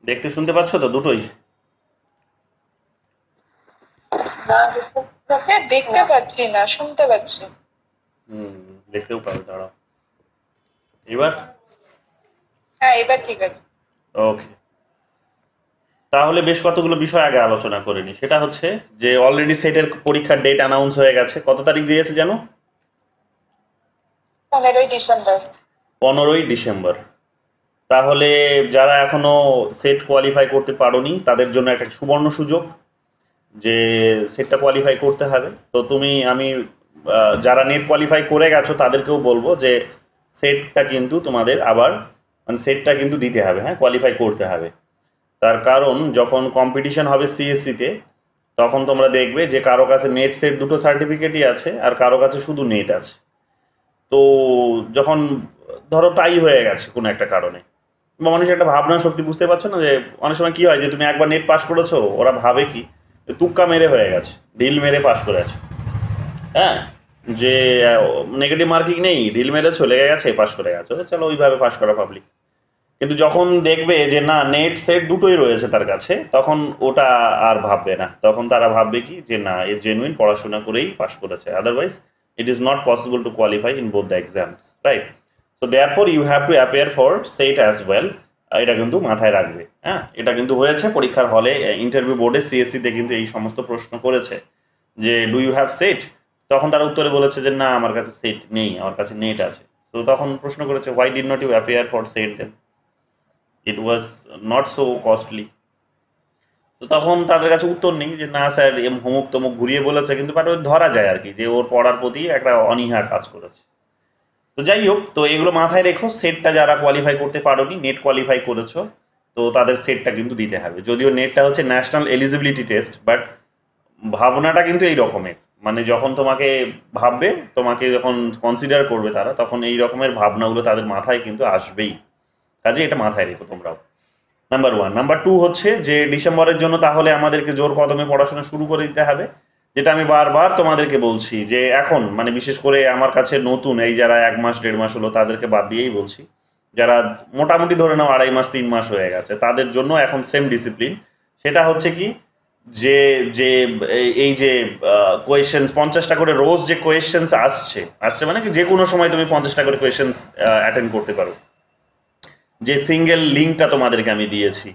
দেখতে শুনতে পাচ্ছ তো দুটোই? দেখতে পাচ্ছি না, শুনতে পাচ্ছি। হুম, দেখতেও পাবে, দাঁড়াও। এবার? হ্যাঁ, এবার ঠিক আছে। ওকে। তাহলে বেশ কতগুলো বিষয় আগে আলোচনা করে নি। সেটা হচ্ছে যে অলরেডি সেটের পরীক্ষার ডেট অ্যানাউন্স হয়ে গেছে। কত তারিখ দিয়েছে জানো? 15ই ডিসেম্বর। 15ই ডিসেম্বর। তাহলে যারা এখনো সেট কোয়ালিফাই করতে পারোনি তাদের জন্য একটা সুবর্ণ সুযোগ যে সেটটা কোয়ালিফাই করতে হবে। তো আমি যারা নেট কোয়ালিফাই করে গেছো তাদেরকেও বলবো যে সেটটা কিন্তু তোমাদের আবার মানে সেটটা কিন্তু দিতে হবে, হ্যাঁ, কোয়ালিফাই করতে হবে। তার কারণ যখন কম্পিটিশন হবে সিএসসিতে তখন তোমরা দেখবে যে কারো কাছে নেট সেট দুটো সার্টিফিকেটই আছে আর কারো কাছে শুধু নেট আছে। তো যখন ধরো টাই হয়ে গেছে কোনো একটা কারণে বা মানুষের একটা ভাবনা শক্তি, বুঝতে পারছো না যে অনেক সময় কি হয় যে তুমি একবার নেট পাস করেছো, ওরা ভাবে কি যে তুক্কা মেরে হয়ে গেছে, ঢিল মেরে পাস করে আছো, হ্যাঁ, যে নেগেটিভ মার্কিং নেই, ঢিল মেরে চলে গেছে পাস করে গেছো, চলো ওইভাবে পাস করা পাবলিক। কিন্তু যখন দেখবে যে না নেট সেট দুটোই রয়েছে তার কাছে, তখন ওটা আর ভাববে না, তখন তারা ভাববে কি যে না এ জেনুইন পড়াশোনা করেই পাশ করেছে, otherwise it is not possible to qualify in both the exams, right? So therefore you have to appear for SET as well. এটা কিন্তু মাথায় রাখবে, হ্যাঁ, এটা কিন্তু হয়েছে পরীক্ষার হলে, ইন্টারভিউ বোর্ডে সিএসসিতে কিন্তু এই সমস্ত প্রশ্ন করেছে যে ডু ইউ হ্যাভ সেট, তখন তারা উত্তরে বলেছে যে না আমার কাছে সেট নেই, আমার কাছে নেট আছে। তো তখন প্রশ্ন করেছে why did not you appear for SET then, it was not so costly. তো তখন তাদের কাছে উত্তর নেই যে না স্যার এম অমুক তমুক ঘুরিয়ে বলেছে, কিন্তু বাট ওই ধরা যায় আর কি যে ওর পড়ার প্রতি একটা অনীহা কাজ করেছে। তো যাই হোক, তো এগুলো মাথায় রেখো, সেটটা যারা কোয়ালিফাই করতে পারোনি, নেট কোয়ালিফাই করেছো, তো তাদের সেটটা কিন্তু দিতে হবে। যদিও নেটটা হচ্ছে ন্যাশনাল এলিজিবিলিটি টেস্ট, বাট ভাবনাটা কিন্তু এই রকমের, মানে যখন তোমাকে ভাববে, তোমাকে যখন কনসিডার করবে তারা, তখন এই রকমের ভাবনাগুলো তাদের মাথায় কিন্তু আসবেই। কাজে এটা মাথায় রেখো তোমরাও। Number one. নাম্বার টু হচ্ছে যে ডিসেম্বরের জন্য তাহলে আমাদেরকে জোর কদমে পড়াশোনা শুরু করে দিতে হবে। যেটা আমি বারবার তোমাদেরকে বলছি যে এখন মানে বিশেষ করে আমার কাছে নতুন এই যারা 1 মাস 1.5 মাস হলো তাদেরকে বাদ দিয়েই বলছি, যারা মোটামুটি ধরে নাও 2.5 মাস 3 মাস হয়ে গেছে, তাদের জন্য এখন সেম ডিসিপ্লিন। সেটা হচ্ছে কি যে যে এই যে কোয়েশ্চেন্স 50টা করে রোজ যে কোয়েশ্চেন্স আসছে আসছে মানে কি যে কোনো সময় তুমি 50টা করে কোয়েশ্চেন্স অ্যাটেন্ড করতে পারো। যে সিঙ্গেল লিঙ্কটা তোমাদেরকে আমি দিয়েছি,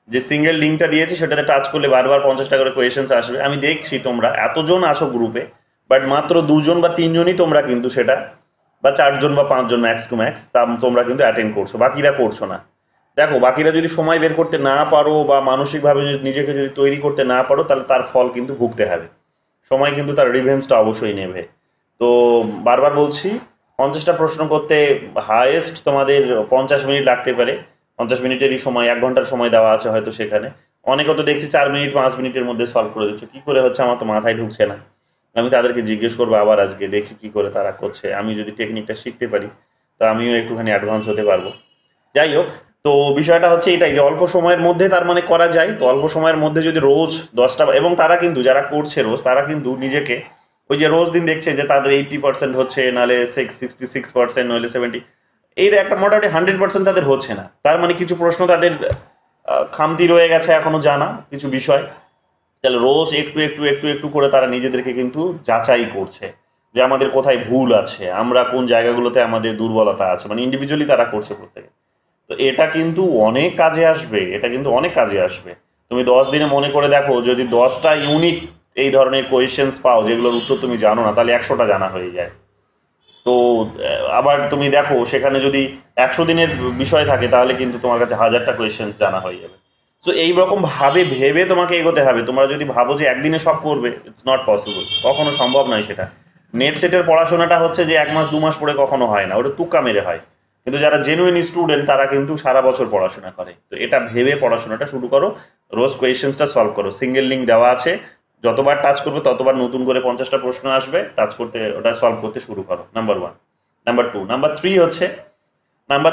যে সিঙ্গেল লিঙ্কটা দিয়েছি সেটাতে টাচ করলে বারবার 50টা করে কোয়েশ্চেন্স আসবে। আমি দেখছি তোমরা এতজন আছো গ্রুপে, বাট মাত্র 2জন বা 3জনই তোমরা কিন্তু সেটা, বা 4জন বা 5জন ম্যাক্স টু ম্যাক্স, তা তোমরা কিন্তু অ্যাটেন্ড করছো, বাকিরা করছো না। দেখো বাকিরা যদি সময় বের করতে না পারো বা মানসিকভাবে যদি নিজেকে যদি তৈরি করতে না পারো, তাহলে তার ফল কিন্তু ভুগতে হবে। সময় কিন্তু তার রিভেঞ্জটা অবশ্যই নেবে। তো বারবার বলছি, 50টা প্রশ্ন করতে হায়েস্ট তোমাদের 50 মিনিট লাগতে পারে। 50 মিনিটেরই সময়, 1 ঘন্টার সময় দেওয়া আছে হয়তো সেখানে। অনেকে তো দেখছি 4 মিনিট 5 মিনিটের মধ্যে সলভ করে দিচ্ছ, কী করে হচ্ছে আমার তো মাথায় ঢুকছে না। আমি তাদেরকে জিজ্ঞেস করবো আবার আজকে, দেখি কি করে তারা করছে। আমি যদি টেকনিকটা শিখতে পারি তো আমিও একটুখানি অ্যাডভান্স হতে পারবো। যাই হোক, তো বিষয়টা হচ্ছে এটাই যে অল্প সময়ের মধ্যে তার মানে করা যায়। তো অল্প সময়ের মধ্যে যদি রোজ 10টা, এবং তারা কিন্তু যারা করছে রোজ তারা কিন্তু নিজেকে ওই যে রোজ দিন দেখছে যে তাদের 80% হচ্ছে, নাহলে 66%, নইলে 70, এই একটা মোটামুটি 100% তাদের হচ্ছে না। তার মানে কিছু প্রশ্ন তাদের খামতি রয়ে গেছে এখনো জানা কিছু বিষয়। তাহলে রোজ একটু একটু একটু একটু করে তারা নিজেদেরকে কিন্তু যাচাই করছে যে আমাদের কোথায় ভুল আছে, আমরা কোন জায়গাগুলোতে আমাদের দুর্বলতা আছে, মানে ইন্ডিভিজুয়ালি তারা করছে প্রত্যেকে। তো এটা কিন্তু অনেক কাজে আসবে, এটা কিন্তু অনেক কাজে আসবে। তুমি 10 দিনে মনে করে দেখো, যদি 10টা ইউনিক এই ধরনের কোয়েশ্চেন্স পাও যেগুলোর উত্তর তুমি জানো না, তাহলে 100টা জানা হয়ে যায়। তো আবার তুমি দেখো সেখানে যদি 100 দিনের বিষয় থাকে তাহলে কিন্তু তোমার কাছে 1000টা কোয়েশ্চেন্স জানা হয়ে যাবে। সো এই রকম ভাবে ভেবে তোমাকে এগোতে হবে। তোমরা যদি ভাবো যে একদিনে সব করবে, ইটস নট পসিবল, কখনো সম্ভব নয় সেটা। নেট সেটের পড়াশোনাটা হচ্ছে যে 1 মাস 2 মাস পড়ে কখনো হয় না, ওটা তুক্কা মেরে হয়। কিন্তু যারা জেনুইন স্টুডেন্ট তারা কিন্তু সারা বছর পড়াশোনা করে। তো এটা ভেবে পড়াশোনাটা শুরু করো, রোজ কোয়েশ্চেন্সটা সলভ করো, সিঙ্গেল লিঙ্ক দেওয়া আছে, যতবার টাচ করবে ততবার নতুন করে 50টা প্রশ্ন আসবে, টাচ করতে ওটা সলভ করতে শুরু করো। Number one. Number two. Number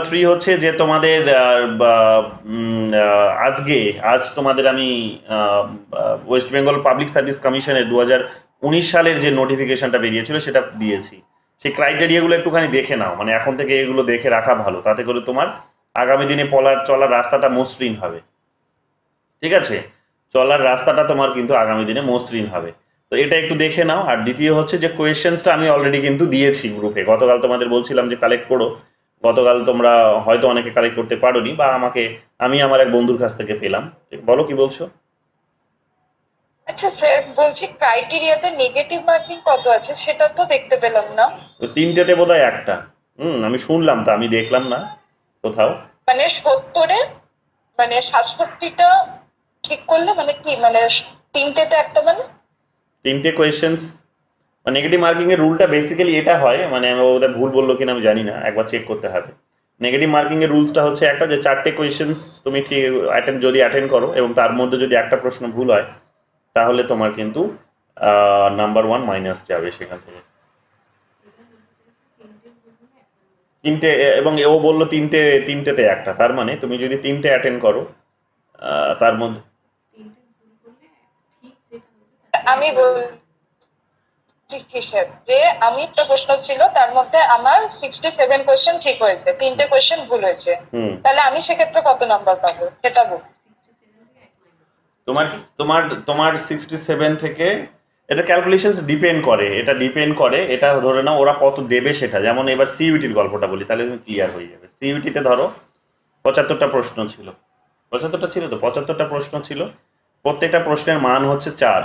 three হচ্ছে যে তোমাদের আজ তোমাদের আমি ওয়েস্ট বেঙ্গল পাবলিক সার্ভিস কমিশনের 2019 সালের যে নোটিফিকেশনটা বেরিয়েছিল সেটা দিয়েছি। সেই ক্রাইটেরিয়াগুলো একটুখানি দেখে নাও, মানে এখন থেকে এগুলো দেখে রাখা ভালো, তাতে করে তোমার আগামী দিনে চলার রাস্তাটা মসৃণ হবে। ঠিক আছে, চলার রাস্তাটা তোমার কিন্তু আগামী দিনে মসৃণ হবে। তো এটা একটু দেখে নাও। আর দ্বিতীয় হচ্ছে যে কোয়েশ্চেন্সটা আমি অলরেডি কিন্তু দিয়েছি গ্রুপে, গতকাল তোমাদের বলছিলাম যে কালেক্ট করো। গতকাল তোমরা হয়তো অনেকে কালেক্ট করতে পারোনি, বা আমি আমার এক বন্ধুর কাছ থেকে পেলাম। বলো কি বলছো? আচ্ছা স্যার, বলছি ক্রাইটেরিয়াতে নেগেটিভ মার্কিং কত আছে সেটা তো দেখতে পেলাম না। তো তিনটেতে বোধহয় একটা। আমি শুনলাম, তা আমি দেখলাম না কোথাও। মানে 70-এ মানে 67টা ঠিক করলে মানে কি, মানে তিনটেতে একটা মানে? তিনটে কোয়েশ্চেন্স নেগেটিভ মার্কিং এর রুলটা বেসিক্যালি এটা হয়, মানে আমি ওদের ভুল বললো কিনা আমি জানি না, একবার চেক করতে হবে। নেগেটিভ মার্কিং এর রুলসটা হচ্ছে একটা, যে 4টে কোয়েশ্চেন্স তুমি ঠিক যদি অ্যাটেন্ড করো এবং তার মধ্যে যদি একটা প্রশ্ন ভুল হয়, তাহলে তোমার কিন্তু নাম্বার 1 মাইনাস যাবে সেখান থেকে। তিনটে, এবং ও বললো তিনটেতে একটা, তার মানে তুমি যদি তিনটে অ্যাটেন্ড করো তার মধ্যে। আমি বলছি কিসের, যে আমি একটা প্রশ্ন ছিল তার মধ্যে আমার 67 কোয়েশ্চেন ঠিক হয়েছে, তিনটে কোয়েশ্চেন ভুল হয়েছে, তাহলে আমি সেক্ষেত্রে কত নাম্বার পাবো সেটা বল। তোমার তোমার তোমার 67 থেকে, এটা ক্যালকুলেশনস ডিপেন্ড করে, এটা ধরে নাও ওরা কত দেবে সেটা। যেমন এবার সিইউটির গল্পটা বলি, তাহলে তুমি ক্লিয়ার হয়ে যাবে। সিইউটিতে ধরো 75টা প্রশ্ন ছিল, 75টা প্রশ্ন ছিল, প্রত্যেকটা প্রশ্নের মান হচ্ছে 4।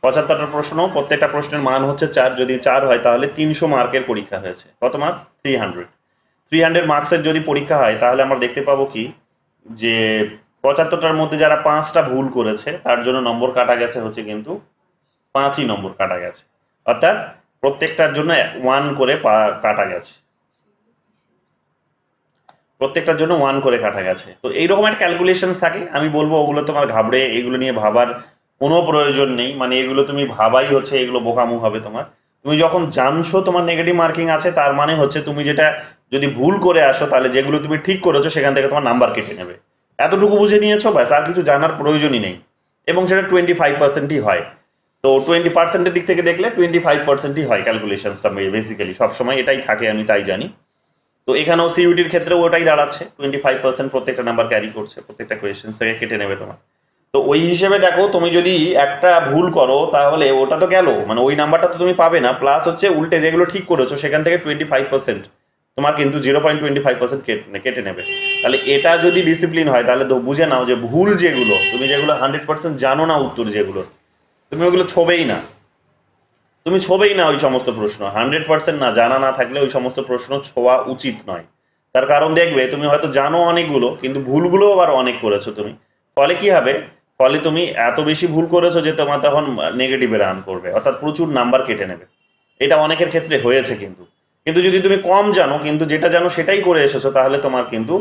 75টা প্রশ্ন, প্রত্যেকটা প্রশ্নের মান হচ্ছে 4, যদি 4 হয় তাহলে 300 মার্কের পরীক্ষা হয়েছে। কত মার্ক? 300 মার্কসের যদি পরীক্ষা হয়, তাহলে আমরা দেখতে পাবো কি, যে 75টার মধ্যে যারা 5টা ভুল করেছে তার জন্য নম্বর কাটা গেছে হচ্ছে কিন্তু 5ই নম্বর কাটা গেছে, অর্থাৎ প্রত্যেকটার জন্য 1 করে কাটা গেছে, প্রত্যেকটার জন্য 1 করে কাটা গেছে। তো এইরকম একটা ক্যালকুলেশনস থাকে। আমি বলবো ওগুলো তোমার ঘাবড়ে এগুলো নিয়ে ভাবার কোনো প্রয়োজন নেই, মানে এগুলো তুমি ভাবাই হচ্ছে এগুলো বোকামু হবে তোমার। তুমি যখন জানছো তোমার নেগেটিভ মার্কিং আছে, তার মানে হচ্ছে তুমি যেটা যদি ভুল করে আসো, তাহলে যেগুলো তুমি ঠিক করেছো সেখান থেকে তোমার নাম্বার কেটে নেবে। এতটুকু বুঝে নিয়েছো, ব্যাস, আর কিছু জানার প্রয়োজনই নেই। এবং সেটা 25%ই হয়। তো 20%-এর দিক থেকে দেখলে 25%ই হয় ক্যালকুলেশনসটা, বেসিক্যালি সবসময় এটাই থাকে, আমি তাই জানি। তো এখানেও সিইউটির ক্ষেত্রেও ওটাই দাঁড়াচ্ছে, 25% প্রত্যেকটা নাম্বার ক্যারি করছে, প্রত্যেকটা কোয়েশ্চেন থেকে কেটে নেবে তোমার। তো ওই হিসেবে দেখো, তুমি যদি একটা ভুল করো তাহলে ওটা তো গেল, মানে ওই নাম্বারটা তো তুমি পাবে না, প্লাস হচ্ছে উল্টে যেগুলো ঠিক করেছো সেখান থেকে 25% তোমার কিন্তু 0.25% কেটে নেবে। তাহলে এটা যদি ডিসিপ্লিন হয়, তাহলে তো বুঝে নাও যে ভুল যেগুলো, তুমি যেগুলো 100% জানো না উত্তর যেগুলো, তুমি ওগুলো ছোবেই না। ওই সমস্ত প্রশ্ন 100% না জানা না থাকলে ওই সমস্ত প্রশ্ন ছোঁয়া উচিত নয়। তার কারণ দেখবে তুমি হয়তো জানো অনেকগুলো, কিন্তু ভুলগুলো আবার অনেক করেছো তুমি। ফলে কি হবে, ফলে তুমি এত বেশি ভুল করেছো যে তোমার তখন নেগেটিভে রান করবে, অর্থাৎ প্রচুর নাম্বার কেটে নেবে। এটা অনেকের ক্ষেত্রে হয়েছে কিন্তু। কিন্তু যদি তুমি কম জানো কিন্তু যেটা জানো সেটাই করে এসেছো, তাহলে তোমার কিন্তু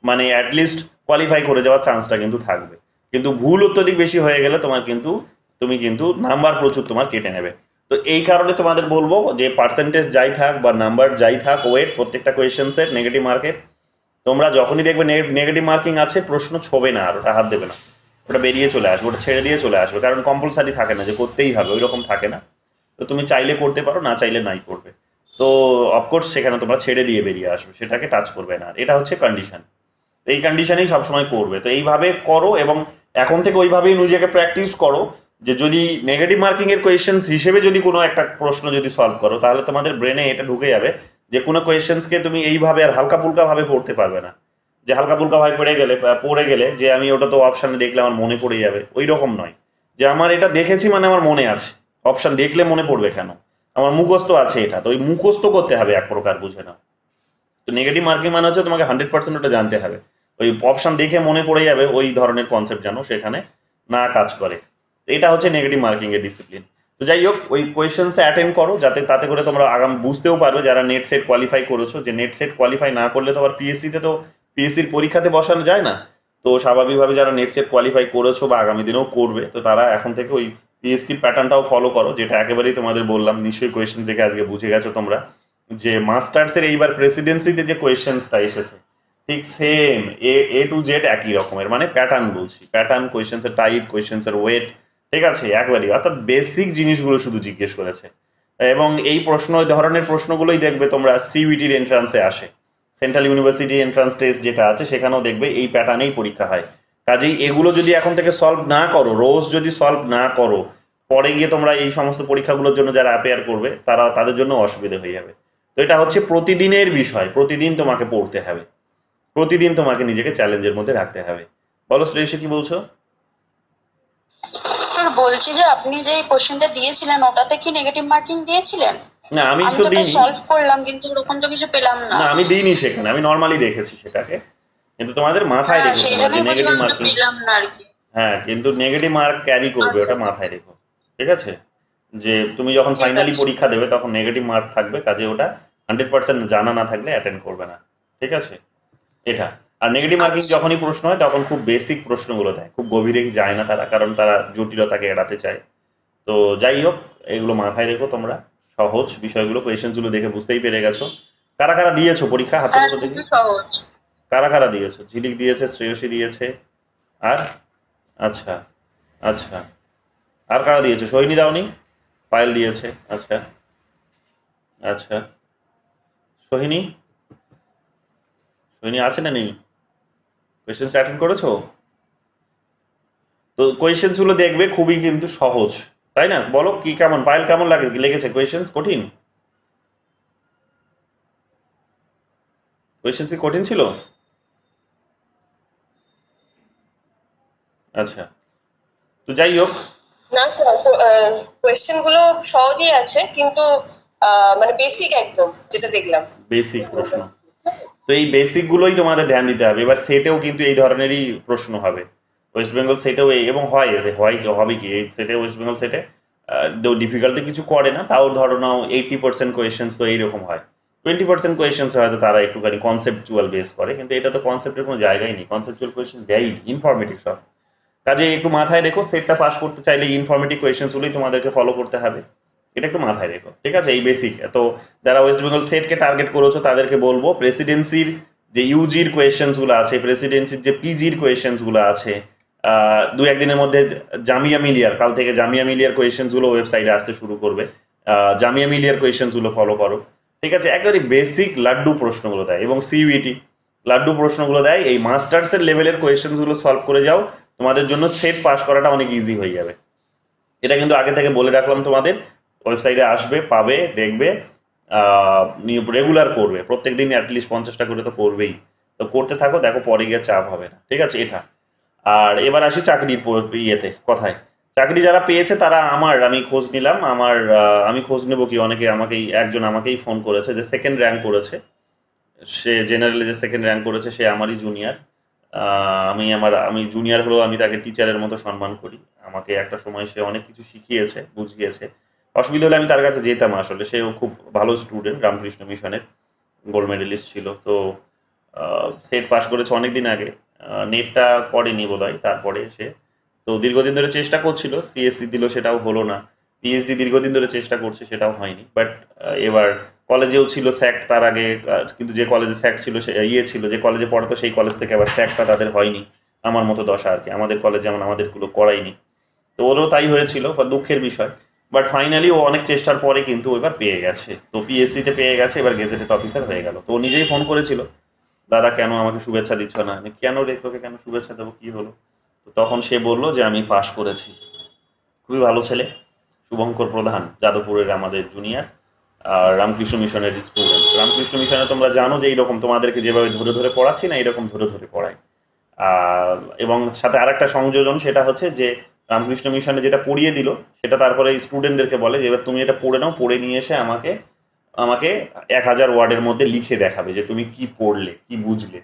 মানে অ্যাটলিস্ট কোয়ালিফাই করে যাওয়ার চান্সটা কিন্তু থাকবে। কিন্তু ভুল অত্যধিক বেশি হয়ে গেলে তুমি কিন্তু নাম্বার প্রচুর তোমার কেটে নেবে। তো এই কারণে তোমাদের বলবো যে পার্সেন্টেজ যাই থাক বা নাম্বার যাই থাক, ওয়েট প্রত্যেকটা কোয়েশ্চেন্সের নেগেটিভ মার্কের, তোমরা যখনই দেখবে নেগেটিভ মার্কিং আছে, প্রশ্ন ছোবে না, আর ওটা হাত দেবে না, ওটা বেরিয়ে চলে আসবে, ওটা ছেড়ে দিয়ে চলে আসবে। কারণ কম্পালসারি থাকে না যে করতেই হবে, ওই রকম থাকে না। তো তুমি চাইলে করতে পারো, না চাইলে নাই করবে। তো অফকোর্স সেখানে তোমরা ছেড়ে দিয়ে বেরিয়ে আসবে, সেটাকে টাচ করবে না। এটা হচ্ছে কন্ডিশন, এই কন্ডিশনেই সবসময় করবে। তো এইভাবে করো, এবং এখন থেকে ওইভাবেই নিজেকে প্র্যাকটিস করো, যে যদি নেগেটিভ মার্কিং এর কোয়েশ্চেন্স হিসেবে যদি কোনো একটা প্রশ্ন যদি সলভ করো, তাহলে তোমাদের ব্রেনে এটা ঢুকে যাবে যে কোনো কোয়েশ্চেন্সকে তুমি এইভাবে আর হালকা ফুলকা ভাবে পড়তে পারবে না, যে হালকা ফুলকা ভাবে পড়ে গেলে যে আমি ওটা তো অপশানে দেখলে আমার মনে পড়ে যাবে, ওই রকম নয়। যে আমার এটা দেখেছি মানে আমার মনে আছে, অপশান দেখলে মনে পড়বে কেন, আমার মুখস্থ আছে এটা, তো ওই মুখস্থ করতে হবে এক প্রকার, বুঝে নাও। তো নেগেটিভ মার্কিং মানে হচ্ছে তোমাকে 100% ওটা জানতে হবে, ওই অপশান দেখে মনে পড়ে যাবে, ওই ধরনের কনসেপ্ট জানো সেখানে না কাজ করে। এটা হচ্ছে নেগেটিভ মার্কিং এর ডিসিপ্লিন। তো যাই হোক, ওই কোয়েশ্চেন্সটা অ্যাটেন্ড করো, যাতে তাতে করে তোমরা আগামী বুঝতেও পারবে, যারা নেট সেট কোয়ালিফাই করেছো, যে নেট সেট কোয়ালিফাই না করলে তো আবার পিএসসির পরীক্ষাতে বসানো যায় না। তো স্বাভাবিকভাবে যারা নেট সেট কোয়ালিফাই করেছো বা আগামী দিনেও করবে, তো তারা এখন থেকে ওই পিএসসির প্যাটার্নটাও ফলো করো, যেটা একেবারেই তোমাদের বললাম, নিশ্চয়ই কোয়েশ্চেন থেকে আজকে বুঝে গেছো তোমরা, যে মাস্টার্সের এইবার প্রেসিডেন্সিতে যে কোয়েশ্চেন্সটা এসেছে ঠিক সেম এ টু জেড একই রকমের, মানে প্যাটার্ন বলছি, প্যাটার্ন, কোয়েশ্চেন্সের টাইপ, কোয়েশ্চেন্সের ওয়েট, ঠিক আছে, একবারই, অর্থাৎ বেসিক জিনিসগুলো শুধু জিজ্ঞেস করেছে। এবং এই ধরনের প্রশ্নগুলোই দেখবে তোমরা সিইউটির এন্ট্রান্সে আসে, সেন্ট্রাল ইউনিভার্সিটি এন্ট্রান্স টেস্ট যেটা আছে সেখানেও দেখবে এই প্যাটার্নেই পরীক্ষা হয়। কাজেই এগুলো যদি এখন থেকে সলভ না করো, রোজ যদি সলভ না করো, পরে গিয়ে তোমরা এই সমস্ত পরীক্ষাগুলোর জন্য যারা অ্যাপিয়ার করবে তাদের জন্য অসুবিধা হয়ে যাবে। তো এটা হচ্ছে প্রতিদিনের বিষয়, প্রতিদিন তোমাকে পড়তে হবে, প্রতিদিন তোমাকে নিজেকে চ্যালেঞ্জের মধ্যে রাখতে হবে। বলো শ্রেয়সী, কি বলছো? স্যার বলছি যে আপনি যে কোশ্চেনটা দিয়েছিলেন ওটাতে কি নেগেটিভ মার্কিং দিয়েছিলেন? না, আমি আমি তো তো দিইনি। সলভ করলাম কিন্তু ওরকম তো কিছু পেলাম না। না, আমি দিইনি সেখানে, আমি নর্মালি দেখেছি সেটাকে, কিন্তু তোমাদের মাথায় রেখো তোমরা যে নেগেটিভ মার্কিং, পেলাম না আর কি। হ্যাঁ, কিন্তু নেগেটিভ মার্ক ক্যারি করবে, ওটা মাথায় রেখো, ঠিক আছে? যে তুমি যখন ফাইনালি পরীক্ষা দেবে তখন নেগেটিভ মার্ক থাকবে, কাজে ওটা 100% জানা না থাকলে অ্যাটেন্ড করবে না, ঠিক আছে? এটা। আর নেগেটিভ মার্কিং যখনই প্রশ্ন হয় তখন খুব বেসিক প্রশ্নগুলো দেয়, খুব গভীরে যায় না তারা, কারণ তারা জটিলতাকে এড়াতে চায়। তো যাই হোক, এগুলো মাথায় রেখো তোমরা, সহজ বিষয়গুলো, কোয়েশ্চেনগুলো দেখে বুঝতেই পেরে গেছো। কারা কারা দিয়েছো পরীক্ষা, হাতে তো দেখি কারা কারা দিয়েছো? ঝিলিক দিয়েছে, শ্রেয়সী দিয়েছে, আর আচ্ছা আচ্ছা, আর কারা দিয়েছে? সোহিনী দাওনি? পায়েল দিয়েছে, আচ্ছা আচ্ছা। সোহিনী, সোহিনী আছে না নেই? কোয়েশ্চেন্স অ্যাটেন্ড করেছো? তো কোয়েশ্চেন্সগুলো দেখবে, খুবই কিন্তু সহজ, তাই না? বলো কি কেমন, পায়েল কেমন লেগেছে কোয়েশ্চেন্স? কঠিন? কোয়েশ্চেন্স কি কঠিন ছিল? আচ্ছা, তো যাই হোক। না স্যার, কোয়েশ্চেন গুলো সহজই আছে, কিন্তু মানে বেসিক একদম যেটা দেখলাম বেসিক প্রশ্ন, তো এই বেসিকগুলোই তোমাদের ধ্যান দিতে হবে। এবার সেটেও কিন্তু এই ধরনেরই প্রশ্ন হবে, ওয়েস্ট বেঙ্গল সেটেও এবং হয় হবে কি এই সেটে, ওয়েস্ট বেঙ্গল সেটে ডিফিকাল্টি কিছু করে না, তাও ধরো নাও 80% কোয়েশ্চেন্স তো এইরকম হয়, 20% কোয়েশ্চেন্স হয়তো তারা একটুখানি কনসেপচুয়াল বেস করে, কিন্তু এটা তো কনসেপ্টের কোনো জায়গাই নেই, কনসেপচুয়াল কোয়েশ্চেন দেয়ই, ইনফরমেটিভ সব। কাজে একটু মাথায় রেখো, সেটটা পাস করতে চাইলে ইনফরমেটিভ কোয়েশ্চেন্সগুলোই তোমাদেরকে ফলো করতে হবে, এটা একটু মাথায় রেখো, ঠিক আছে? এই বেসিক। তো যারা ওয়েস্ট বেঙ্গল সেটকে টার্গেট করেছো তাদেরকে বলবো, প্রেসিডেন্সির যে ইউজির কোয়েশ্চেন্সগুলো আছে, প্রেসিডেন্সির যে পিজির কোয়েশ্চেন্সগুলো আছে, দু একদিনের মধ্যে জামিয়া মিলিয়ার, কাল থেকে জামিয়া মিলিয়ার কোয়েশ্চেন্সগুলো ওয়েবসাইটে আসতে শুরু করবে, জামিয়া মিলিয়ার কোয়েশ্চেন্সগুলো ফলো করো, ঠিক আছে? একেবারে বেসিক লাড্ডু প্রশ্নগুলো দেয়, এবং সিইউটি লাড্ডু প্রশ্নগুলো দেয়, এই মাস্টার্সের লেভেলের কোয়েশ্চেন্সগুলো সলভ করে যাও, তোমাদের জন্য সেট পাস করাটা অনেক ইজি হয়ে যাবে। এটা কিন্তু আগে থেকে বলে রাখলাম তোমাদের, ওয়েবসাইটে আসবে, পাবে, দেখবে, রেগুলার করবে, প্রত্যেক দিন অ্যাটলিস্ট 50টা করে তো করবেই, তো করতে থাকো, দেখো পরে গিয়ে চাপ হবে না, ঠিক আছে? এটা। আর এবার আসি চাকরির ইয়েতে, কথায়। চাকরি যারা পেয়েছে তারা আমি খোঁজ নিলাম, আমি খোঁজ নেবো কি, একজন আমাকেই ফোন করেছে যে সেকেন্ড র্যাঙ্ক করেছে, সে জেনারেলে যে সেকেন্ড র্যাঙ্ক করেছে সে আমারই জুনিয়র। আমি জুনিয়র হলেও আমি তাকে টিচারের মতো সম্মান করি, আমাকে একটা সময় সে অনেক কিছু শিখিয়েছে, বুঝিয়েছে, অসুবিধা হলে আমি তার কাছে যেতাম। আসলে সেও খুব ভালো স্টুডেন্ট, রামকৃষ্ণ মিশনের গোল্ড মেডেলিস্ট ছিল। তো সেট পাস করেছে অনেক দিন আগে, নেটটা করেনি বোধহয় তারপরে সে, তো দীর্ঘদিন ধরে চেষ্টা করছিল, সিএসসি দিল, সেটাও হলো না, পিএইচডি দীর্ঘদিন ধরে চেষ্টা করছে, সেটাও হয়নি। বাট এবার কলেজেও ছিল স্যাক্ট তার আগে, কিন্তু যে কলেজে স্যাক্ট ছিল সে ছিল, যে কলেজে পড়াতো সেই কলেজ থেকে আবার স্যাক্টটা তাদের হয়নি, আমার মতো দশা আর কি, আমাদের কলেজ যেমন আমাদেরগুলো করায়নি, তো ওরও তাই হয়েছিল, দুঃখের বিষয়। বাট ফাইনালি ও অনেক চেষ্টার পরে কিন্তু এবার পেয়ে গেছে, তো পিএসসিতে পেয়ে গেছে, এবার গেজেটেড অফিসার হয়ে গেল। তো ও নিজেই ফোন করেছিল, দাদা কেন আমাকে শুভেচ্ছা দিচ্ছ না? আমি কেন রে, তোকে কেন শুভেচ্ছা দেবো, কি হলো? তো তখন সে বললো যে আমি পাশ করেছি। খুবই ভালো ছেলে, শুভঙ্কর প্রধান, যাদবপুরের আমাদের জুনিয়র, আর রামকৃষ্ণ মিশনের স্টুডেন্ট। রামকৃষ্ণ মিশনে তোমরা জানো যে এইরকম তোমাদেরকে যেভাবে ধরে ধরে পড়াচ্ছি না, এরকম ধরে ধরে পড়ায়। এবং সাথে আরেকটা সংযোজন, সেটা হচ্ছে যে রামকৃষ্ণ মিশনে যেটা পড়িয়ে দিল সেটা তারপরে স্টুডেন্টদেরকে বলে যে এবার তুমি এটা পড়ে নাও, পড়ে নিয়ে এসে আমাকে 1000 ওয়ার্ডের মধ্যে লিখে দেখাবে যে তুমি কি পড়লে, কি বুঝলে।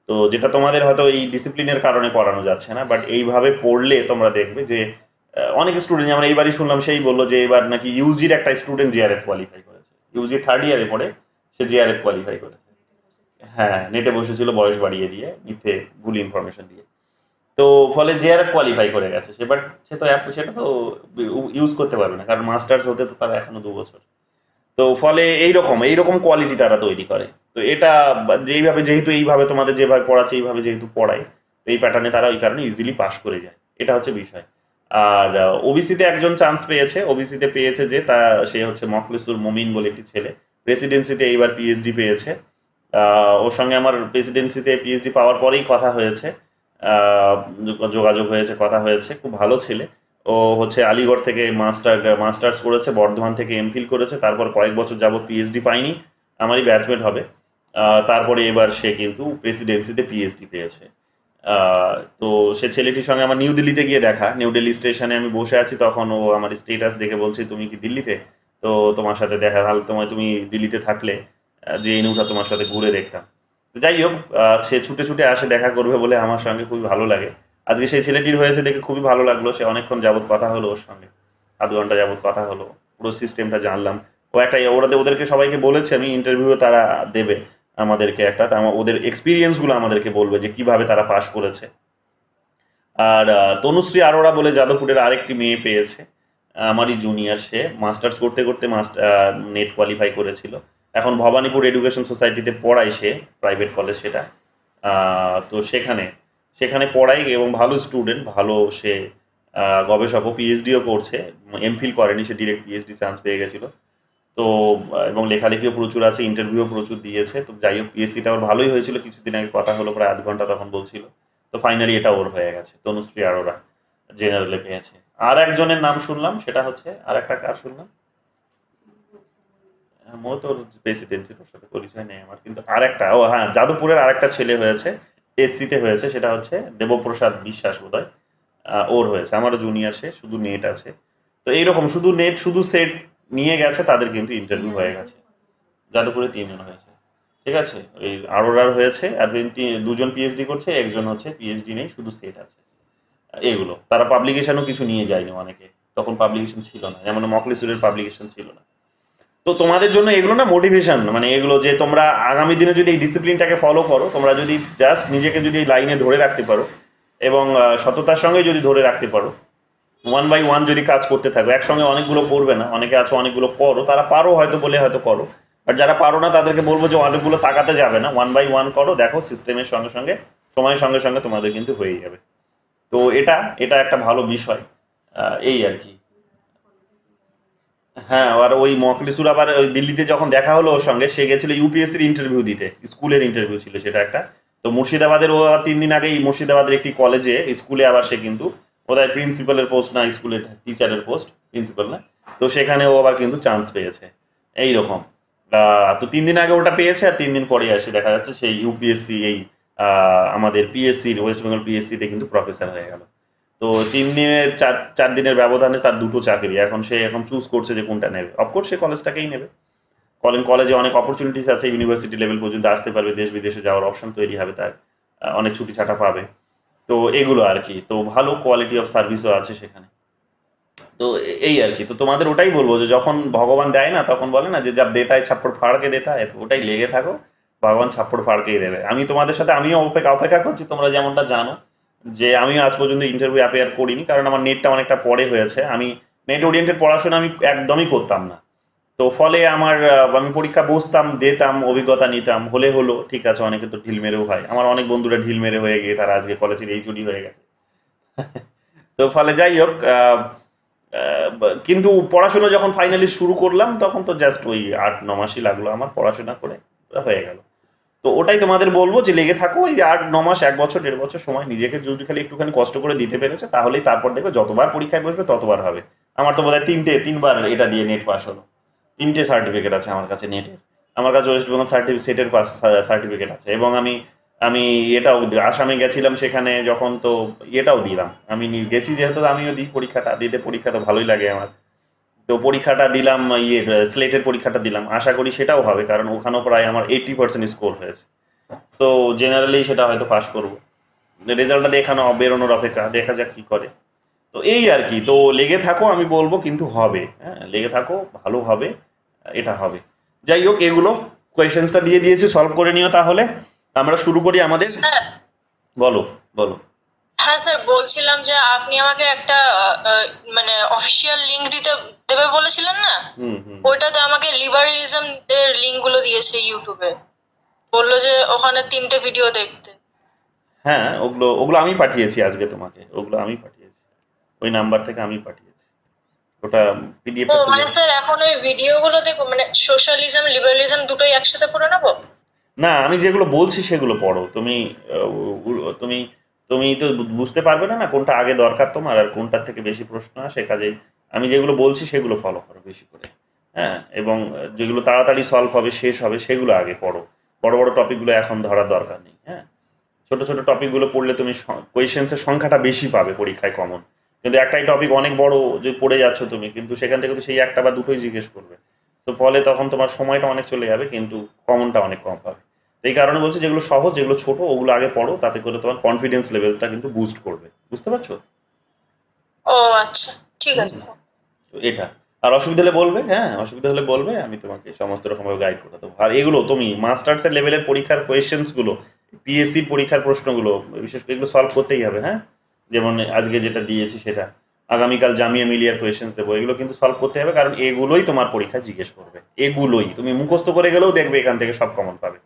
তো যেটা তোমাদের হয়তো এই ডিসিপ্লিনের কারণে করানো যাচ্ছে না, বাট এইভাবে পড়লে তোমরা দেখবে যে অনেক স্টুডেন্ট, যেমন এইবারই শুনলাম, সেই বললো যে এবার নাকি ইউজির একটা স্টুডেন্ট জিআরএফ কোয়ালিফাই করেছে, ইউজি 3rd ইয়ারে পড়ে সে জিআরএফ কোয়ালিফাই করেছে। হ্যাঁ, নেটে বসেছিল বয়স বাড়িয়ে দিয়ে, মিথ্যে ভুল ইনফরমেশন দিয়ে, তো ফলে জিআরএফ কোয়ালিফাই করে গেছে সে। বাট সেটা তো ইউজ করতে পারবে না, কারণ মাস্টার্স হতে তো তার এখনো 2 বছর। তো ফলে এইরকম কোয়ালিটি তারা তৈরি করে। তো এটা যেহেতু এইভাবে তোমাদের যেভাবে পড়াচ্ছে, এইভাবে যেহেতু পড়ায়, তো এই প্যাটার্নে তারা ওই কারণে ইজিলি পাস করে যায়, এটা হচ্ছে বিষয়। আর ওবিসিতে একজন চান্স পেয়েছে, ওবিসিতে পেয়েছে যে সে হচ্ছে মখলেসুর মমিন বলে একটি ছেলে, প্রেসিডেন্সিতে এইবার পিএইচডি পেয়েছে। ওর সঙ্গে আমার প্রেসিডেন্সিতে পিএইচডি পাওয়ার পরেই কথা হয়েছে, যোগাযোগ হয়েছে, কথা হয়েছে, খুব ভালো ছেলে। ও হচ্ছে আলিগড় থেকে মাস্টার্স করেছে, বর্ধমান থেকে এমফিল করেছে, তারপর কয়েক বছর যাবত পিএইচডি পায়নি, আমারই ব্যাচমেট হবে। তারপরে এবার সে কিন্তু প্রেসিডেন্সিতে পিএইচডি পেয়েছে। তো সে ছেলেটির সঙ্গে আমার নিউ দিল্লিতে গিয়ে দেখা, নিউ দিল্লি স্টেশনে আমি বসে আছি, তখন ও আমার স্টেটাস দেখে বলছে তুমি কি দিল্লিতে, তো তোমার সাথে দেখা, তাহলে তুমি দিল্লিতে থাকলে যে এনুটা তোমার সাথে ঘুরে দেখতাম। যাই হোক, সে ছুটে ছুটে আসে দেখা করবে বলে, আমার সঙ্গে খুবই ভালো লাগে। আজকে সেই ছেলেটির হয়েছে দেখে খুবই ভালো লাগলো। সে অনেকক্ষণ যাবত কথা হলো ওর সঙ্গে, আধ ঘন্টা যাবত কথা হলো, পুরো সিস্টেমটা জানলাম। ও একটা ওদেরকে সবাইকে বলেছে আমি ইন্টারভিউ তারা দেবে আমাদেরকে একটা, ওদের এক্সপিরিয়েন্সগুলো আমাদেরকে বলবে যে কিভাবে তারা পাশ করেছে। আর তনুশ্রী আরোরা বলে যাদবপুরের আরেকটি মেয়ে পেয়েছে, আমারই জুনিয়র। সে মাস্টার্স করতে করতে নেট কোয়ালিফাই করেছিল, এখন ভবানীপুর এডুকেশন সোসাইটিতে পড়ায় সে, প্রাইভেট কলেজ সেটা। তো সেখানে পড়াই এবং ভালো স্টুডেন্ট, ভালো সে গবেষকও, পিএইচডিও করছে, এমফিল করেনি, সে ডিরেক্ট পিএইচডি চান্স পেয়ে গেছিলো। তো এবং লেখালেখিও প্রচুর আছে, ইন্টারভিউও প্রচুর দিয়েছে। তো যাই হোক, পিএসসিটা ওর ভালোই হয়েছিল, কিছুদিন আগে কথা হলো, প্রায় আধ ঘন্টা তখন বলছিল। তো ফাইনালি এটা ওর হয়ে গেছে, তনুশ্রী আরোরা জেনারেলে পেয়েছে। আর একজনের নাম শুনলাম, সেটা হচ্ছে আর একটা কার শুনলাম, মো তোর প্রেসিডেন্সির ওর সাথে পরিচয় নেই আমার, কিন্তু আর একটা, ও হ্যাঁ, যাদবপুরের আর একটা ছেলে হয়েছে, এসসিতে হয়েছে, সেটা হচ্ছে দেবপ্রসাদ বিশ্বাস বোধহয়, ওর হয়েছে, আমারও জুনিয়র, সে শুধু নেট আছে। তো এইরকম শুধু নেট শুধু সেট নিয়ে গেছে, তাদের কিন্তু ইন্টারভিউ হয়ে গেছে। যাদবপুরে 3 জন হয়েছে, ঠিক আছে। ওই আরোরার হয়েছে, আর 2জন পিএইচডি করছে, একজন হচ্ছে পিএইচডি নেই, শুধু সেট আছে। এগুলো তারা পাবলিকেশনও কিছু নিয়ে যায়নি অনেকে, তখন পাবলিকেশন ছিল না, যেমন মকলিসুরের পাবলিকেশন ছিল না। তো তোমাদের জন্য এগুলো না মোটিভেশন, মানে এগুলো যে তোমরা আগামী দিনে যদি এই ডিসিপ্লিনটাকে ফলো করো, তোমরা যদি জাস্ট নিজেকে যদি এই লাইনে ধরে রাখতে পারো এবং সততার সঙ্গে যদি ধরে রাখতে পারো, 1 বাই 1 যদি কাজ করতে থাকো, একসঙ্গে অনেকগুলো করবে না, অনেকে আছে অনেকগুলো করো, তারা পারো হয়তো বলে হয়তো করো, আর যারা পারো না তাদেরকে বলবো যে অনেকগুলো তাকাতে যাবে না, 1 বাই 1 করো, দেখো সিস্টেমের সঙ্গে সঙ্গে সময়ের সঙ্গে সঙ্গে তোমাদের কিন্তু হয়ে যাবে। তো এটা একটা ভালো বিষয়, এই আর কি। হ্যাঁ, আর ওই মকলিসুর আবার ওই দিল্লিতে যখন দেখা হলো ওর সঙ্গে, সে গেছিল ইউপিএসসির ইন্টারভিউ দিতে, স্কুলের ইন্টারভিউ ছিল সেটা একটা। তো মুর্শিদাবাদের ও আবার 3 দিন আগেই মুর্শিদাবাদের একটি কলেজে স্কুলে আবার সে কিন্তু বোধহয় প্রিন্সিপালের পোস্ট না, স্কুলের টিচারের পোস্ট, প্রিন্সিপাল না, তো সেখানে ও আবার কিন্তু চান্স পেয়েছে এইরকম। তো 3 দিন আগে ওটা পেয়েছে, আর 3 দিন পরে আসে দেখা যাচ্ছে সেই ইউপিএসসি এই আমাদের পিএসসির, ওয়েস্ট বেঙ্গল পিএসসিতে কিন্তু প্রফেসর হয়ে গেল। তো 3 দিনের 4 দিনের ব্যবধানে তার 2টো চাকরি, এখন সে চুজ করছে যে কোনটা নেবে। অফকোর্স সে কলেজটাকেই নেবে, কলেজে অনেক অপরচুনিটিস আছে, ইউনিভার্সিটি লেভেল পর্যন্ত আসতে পারবে, দেশ বিদেশে যাওয়ার অপশন তৈরি হবে তার, অনেক ছুটি ছাটা পাবে। তো এগুলো আর কি, তো ভালো কোয়ালিটি অফ সার্ভিসও আছে সেখানে। তো এই আর কি। তো তোমাদের ওটাই বলবো যে যখন ভগবান দেয় না, তখন বলে না যে যাব দেতা হয় ছাপ্পড় ফাড়কে দেতা হয়, তো ওটাই লেগে থাকো, ভগবান ছাপ্পড় ফাড়কেই দেবে। আমি তোমাদের সাথে আমিও অপেক্ষা করছি, তোমরা যেমনটা জানো যে আমিও আজ পর্যন্ত ইন্টারভিউ অ্যাপিয়ার করিনি, কারণ আমার নেটটা অনেকটা পরে হয়েছে। আমি নেট ওরিয়েন্টেড পড়াশোনা আমি একদমই করতাম না, তো ফলে আমি পরীক্ষা বসতাম, দিতাম, অভিজ্ঞতা নিতাম, হলো ঠিক আছে, অনেকে তো ঢিল মেরেও হয়, আমার অনেক বন্ধুরা ঢিল মেরে হয়ে গিয়ে তারা আজকে কলেজের এইচওডি হয়ে গেছে। তো ফলে যাই হোক, কিন্তু পড়াশোনা যখন ফাইনালি শুরু করলাম, তখন তো জাস্ট ওই 8-9 মাসই লাগলো আমার পড়াশোনা করে, হয়ে গেল। তো ওটাই তোমাদের বলবো যে লেগে থাকো, ওই 8-9 মাস, 1 বছর 1.5 বছর সময় নিজেকে যদি খালি একটুখানি কষ্ট করে দিতে পেরেছে, তাহলেই তারপর দেখবে যতবার পরীক্ষায় বসবে ততবার হবে। আমার তো বোধহয় 3বার এটা দিয়ে নেট পাস হলো, 3টে সার্টিফিকেট আছে আমার কাছে নেটের, আমার কাছে ওয়েস্ট বেঙ্গল সেটের পাস সার্টিফিকেট আছে, এবং আমি এটাও আসামে গেছিলাম, সেখানে যখন তো এটাও দিলাম, আমি গেছি যেহেতু আমিও দিই পরীক্ষাটা, দিতে পরীক্ষা তো ভালোই লাগে আমার। তো পরীক্ষাটা দিলাম, স্লেটের পরীক্ষাটা দিলাম, আশা করি সেটাও হবে, কারণ ওখানেও প্রায় আমার 80% স্কোর হয়েছে। সো জেনারেলি সেটা হয়তো পাস করবো, রেজাল্টটা বেরোনোর অপেক্ষা, দেখা যাক কি করে। তো এই আর কি, তো লেগে থাকো আমি বলবো, কিন্তু হবে, হ্যাঁ লেগে থাকো, ভালো হবে, এটা হবে। যাই হোক, এগুলো কোয়েশ্চেন্সটা দিয়ে দিয়েছি, সলভ করে নিও। তাহলে আমরা শুরু করি আমাদের, বলো বলো। হ্যাঁ স্যার, বলছিলাম যে আপনি আমাকে একটা মানে অফিসিয়াল লিংক দেবে বলেছিলেন না, ওইটাতে আমাকে লিবারেলিজম এর লিংক গুলো দিয়েছে ইউটিউবে, বললো যে ওখানে 3টে ভিডিও দেখতে। হ্যাঁ, ওগুলো আমি পাঠিয়েছি আজকে তোমাকে, ওগুলো আমি পাঠিয়েছি, ওই নাম্বার থেকে আমি পাঠিয়েছি ওটা পিডিএফ। মানে স্যার এখন ওই ভিডিওগুলো দেখো, মানে সোশ্যালিজম লিবারালিজম দুটোই একসাথে পড়ে নেবো? না, আমি যেগুলো বলছি সেগুলো পড়ো তুমি। তুমি তুমি তো বুঝতে পারবে না কোনটা আগে দরকার তোমার আর কোনটার থেকে বেশি প্রশ্ন আসে। কাজেই আমি যেগুলো বলছি সেগুলো ফলো করো বেশি করে, হ্যাঁ, এবং যেগুলো তাড়াতাড়ি সলভ হবে শেষ হবে সেগুলো আগে পড়ো। বড় বড় টপিকগুলো এখন ধরার দরকার নেই, হ্যাঁ। ছোট ছোট টপিকগুলো পড়লে তুমি কোয়েশ্চেন্সের সংখ্যাটা বেশি পাবে পরীক্ষায় কমন, কিন্তু একটাই টপিক অনেক বড় যে পড়ে যাচ্ছ তুমি, কিন্তু সেখান থেকে তো সেই একটা বা দুটোই জিজ্ঞেস করবে, তো ফলে তখন তোমার সময়টা অনেক চলে যাবে কিন্তু কমনটা অনেক কম পাবে। এই কারণে বলছি যেগুলো সহজ যেগুলো ছোট ওগুলো আগে পড়ো, তাতে করে তোমার কনফিডেন্স লেভেলটা কিন্তু বুস্ট করবে, বুঝতে পারছো? ও আচ্ছা, ঠিক আছে স্যার। তো এটা আর অসুবিধা হলে বলবে, হ্যাঁ, অসুবিধা হলে বলবে, আমি তোমাকে সমস্ত রকমভাবে গাইড করে দেবো। আর এগুলো তুমি মাস্টার্সের লেভেলের পরীক্ষার কোয়েশ্চেন্সগুলো, পিএসসির পরীক্ষার প্রশ্নগুলো বিশেষ করে এগুলো সলভ করতেই হবে, হ্যাঁ। যেমন আজকে যেটা দিয়েছি সেটা, আগামীকাল জামিয়া মিলিয়ার কোয়েশ্চেন্স দেবো, এগুলো কিন্তু সলভ করতে হবে, কারণ এগুলোই তোমার পরীক্ষা জিজ্ঞেস করবে, এগুলোই তুমি মুখস্থ করে গেলেও দেখবে এখান থেকে সব কমন পাবে,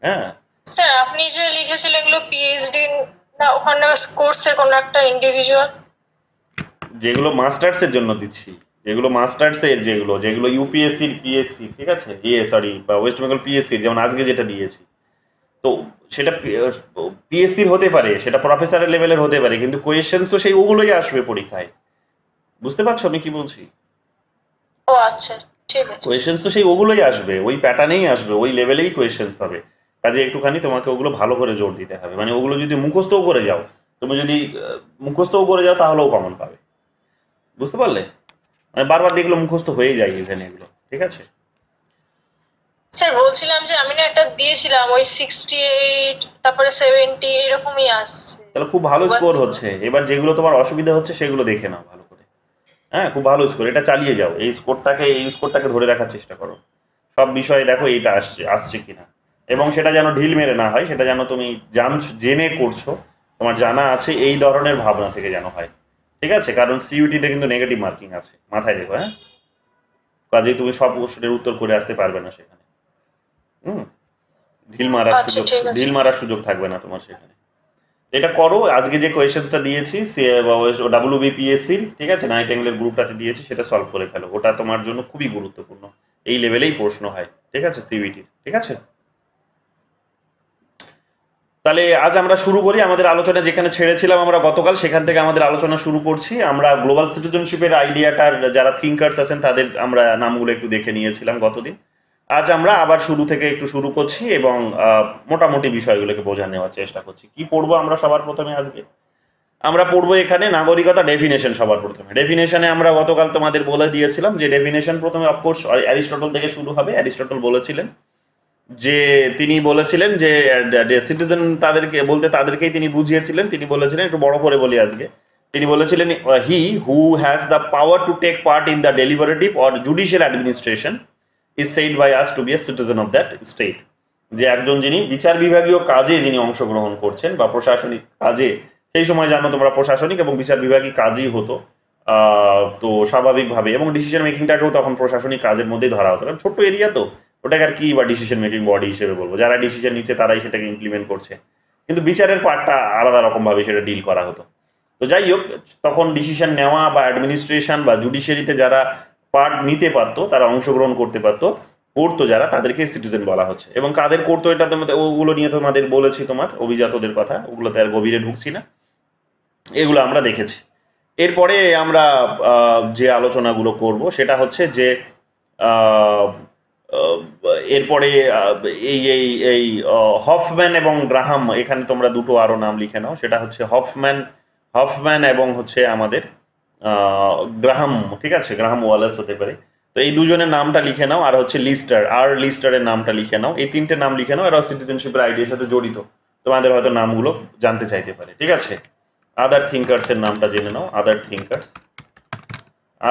হ্যাঁ। স্যার আপনি যে লিখেছিলেন এগুলো পিএইচডি না ওখানে কোর্সের কোনো একটা ইন্ডিভিজুয়াল? যেগুলো মাস্টার্সের জন্য দিচ্ছি, যেগুলো মাস্টার্সের যেগুলো ইউপিএসসির পিএসসি, ঠিক আছে, বা ওয়েস্ট বেঙ্গল পিএসসির, যেমন আজকে যেটা দিয়েছি, তো সেটা পিএসসির হতে পারে, সেটা প্রফেসরের লেভেলের হতে পারে, কিন্তু কোয়েশ্চেন্স তো সেই ওগুলোই আসবে পরীক্ষায়, বুঝতে পারছো আমি কি বলছি? ও আচ্ছা, ঠিক আছে। কোয়েশ্চেন্স তো সেই ওগুলোই আসবে, ওই প্যাটার্নেই আসবে, ওই লেভেলেই কোয়েশ্চেন্স হবে। কাজে একটুখানি তোমাকে ওগুলো ভালো করে জোর দিতে হবে, মানে ওগুলো যদি মুখস্থও করে যাও, তুমি যদি মুখস্থও করে যাও তাহলেও কমন পাবে, বুঝতে পারলে? মানে বারবার দেখলো মুখস্থ হয়ে যায় এখানে এগুলো, ঠিক আছে। স্যার বলছিলাম যে আমি না একটা দিয়েছিলাম ওই 68 তারপরে 70 এরকমই আসছে। তাহলে খুব ভালো স্কোর হচ্ছে। এবার যেগুলো তোমার অসুবিধা হচ্ছে সেগুলো দেখে নাও ভালো করে, হ্যাঁ, খুব ভালো স্কোর, এটা চালিয়ে যাও, এই স্কোরটাকে ধরে রাখার চেষ্টা করো। সব বিষয়ে দেখো এইটা আসছে কিনা, এবং সেটা যেন ঢিল মেরে না হয়, সেটা যেন তুমি জেনে করছো, তোমার জানা আছে এই ধরনের ভাবনা থেকে যেন হয়, ঠিক আছে। কারণ সিইউটিতে কিন্তু নেগেটিভ মার্কিং আছে, মাথায় রেখো, হ্যাঁ। কাজেই তুমি সব কোশ্চেনের উত্তর করে আসতে পারবে না সেখানে, ঢিল মারার সুযোগ থাকবে না তোমার সেখানে। এটা করো, আজকে যে কোয়েশ্চেন্সটা দিয়েছি WBPSC, ঠিক আছে, নাইট অ্যাঙ্গেলের গ্রুপটাতে দিয়েছি, সেটা সলভ করে ফেলো, ওটা তোমার জন্য খুবই গুরুত্বপূর্ণ, এই লেভেলেই প্রশ্ন হয়, ঠিক আছে, সিইউটির, ঠিক আছে। তাহলে আজ আমরা শুরু করি আমাদের আলোচনা, যেখানে ছেড়েছিলাম আমরা গতকাল, সেখান থেকে আমাদের আলোচনা শুরু করছি। আমরা গ্লোবাল সিটিজেনশিপের আইডিয়াটার যারা থিঙ্কার্স আছেন তাদের আমরা নামগুলো একটু দেখে নিয়েছিলাম গতদিন। আজ আমরা আবার শুরু থেকে একটু শুরু করছি এবং মোটামুটি বিষয়গুলোকে বোঝা নেওয়ার চেষ্টা করছি। কি পড়বো আমরা সবার প্রথমে আজকে? আমরা পড়বো এখানে নাগরিকতা ডেফিনেশন। সবার প্রথমে ডেফিনেশনে আমরা গতকাল তোমাদের বলে দিয়েছিলাম যে ডেফিনেশন প্রথমে অফকোর্স অ্যারিস্টটল থেকে শুরু হবে। অ্যারিস্টটল বলেছিলেন যে, তিনি বলেছিলেন যে সিটিজেন তাদেরকেই তিনি বুঝিয়েছিলেন। তিনি বলেছিলেন, একটু বড় করে বলি আজকে, তিনি বলেছিলেন he who has the power to take part in the deliberative or judicial administration is said by us to be a citizen of that state. যে একজন যিনি বিচার বিভাগীয় কাজে যিনি অংশগ্রহণ করছেন বা প্রশাসনিক কাজে, সেই সময় জানো তোমরা প্রশাসনিক এবং বিচার বিভাগীয় কাজই হতো, তো স্বাভাবিকভাবে, এবং ডিসিশন মেকিংটাকেও তখন প্রশাসনিক কাজের মধ্যেই ধরা হতো, কারণ ছোট্ট এরিয়া তো, ওটাকে আর কি বা ডিসিশন মেকিং বডি হিসেবে বলবো, যারা ডিসিশন নিচ্ছে তারাই সেটাকে ইমপ্লিমেন্ট করছে, কিন্তু বিচারের পার্টটা আলাদা রকমভাবে সেটা ডিল করা হতো। তো যাই হোক, তখন ডিসিশন নেওয়া বা অ্যাডমিনিস্ট্রেশন বা জুডিশিয়ারিতে যারা পার্ট নিতে পারতো, তারা অংশগ্রহণ করতে পারতো, করতো যারা, তাদেরকে সিটিজেন বলা হচ্ছে। এবং কাদের করতো এটা তোমাদের, ওগুলো নিয়ে তোমাদের বলেছি, তোমার অভিজাতদের কথা, ওগুলোতে আর গভীরে ঢুকছি না, এগুলো আমরা দেখেছি। এরপরে আমরা যে আলোচনাগুলো করব সেটা হচ্ছে যে এরপরে এই এই এই হফম্যান এবং গ্রাহাম, এখানে তোমরা দুটো আরো নাম লিখে নাও, সেটা হচ্ছে হফম্যান এবং হচ্ছে আমাদের গ্রাহাম, ঠিক আছে, গ্রাহাম ওয়ালেস হতে পারে। তো এই দুজনের নামটা লিখে নাও, আর হচ্ছে লিস্টারের নামটা লিখে নাও, এই তিনটে নাম লিখে নাও, এরাও সিটিজেনশিপের আইডিয়ার সাথে জড়িত, তোমাদের হয়তো নামগুলো জানতে চাইতে পারে, ঠিক আছে। আদার থিঙ্কার্সের নামটা জেনে নাও,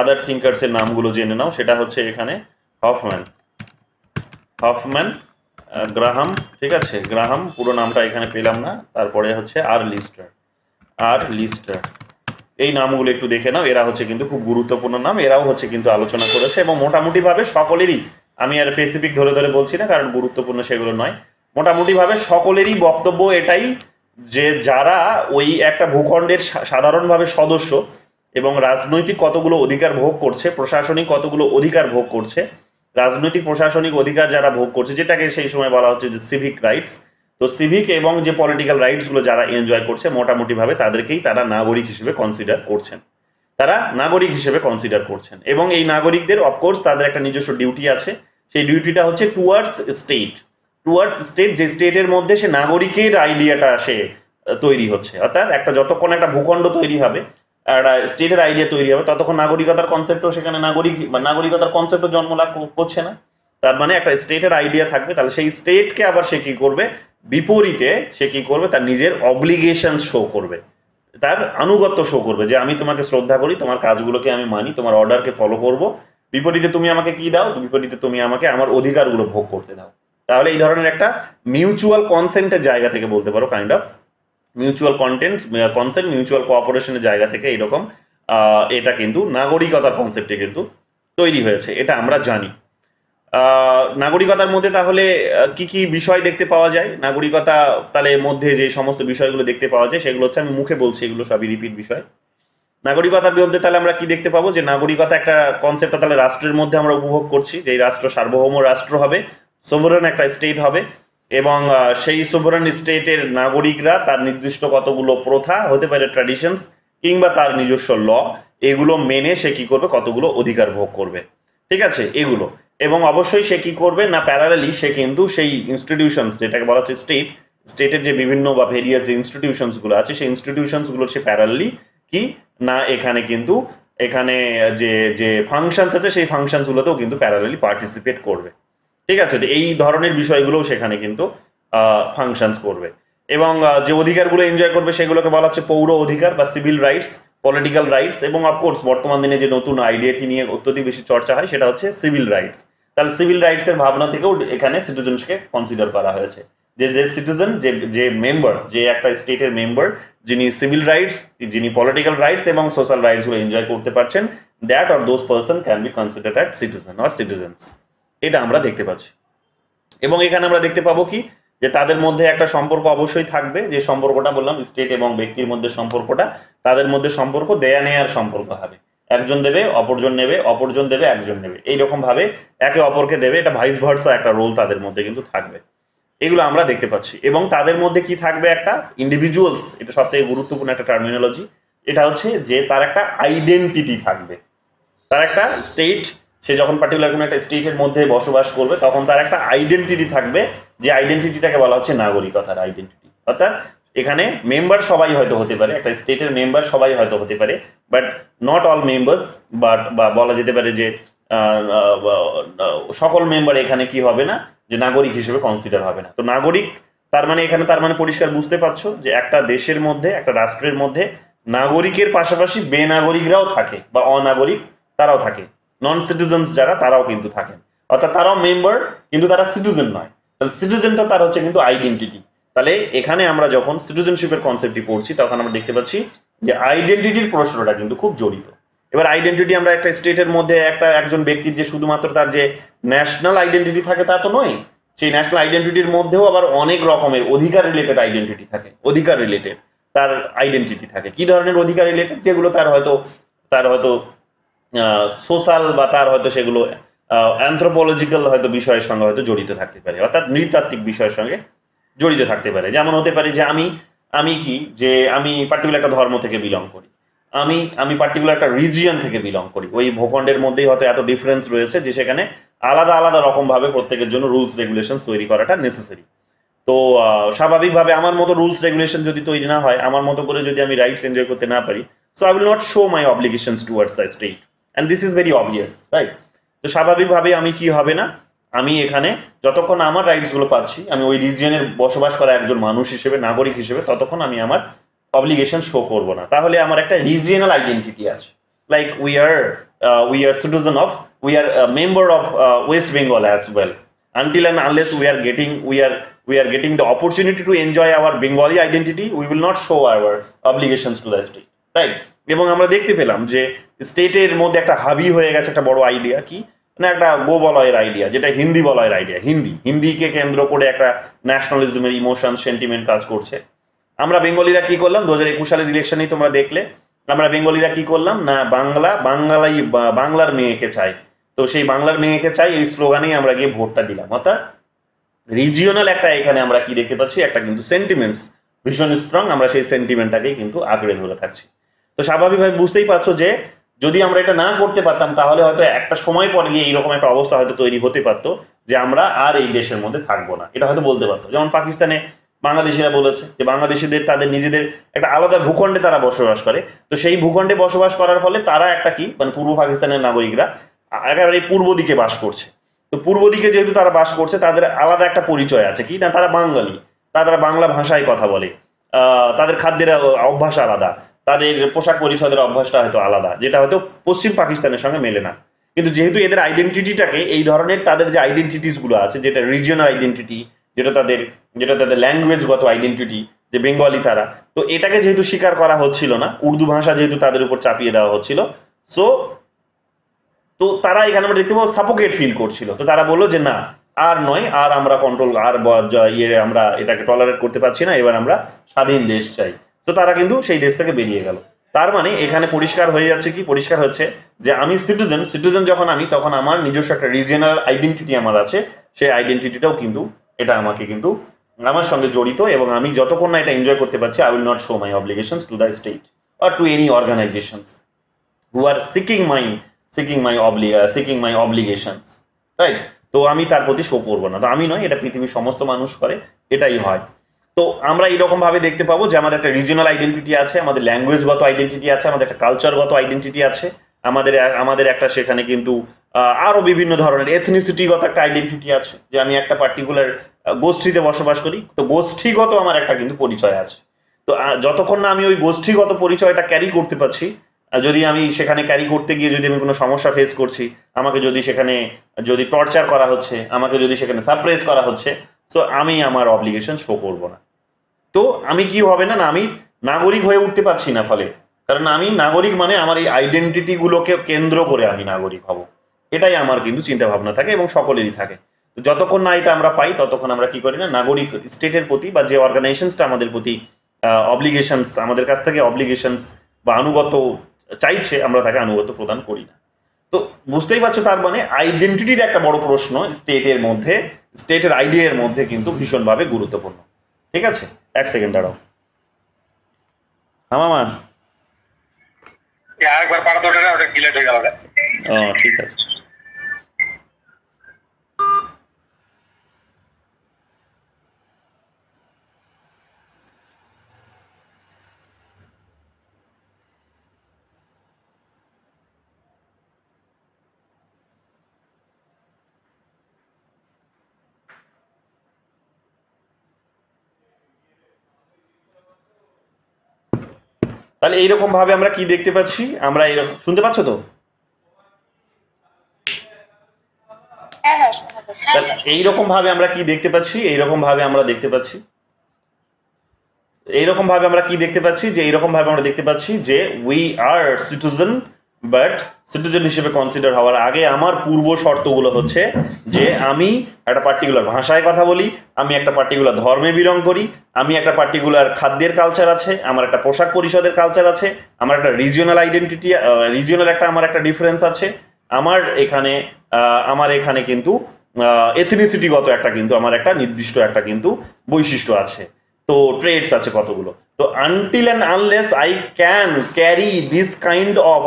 আদার থিঙ্কার্সের নামগুলো জেনে নাও, সেটা হচ্ছে এখানে হফম্যান, গ্রাহাম, ঠিক আছে, গ্রাহাম পুরো নামটা এখানে পেলাম না, তারপরে হচ্ছে লিস্টার, এই নামগুলো একটু দেখে নাও। এরা হচ্ছে কিন্তু খুব গুরুত্বপূর্ণ নাম, এরাও হচ্ছে কিন্তু আলোচনা করেছে, এবং মোটামুটিভাবে সকলেরই, আমি আর স্পেসিফিক ধরে ধরে বলছি না কারণ গুরুত্বপূর্ণ সেগুলো নয়, মোটামুটিভাবে সকলেরই বক্তব্য এটাই যে যারা ওই একটা ভূখণ্ডের সাধারণভাবে সদস্য এবং রাজনৈতিক কতগুলো অধিকার ভোগ করছে, প্রশাসনিক কতগুলো অধিকার ভোগ করছে, রাজনৈতিক প্রশাসনিক অধিকার যারা ভোগ করছে, যেটাকে সেই সময় বলা হচ্ছে যে সিভিক রাইটস, তো সিভিক এবং যে পলিটিক্যাল রাইটসগুলো যারা এনজয় করছে মোটামুটিভাবে তাদেরকেই তারা নাগরিক হিসেবে কনসিডার করছেন, তারা নাগরিক হিসেবে কনসিডার করছেন। এবং এই নাগরিকদের অফকোর্স তাদের একটা নিজস্ব ডিউটি আছে, সেই ডিউটিটা হচ্ছে টুয়ার্ডস স্টেট, যে স্টেটের মধ্যে সে নাগরিকের আইডিয়াটা সে তৈরি হচ্ছে। অর্থাৎ একটা যতক্ষণ একটা ভূখণ্ড তৈরি হবে, একটা স্টেটের আইডিয়া তৈরি হবে, ততক্ষণ নাগরিকতার কনসেপ্টও সেখানে নাগরিকতার কনসেপ্টও জন্ম লাভ করছে না। তার মানে একটা স্টেটের আইডিয়া থাকবে, তাহলে সেই স্টেটকে আবার সে কি করবে, বিপরীতে সে কি করবে, তার নিজের অব্লিগেশন শো করবে, তার আনুগত্য শো করবে, যে আমি তোমাকে শ্রদ্ধা করি, তোমার কাজগুলোকে আমি মানি, তোমার অর্ডারকে ফলো করব, বিপরীতে তুমি আমাকে কি দাও, বিপরীতে তুমি আমাকে আমার অধিকারগুলো ভোগ করতে দাও। তাহলে এই ধরনের একটা মিউচুয়াল কনসেন্টের জায়গা থেকে বলতে পারো, kind of mutual consent, mutual কোঅপারেশনের জায়গা থেকে এইরকম এটা কিন্তু নাগরিকতার কনসেপ্টে কিন্তু তৈরি হয়েছে, এটা আমরা জানি। নাগরিকতার মধ্যে তাহলে কি কি বিষয় দেখতে পাওয়া যায়, নাগরিকতা তাহলে মধ্যে যে সমস্ত বিষয়গুলো দেখতে পাওয়া যায় সেগুলো হচ্ছে, আমি মুখে বলছি, এগুলো সবই রিপিট বিষয়। নাগরিকতার মধ্যে তাহলে আমরা কি দেখতে পাবো, যে নাগরিকতা একটা কনসেপ্টটা তাহলে রাষ্ট্রের মধ্যে আমরা উপভোগ করছি, যে রাষ্ট্র সার্বভৌম রাষ্ট্র হবে, সোভারেন একটা স্টেট হবে, এবং সেই সোভারেন স্টেটের নাগরিকরা তার নির্দিষ্ট কতগুলো প্রথা হতে পারে, ট্র্যাডিশনস, কিংবা তার নিজস্ব ল, এগুলো মেনে সে কি করবে, কতগুলো অধিকার ভোগ করবে, ঠিক আছে, এগুলো। এবং অবশ্যই সে কি করবে না, প্যারালালি সে কিন্তু সেই ইনস্টিটিউশনস, যেটাকে বলা হচ্ছে স্টেটের যে বিভিন্ন বা ভেরিয়াস যে ইনস্টিটিউশনসগুলো আছে, সেই ইনস্টিটিউশনসগুলোর সে প্যারালালি কি না, এখানে কিন্তু এখানে যে যে ফাংশনস আছে সেই ফাংশনসগুলোতেও কিন্তু প্যারালালি পার্টিসিপেট করবে, ঠিক আছে। তো এই ধরনের বিষয়গুলোও সেখানে কিন্তু ফাংশনস করবে। এবং যে অধিকারগুলো এনজয় করবে সেগুলোকে বলা হচ্ছে পৌর অধিকার বা সিভিল রাইটস, পলিটিক্যাল রাইটস, এবং অফকোর্স বর্তমান দিনে যে নতুন আইডিয়াটি নিয়ে অত্যধিক বেশি চর্চা হয় সেটা হচ্ছে সিভিল রাইটস। তাহলে সিভিল রাইটসের ভাবনা থেকেও এখানে সিটিজেনসকে কনসিডার করা হয়েছে, যে সিটিজেন, যে মেম্বার, যে একটা স্টেটের মেম্বার, যিনি সিভিল রাইটস, যিনি পলিটিক্যাল রাইটস এবং সোশ্যাল রাইটসগুলো এনজয় করতে পারছেন, that or those person can be considered at citizen or citizens, এটা আমরা দেখতে পাচ্ছি। এবং এখানে আমরা দেখতে পাবো কি, যে তাদের মধ্যে একটা সম্পর্ক অবশ্যই থাকবে, যে সম্পর্কটা বললাম স্টেট এবং ব্যক্তির মধ্যে সম্পর্কটা, তাদের মধ্যে সম্পর্ক দেয়া নেয়ার সম্পর্ক হবে, একজন দেবে অপরজন নেবে, অপরজন দেবে একজন নেবে, এইরকম ভাবে একে অপরকে দেবে, এটা ভাইস ভার্সা একটা রোল তাদের মধ্যে কিন্তু থাকবে, এগুলো আমরা দেখতে পাচ্ছি। এবং তাদের মধ্যে কি থাকবে, একটা ইন্ডিভিজুয়ালস, এটা সব থেকে গুরুত্বপূর্ণ একটা টার্মিনোলজি, এটা হচ্ছে যে তার একটা আইডেন্টিটি থাকবে, তার একটা স্টেট, সে যখন পার্টিকুলার কোনো একটা স্টেটের মধ্যে বসবাস করবে তখন তার একটা আইডেন্টিটি থাকবে, যে আইডেন্টিটিটাকে বলা হচ্ছে নাগরিকতার আইডেন্টিটি। অর্থাৎ এখানে মেম্বার সবাই হয়তো হতে পারে, একটা স্টেটের মেম্বার সবাই হয়তো হতে পারে, বাট নট অল মেম্বার্স, বা বলা যেতে পারে যে সকল মেম্বার এখানে কি হবে না, যে নাগরিক হিসেবে কনসিডার হবে না। তো নাগরিক তার মানে এখানে তার মানে পরিষ্কার বুঝতে পারছো যে একটা দেশের মধ্যে, একটা রাষ্ট্রের মধ্যে নাগরিকের পাশাপাশি বেনাগরিকরাও থাকে, বা অনাগরিক তারাও থাকে, নন সিটিজেন্স যারা তারাও কিন্তু থাকেন, অর্থাৎ তারাও মেম্বার কিন্তু তারা সিটিজেন নয়। তাহলে সিটিজেনটা তার হচ্ছে কিন্তু আইডেন্টিটি। তাহলে এখানে আমরা যখন সিটিজেনশিপের কনসেপ্টটি পড়ছি তখন আমরা দেখতে পাচ্ছি যে আইডেন্টিটির প্রশ্নটা কিন্তু খুব জড়িত। এবার আইডেন্টিটি আমরা একটা স্টেটের মধ্যে একজন ব্যক্তির যে শুধুমাত্র তার যে ন্যাশনাল আইডেন্টিটি থাকে তা তো নয়, সেই ন্যাশনাল আইডেন্টিটির মধ্যেও আবার অনেক রকমের অধিকার রিলেটেড আইডেন্টিটি থাকে, অধিকার রিলেটেড তার আইডেন্টিটি থাকে। কি ধরনের অধিকার রিলেটেড, যেগুলো তার হয়তো সোশ্যাল, বা তার হয়তো সেগুলো অ্যানথ্রোপোলজিক্যাল হয়তো বিষয়ের সঙ্গে হয়তো জড়িত থাকতে পারে, অর্থাৎ নৃতাত্ত্বিক বিষয়ের সঙ্গে জড়িত থাকতে পারে। যেমন হতে পারে যে আমি পার্টিকুলার একটা ধর্ম থেকে বিলং করি, আমি পার্টিকুলার একটা রিজিয়ন থেকে বিলং করি, ওই ভূখণ্ডের মধ্যেই হয়তো এত ডিফারেন্স রয়েছে যে সেখানে আলাদা আলাদা রকমভাবে প্রত্যেকের জন্য রুলস রেগুলেশনস তৈরি করাটা নেসেসারি। তো স্বাভাবিকভাবে আমার মতো রুলস রেগুলেশন যদি তৈরি না হয়, আমার মতো করে যদি আমি রাইটস এনজয় করতে না পারি, so I will not show my obligations towards the state, and this is very obvious, right? তো স্বাভাবিকভাবে আমি কি হবে না, আমি এখানে যতক্ষণ আমার রাইটসগুলো পাচ্ছি, আমি ওই রিজিয়নের বসবাস করা একজন মানুষ হিসেবে, নাগরিক হিসেবে, ততক্ষণ আমি আমার অব্লিগেশন শো করবো না। তাহলে আমার একটা রিজিয়নাল আইডেন্টিটি আছে, like we are citizen of, we are member of West Bengal as well, until and unless we are getting the opportunity to enjoy our Bengali identity, we will not show our obligations to the state, right? এবং আমরা দেখতে পেলাম যে স্টেটের মধ্যে একটা হাবি হয়ে গেছে একটা বড় আইডিয়া, কি না, একটা গো বলয়ের আইডিয়া, যেটা হিন্দি বলয়ের আইডিয়া। হিন্দিকে কেন্দ্র করে একটা ন্যাশনালিজমের ইমোশন, সেন্টিমেন্ট কাজ করছে। আমরা বেঙ্গলিরা কি করলাম, 2021 সালের ইলেকশনেই তোমরা দেখলে, আমরা বেঙ্গলিরা কি করলাম না, বাংলার মেয়েকে চাই, তো সেই বাংলার মেয়েকে চাই এই স্লোগানেই আমরা গিয়ে ভোটটা দিলাম। অর্থাৎ রিজিওনাল একটা এখানে আমরা কি দেখতে পাচ্ছি, একটা কিন্তু সেন্টিমেন্টস ভীষণ স্ট্রং, আমরা সেই সেন্টিমেন্টটাকেই কিন্তু আঁকড়ে ধরে থাকছি। তো স্বাভাবিকভাবে বুঝতেই পারছো যে যদি আমরা এটা না করতে পারতাম তাহলে হয়তো একটা সময় পরে গিয়ে এইরকম একটা অবস্থা হয়তো তৈরি হতে পারতো যে আমরা আর এই দেশের মধ্যে থাকবো না, এটা হয়তো বলতে পারতো। যেমন পাকিস্তানে বাংলাদেশিরা বলেছে যে বাংলাদেশিদের তাদের নিজেদের একটা আলাদা ভূখণ্ডে তারা বসবাস করে, তো সেই ভূখণ্ডে বসবাস করার ফলে তারা একটা কি মানে পূর্ব পাকিস্তানের নাগরিকরা একেবারে পূর্ব দিকে বাস করছে। তো পূর্ব দিকে যেহেতু তারা বাস করছে তাদের আলাদা একটা পরিচয় আছে, কি না তারা বাঙালি, তারা বাংলা ভাষায় কথা বলে, তাদের খাদ্যের অভ্যাস আলাদা, তাদের পোশাক পরিচ্ছদের অভ্যাসটা হয়তো আলাদা, যেটা হয়তো পশ্চিম পাকিস্তানের সঙ্গে মেলে না। কিন্তু যেহেতু এদের আইডেন্টিটিটাকে এই ধরনের তাদের যে আইডেন্টিটিসগুলো আছে, যেটা রিজিয়নাল আইডেন্টিটি, যেটা তাদের ল্যাঙ্গুয়েজগত আইডেন্টিটি, যে বেঙ্গলি তারা, তো এটাকে যেহেতু স্বীকার করা হচ্ছিল না, উর্দু ভাষা যেহেতু তাদের উপর চাপিয়ে দেওয়া হচ্ছিল, তো তারা এখানে আমরা দেখতে পাবো সাফোকেট ফিল করছিল। তো তারা বললো যে না আর নয়, আর আমরা কন্ট্রোল আর আমরা এটাকে টলারেট করতে পারছি না, এবার আমরা স্বাধীন দেশ চাই। তো তারা কিন্তু সেই দেশ থেকে বেরিয়ে গেল। তার মানে এখানে পরিষ্কার হয়ে যাচ্ছে কি, পরিষ্কার হচ্ছে যে আমি সিটিজেন যখন আমি, তখন আমার নিজস্ব একটা রিজিয়নাল আইডেন্টিটি আমার আছে, সেই আইডেন্টিটিটাও কিন্তু এটা আমাকে কিন্তু আমার সঙ্গে জড়িত, এবং আমি যতক্ষণ না এটা এনজয় করতে পারছি, I will not show my obligations to the state or to any organisations who are seeking my obligations, right? তো আমি তার প্রতি শো করবো না। তো আমি নয়, এটা পৃথিবীর সমস্ত মানুষ করে, এটাই হয়। তো আমরা এইরকম ভাবে দেখতে পাবো যে আমাদের একটা রিজিয়নাল আইডেন্টিটি আছে, আমাদের ল্যাঙ্গুয়েজগত আইডেন্টিটি আছে, আমাদের একটা কালচারগত আইডেন্টিটি আছে, আমাদের একটা সেখানে কিন্তু আরও বিভিন্ন ধরনের এথনিসিটিগত একটা আইডেন্টিটি আছে, যে আমি একটা পার্টিকুলার গোষ্ঠীতে বসবাস করি, তো গোষ্ঠীগত আমার একটা কিন্তু পরিচয় আছে। তো যতক্ষণ না আমি ওই গোষ্ঠীগত পরিচয়টা ক্যারি করতে পারছি, যদি আমি সেখানে ক্যারি করতে গিয়ে যদি আমি কোনো সমস্যা ফেস করছি, আমাকে যদি সেখানে যদি টর্চার করা হচ্ছে, আমাকে যদি সেখানে সাপ্রেস করা হচ্ছে, সো আমি আমার অব্লিগেশন শো করব না। তো আমি কি হবে না, আমি নাগরিক হয়ে উঠতে পারছি না, ফলে কারণ আমি নাগরিক মানে আমার এই আইডেন্টিটিগুলোকে কেন্দ্র করে আমি নাগরিক হব, এটাই আমার কিন্তু চিন্তা ভাবনা থাকে এবং সকলেরই থাকে। তো যতক্ষণ না এটা আমরা পাই ততক্ষণ আমরা কি করি না, নাগরিক স্টেটের প্রতি বা যে অর্গানাইজেশনসটা আমাদের প্রতি অব্লিগেশনস আমাদের কাছ থেকে অব্লিগেশনস বা আনুগত্য চাইছে, আমরা তাকে আনুগত্য প্রদান করি না। তো বুঝতেই পারছো, তার মানে আইডেন্টিটির একটা বড় প্রশ্ন স্টেটের মধ্যে, স্টেটের আইডিয়ার মধ্যে কিন্তু ভীষণভাবে গুরুত্বপূর্ণ। ঠিক আছে, এক সেকেন্ড দাঁড়াও। হ্যাঁ মামা, একবার পাড়া ওটা ডিলেট হয়ে গেল। ও ঠিক আছে। তাহলে এইরকম ভাবে আমরা কি দেখতে পাচ্ছি, আমরা এরকম শুনতে পাচ্ছ তো? এইরকম ভাবে আমরা কি দেখতে পাচ্ছি, এইরকম ভাবে আমরা দেখতে পাচ্ছি, এইরকম ভাবে আমরা কি দেখতে পাচ্ছি, যে এইরকম ভাবে আমরা দেখতে পাচ্ছি যে we are citizen, but citizen হিসেবে কনসিডার হওয়ার আগে আমার পূর্ব শর্তগুলো হচ্ছে যে আমি একটা পার্টিকুলার ভাষায় কথা বলি, আমি একটা পার্টিকুলার ধর্মে বিলং করি, আমি একটা পার্টিকুলার খাদ্যের কালচার আছে, আমার একটা পোশাক পরিচ্ছদের কালচার আছে, আমার একটা রিজিয়নাল আইডেন্টিটি, রিজিয়নাল একটা আমার একটা ডিফারেন্স আছে, আমার এখানে কিন্তু এথনিসিটিগত একটা কিন্তু আমার একটা নির্দিষ্ট একটা কিন্তু বৈশিষ্ট্য আছে, তো ট্রেডস আছে কতগুলো। তো until and unless I can carry this kind of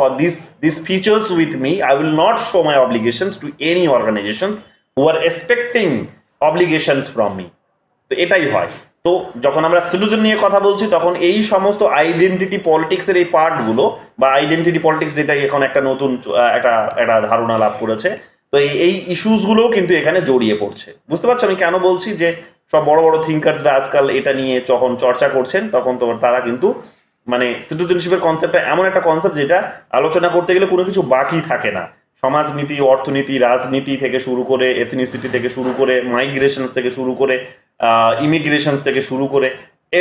this features with me, I will not show my obligations to any organisations who are expecting obligations from me. তো এটাই হয়। তো যখন আমরা সিটিজেন নিয়ে কথা বলছি তখন এই সমস্ত আইডেন্টিটি পলিটিক্সের এই পার্টগুলো বা আইডেন্টিটি পলিটিক্স, যেটা এখন একটা নতুন একটা ধারণা লাভ করেছে, তো এই ইস্যুসগুলোও কিন্তু এখানে জড়িয়ে পড়ছে। বুঝতে পারছো আমি কেন বলছি যে সব বড় বড় থিঙ্কার্সরা আজকাল এটা নিয়ে যখন চর্চা করছেন তখন তারা কিন্তু মানে সিটিজেনশিপের কনসেপ্টটা এমন একটা কনসেপ্ট যেটা আলোচনা করতে গেলে কোনো কিছু বাকি থাকে না। সমাজনীতি, অর্থনীতি, রাজনীতি থেকে শুরু করে, এথনিসিটি থেকে শুরু করে, মাইগ্রেশনস থেকে শুরু করে, ইমিগ্রেশনস থেকে শুরু করে,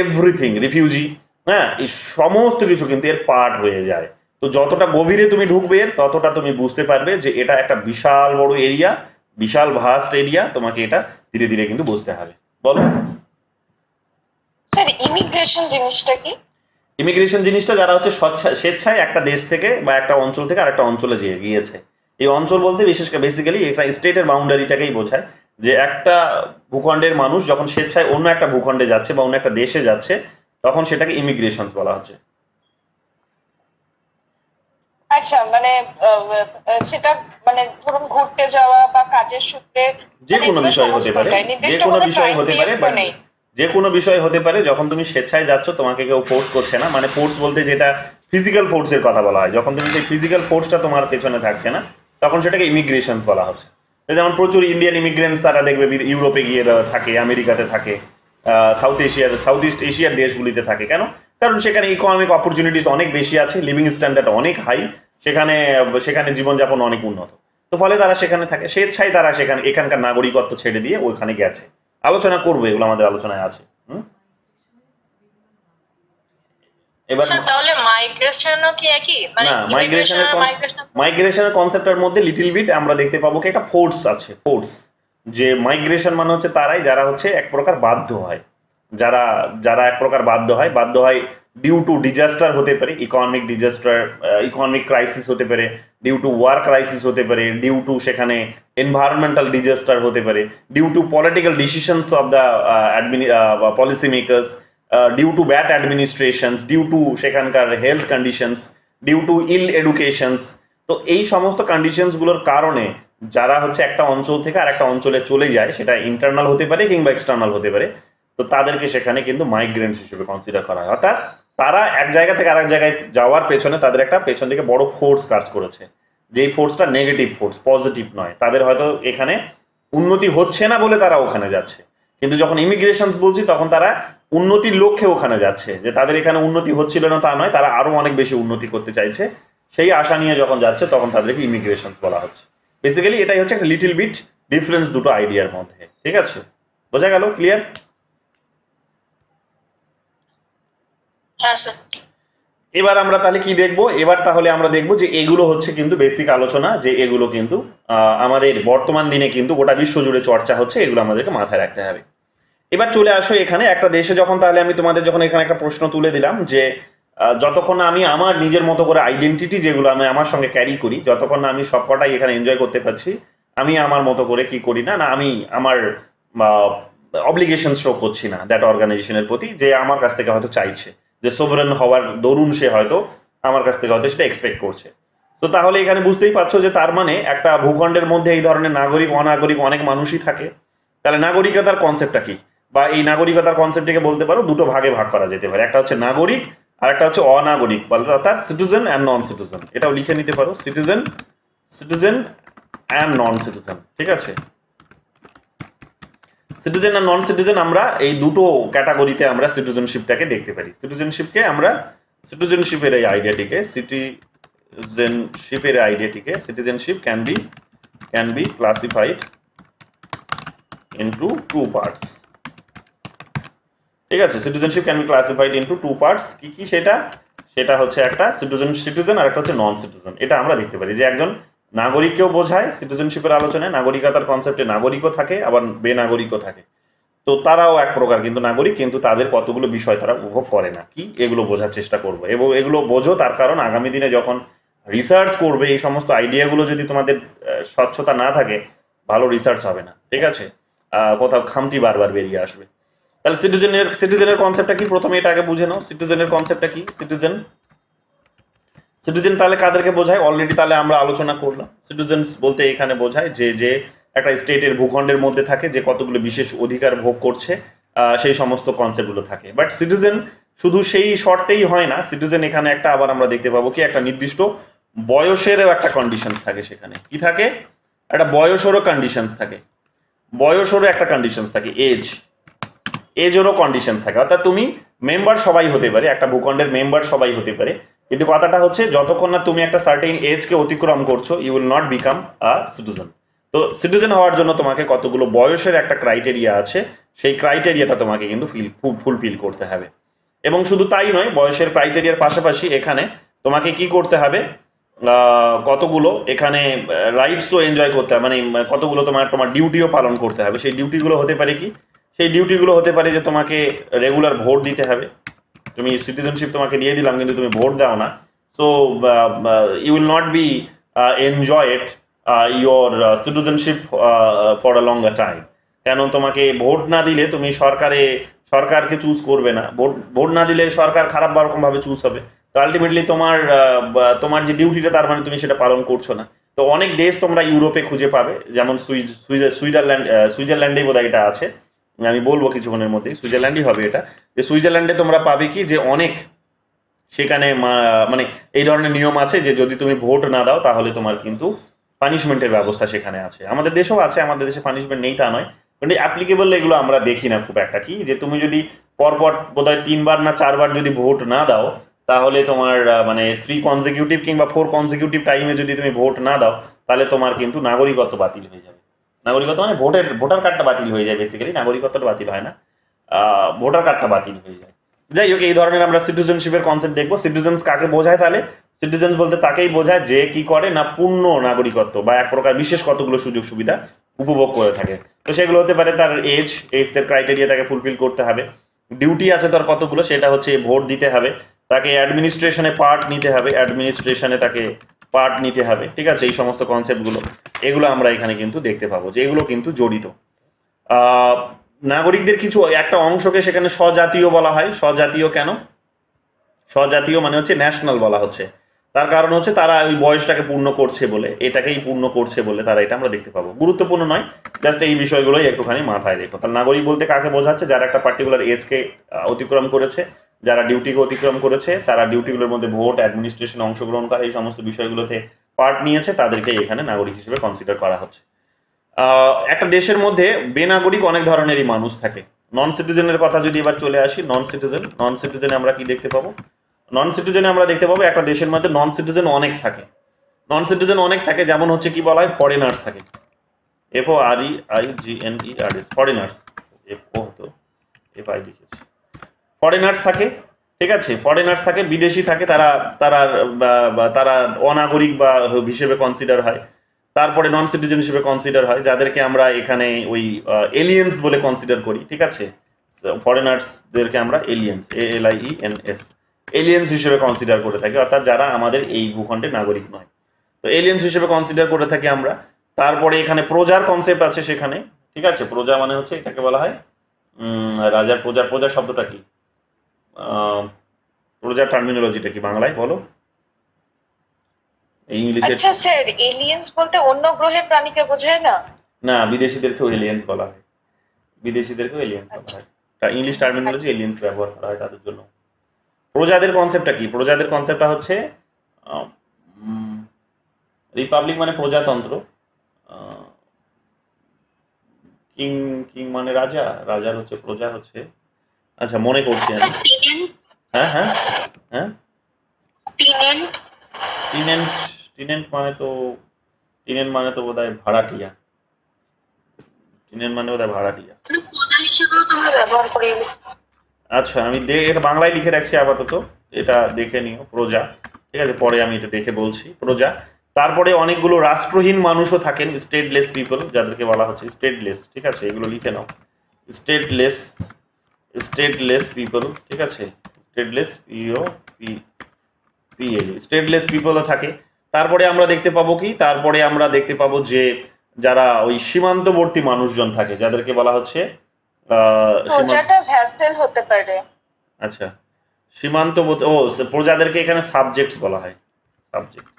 এভরিথিং, রিফিউজি, হ্যাঁ, এই সমস্ত কিছু কিন্তু এর পার্ট হয়ে যায়। তো যতটা গভীরে তুমি ঢুকবে ততটা তুমি বুঝতে পারবে যে এটা একটা বিশাল বড় এরিয়া, বিশাল ভাস্ট এরিয়া, তোমাকে এটা ধীরে ধীরে কিন্তু বুঝতে হবে। বলো স্যার, ইমিগ্রেশন জিনিসটা কি? ইমিগ্রেশন জিনিসটা যারা হচ্ছে স্বেচ্ছায় একটা দেশ থেকে বা একটা অঞ্চল থেকে আরেকটা অঞ্চলে গিয়েছে, এই অঞ্চল বলতে বেসিক্যালি এটা স্টেটের বাউন্ডারিটাকেই বোঝায়, যে একটা ভূখণ্ডের মানুষ যখন স্বেচ্ছায় অন্য একটা ভূখণ্ডে যাচ্ছে বা অন্য একটা দেশে যাচ্ছে তখন সেটাকে ইমিগ্রেশন বলা হচ্ছে। আচ্ছা, মানে সেটা মানে ধরুন ঘুরতে যাওয়া বা কাজের সূত্রে যে কোনো বিষয় হতে পারে, যে কোনো বিষয় হতে পারে, যে কোনো বিষয় হতে পারে। যখন তুমি স্বেচ্ছায় যাচ্ছ তোমাকে কেউ ফোর্স করছে না, মানে ফোর্স বলতে যেটা ফিজিক্যাল ফোর্সের কথা বলা হয়, যখন তুমি সেই ফিজিক্যাল ফোর্সটা তোমার পেছনে থাকছে না তখন সেটাকে ইমিগ্রেশন বলা হচ্ছে। যেমন প্রচুর ইন্ডিয়ান ইমিগ্রেন্টস তারা দেখবে ইউরোপে গিয়ে থাকে, আমেরিকাতে থাকে, সাউথ ইস্ট এশিয়ার দেশগুলিতে থাকে। কেন? কারণ সেখানে ইকোনমিক অপরচুনিটিস অনেক বেশি আছে, লিভিং স্ট্যান্ডার্ড অনেক হাই, সেখানে জীবনযাপন অনেক উন্নত। তো ফলে তারা সেখানে থাকে, স্বেচ্ছায় তারা সেখানে এখানকার নাগরিকত্ব ছেড়ে দিয়ে ওইখানে গেছে। আলোচনা করবো, এগুলো আমাদের আলোচনায় আছে। এবার তাহলে মাইগ্রেশনও কি একই? মানে না, মাইগ্রেশনের কনসেপ্টের মধ্যে লিটল বিট আমরা দেখতে পাবো কি একটা ফোর্স আছে। ফোর্স, যে মাইগ্রেশন মানে হচ্ছে তারাই যারা হচ্ছে এক প্রকার বাধ্য হয়, যারা এক প্রকার বাধ্য হয় ডিউ টু ডিজাস্টার হতে পারে, ইকোনমিক ডিজাস্টার, ইকোনমিক ক্রাইসিস হতে পারে, ডিউ টু ওয়ার ক্রাইসিস হতে পারে, ডিউ টু সেখানে এনভায়রনমেন্টাল ডিজাস্টার হতে পারে, due to political decisions of the policy makers, due to bad administrations, due to সেখানকার health conditions, due to ill educations. তো এই সমস্ত কন্ডিশনসগুলোর কারণে যারা হচ্ছে একটা অঞ্চল থেকে আর একটা অঞ্চলে চলে যায়, সেটা ইন্টারনাল হতে পারে কিংবা এক্সটার্নাল হতে পারে, তো তাদেরকে সেখানে কিন্তু মাইগ্রেন্টস হিসেবে কনসিডার করা হয়। অর্থাৎ তারা এক জায়গা থেকে আরেক জায়গায় যাওয়ার পেছনে তাদের একটা পেছন থেকে বড় ফোর্স কাজ করেছে, যেই ফোর্সটা নেগেটিভ ফোর্স, পজিটিভ নয়। তাদের হয়তো এখানে উন্নতি হচ্ছে না বলে তারা ওখানে যাচ্ছে, কিন্তু যখন ইমিগ্রেশনস বলছি তখন তারা উন্নতির লক্ষ্যে ওখানে যাচ্ছে, যে তাদের এখানে উন্নতি হচ্ছিল না তা নয়, তারা আরো অনেক বেশি উন্নতি করতে চাইছে, সেই আশা নিয়ে যখন যাচ্ছে তখন তাদেরকে ইমিগ্রেশনস বলা হচ্ছে। বেসিক্যালি এটাই হচ্ছে একটা লিটল বিট ডিফারেন্স দুটো আইডিয়ার মধ্যে। ঠিক আছে, বোঝা গেল? ক্লিয়ার? হ্যাঁ স্যার। এবার আমরা তাহলে কি দেখবো? এবার তাহলে আমরা দেখবো যে এগুলো হচ্ছে কিন্তু বেসিক আলোচনা, যে এগুলো কিন্তু আমাদের বর্তমান দিনে কিন্তু গোটা বিশ্ব জুড়ে চর্চা হচ্ছে, এগুলো আমাদেরকে মাথায় রাখতে হবে। এবার চলে আসো এখানে একটা দেশে যখন, তাহলে আমি তোমাদের যখন এখানে একটা প্রশ্ন তুলে দিলাম যে যতক্ষণ আমি আমার নিজের মতো করে আইডেন্টিটি যেগুলো আমি আমার সঙ্গে ক্যারি করি, যতক্ষণ না আমি সবকটাই এখানে এনজয় করতে পারছি, আমি আমার মতো করে কি করি না, আমি আমার অব্লিগেশন শো করছি না দ্যাট অর্গানাইজেশনের প্রতি, যে আমার কাছ থেকে হয়তো চাইছে, যে সোভারেন হওয়ার দরুন সে হয়তো আমার কাছ থেকে হয়তো সেটা এক্সপেক্ট করছে। তো তাহলে এখানে বুঝতেই পারছো যে তার মানে একটা ভূখণ্ডের মধ্যে এই ধরনের নাগরিক অনাগরিক অনেক মানুষই থাকে। তাহলে নাগরিকতার কনসেপ্টটা কি, বা এই নাগরিকতার কনসেপ্টটিকে বলতে পারো দুটো ভাগে ভাগ করা যেতে পারে। একটা হচ্ছে নাগরিক আর একটা হচ্ছে অনাগরিক, বলতে অর্থাৎ সিটিজেন অ্যান্ড নন সিটিজেন। এটাও লিখে নিতে পারো, সিটিজেন অ্যান্ড নন সিটিজেন। ঠিক আছে, সিটিজেন আর নন সিটিজেন আমরা এই দুটো ক্যাটাগরিতে আমরা সিটিজেনশিপটাকে দেখতে পারি। সিটিজেনশিপের এই আইডিয়াটিকে citizenship can be classified into two parts. ঠিক আছে, citizenship can be classified into two parts. কি কি সেটা হচ্ছে একটা সিটিজেন আর একটা হচ্ছে নন সিটিজেন। এটা আমরা দেখতে পারি যে একজন নাগরিককেও বোঝায় সিটিজেনশিপের আলোচনায়, নাগরিকতার কনসেপ্টে নাগরিকও থাকে আবার বেনাগরিকও থাকে। তো তারাও এক প্রকার কিন্তু নাগরিক, কিন্তু তাদের কতগুলো বিষয় তারা উপভোগ করে না, কি এগুলো বোঝার চেষ্টা করবো। এবং এগুলো বোঝো তার কারণ আগামী দিনে যখন রিসার্চ করবে এই সমস্ত আইডিয়াগুলো যদি তোমাদের স্বচ্ছতা না থাকে, ভালো রিসার্চ হবে না। ঠিক আছে, কোথাও খামতি বারবার বেরিয়ে আসবে। তাহলে সিটিজেনের কনসেপ্টটা কি, প্রথমে এটা আগে বুঝে নাও। সিটিজেনের কনসেপ্টটা কি? সিটিজেন তাহলে কাদেরকে বোঝায় অলরেডি তাহলে আমরা আলোচনা করলাম। সিটিজেন্স বলতে এখানে বোঝায় যে একটা স্টেটের ভূখণ্ডের মধ্যে থাকে, যে কতগুলো বিশেষ অধিকার ভোগ করছে, সেই সমস্ত কনসেপ্টগুলো থাকে। বাট সিটিজেন শুধু সেই শর্তেই হয় না, সিটিজেন এখানে একটা আবার আমরা দেখতে পাবো কি একটা নির্দিষ্ট বয়সেরও একটা কন্ডিশনস থাকে। সেখানে কি থাকে? একটা বয়সেরও কন্ডিশনস থাকে, একটা কন্ডিশনস থাকে, এজেরও কন্ডিশনস থাকে। অর্থাৎ তুমি মেম্বার সবাই হতে পারে, একটা ভূখণ্ডের মেম্বার সবাই হতে পারে, কিন্তু কথাটা হচ্ছে যতক্ষণ না তুমি একটা সার্টেন এজকে অতিক্রম করছো, you will not become a citizen. তো সিটিজেন হওয়ার জন্য তোমাকে কতগুলো বয়সের একটা ক্রাইটেরিয়া আছে, সেই ক্রাইটেরিয়াটা তোমাকে কিন্তু ফুলফিল করতে হবে। এবং শুধু তাই নয়, বয়সের ক্রাইটেরিয়ার পাশাপাশি এখানে তোমাকে কি করতে হবে, কতগুলো এখানে রাইটসও এনজয় করতে হবে, মানে কতগুলো তোমার ডিউটিও পালন করতে হবে। সেই ডিউটিগুলো হতে পারে কি? সেই ডিউটিগুলো হতে পারে যে তোমাকে রেগুলার ভোট দিতে হবে। তুমি সিটিজেনশিপ তোমাকে দিয়ে দিলাম কিন্তু তুমি ভোট দাও না, so you will not be enjoy it your citizenship for a longer time. কেন তোমাকে ভোট না দিলে তুমি সরকারকে চুজ করবে না, ভোট না দিলে সরকার খারাপ রকমভাবে চুজ হবে, তো আলটিমেটলি তোমার যে ডিউটিটা তার তুমি সেটা পালন করছো না। তো অনেক দেশ তোমরা ইউরোপে খুঁজে পাবে, যেমন সুইজারল্যান্ডে বোধহয় এটা আছে, আমি বলবো কিছুক্ষণের মধ্যেই, সুইজারল্যান্ডই হবে এটা। যে সুইজারল্যান্ডে তোমরা পাবে কি যে অনেক সেখানে মানে এই ধরনের নিয়ম আছে যে যদি তুমি ভোট না দাও তাহলে তোমার কিন্তু পানিশমেন্টের ব্যবস্থা সেখানে আছে। আমাদের দেশেও আছে, আমাদের দেশে পানিশমেন্ট নেই তা নয়, কিন্তু অ্যাপ্লিকেবল এগুলো আমরা দেখি না খুব একটা। কি যে তুমি যদি পরপর বোধহয় 3বার না 4বার যদি ভোট না দাও তাহলে তোমার মানে 3 কনজিকিউটিভ কিংবা 4 কনজিকিউটিভ টাইমে যদি তুমি ভোট না দাও তাহলে তোমার কিন্তু নাগরিকত্ব বাতিল হয়ে যাবে। নাগরিকত্ব মানে ভোটার কার্ডটা বাতিল হয়ে যায়, বেসিক্যালি নাগরিকত্বটা বাতিল হয় না, ভোটার কার্ডটা বাতিল হয়ে যায়। যাই হোক, এই ধরনের আমরা সিটিজেনশিপের কনসেপ্ট দেখবো। সিটিজেন্স কাকে বোঝায়? তাহলে সিটিজেন্স বলতে তাকেই বোঝায় যে কি করে না পূর্ণ নাগরিকত্ব বা এক প্রকার বিশেষ কতগুলো সুযোগ সুবিধা উপভোগ করে থাকে। তো সেগুলো হতে পারে তার এজ এর ক্রাইটেরিয়া তাকে ফুলফিল করতে হবে, ডিউটি আছে তার কতগুলো, সেটা হচ্ছে ভোট দিতে হবে, তাকে অ্যাডমিনিস্ট্রেশনে পার্ট নিতে হবে, তাকে পার্ট নিতে হবে, ঠিক আছে। এই সমস্ত কনসেপ্টগুলো এগুলো আমরা এখানে কিন্তু দেখতে পাবো যে এগুলো কিন্তু জড়িত। নাগরিকদের কিছু একটা অংশকে সেখানে স্বজাতীয় বলা হয়। স্বজাতীয় কেন? স্বজাতীয় মানে হচ্ছে ন্যাশনাল বলা হচ্ছে, তার কারণ হচ্ছে তারা ওই বয়সটাকে পূর্ণ করছে বলে, এটাকেই পূর্ণ করছে বলে তারা এটা আমরা দেখতে পাবো। গুরুত্বপূর্ণ নয়, জাস্ট এই বিষয়গুলোই একটুখানি মাথায় রেখো। তার নাগরিক বলতে কাকে বোঝাচ্ছে? যারা একটা পার্টিকুলার এজকে অতিক্রম করেছে, যারা ডিউটিকে অতিক্রম করেছে, তারা ডিউটিগুলোর মধ্যে ভোট অ্যাডমিনিস্ট্রেশনে অংশগ্রহণ করা, এই সমস্ত বিষয়গুলোতে পার্ট নিয়েছে, তাদেরকে এখানে নাগরিক হিসেবে কনসিডার করা হচ্ছে। একটা দেশের মধ্যে বেনাগরিক অনেক ধরনেরই মানুষ থাকে। নন সিটিজেনের কথা যদি এবার চলে আসি, নন সিটিজেনে আমরা কি দেখতে পাবো? নন সিটিজেনে আমরা দেখতে পাবো একটা দেশের মধ্যে নন সিটিজেন অনেক থাকে। নন সিটিজেন অনেক থাকে, যেমন হচ্ছে কি বলা হয়, ফরেনার্স থাকে, FOREIGNERS, ফরেনার্স, FI লিখেছি, ফরেনার্স থাকে, ঠিক আছে। ফরেনার্স থাকে, বিদেশি থাকে, তারা অনাগরিক বা হিসেবে কনসিডার হয়। তারপরে নন সিটিজেন হিসেবে কনসিডার হয় যাদেরকে আমরা এখানে ওই এলিয়েন্স বলে কনসিডার করি, ঠিক আছে। ফরেনার্সদেরকে আমরা এলিয়েন্স, ALIENS, এলিয়েন্স হিসেবে কনসিডার করে থাকি, অর্থাৎ যারা আমাদের এই ভূখণ্ডের নাগরিক নয়, তো এলিয়েন্স হিসেবে কনসিডার করে থাকি আমরা। তারপরে এখানে প্রজার কনসেপ্ট আছে সেখানে, ঠিক আছে। প্রজা মানে হচ্ছে এটাকে বলা হয় রাজার প্রজা। প্রজা শব্দটা কি? প্রজার টার্মিনোলজিটা কি বাংলায় বলো? ইংলিশে আচ্ছা স্যার, এলিয়েন্স বলতে অন্য গ্রহের প্রাণীকে বোঝায় না? না, বিদেশিদেরকেও এলিয়েন্স বলা হয়, বিদেশিদেরকেও এলিয়েন্স বলা হয়। ইংলিশ টার্মিনোলজি এলিয়েন্স ব্যবহার করা হয় তাদের জন্য। প্রজাদের কনসেপ্টটা কি? প্রজাদের কনসেপ্টটা হচ্ছে রিপাবলিক মানে প্রজাতন্ত্র, কিং মানে রাজা, রাজার হচ্ছে প্রজা হচ্ছে, আচ্ছা মনে করছি আমি, হ্যাঁ হ্যাঁ হ্যাঁ, টিনেন্ট মানে তো বোধহয় ভাড়াটিয়া, ভাড়াটিয়া। আচ্ছা, আমি এটা বাংলায় লিখে রাখছি আপাতত, এটা দেখে নিও, প্রজা, ঠিক আছে। পরে আমি এটা দেখে বলছি, প্রজা। তারপরে অনেকগুলো রাষ্ট্রহীন মানুষও থাকেন, স্টেটলেস পিপল, যাদেরকে বলা হচ্ছে স্টেটলেস, ঠিক আছে। এগুলো লিখে নাও, স্টেটলেস পিপল, ঠিক আছে। স্টেটলেস স্টেটলেস পিপলও থাকে। তারপরে আমরা দেখতে পাবো কি? তারপরে আমরা দেখতে পাবো যে যারা ওই সীমান্তবর্তী মানুষজন থাকে, যাদেরকে বলা হচ্ছে হতে পারে, আচ্ছা সীমান্তবর্তী, প্রজাদেরকে এখানে সাবজেক্টস বলা হয়, সাবজেক্টস,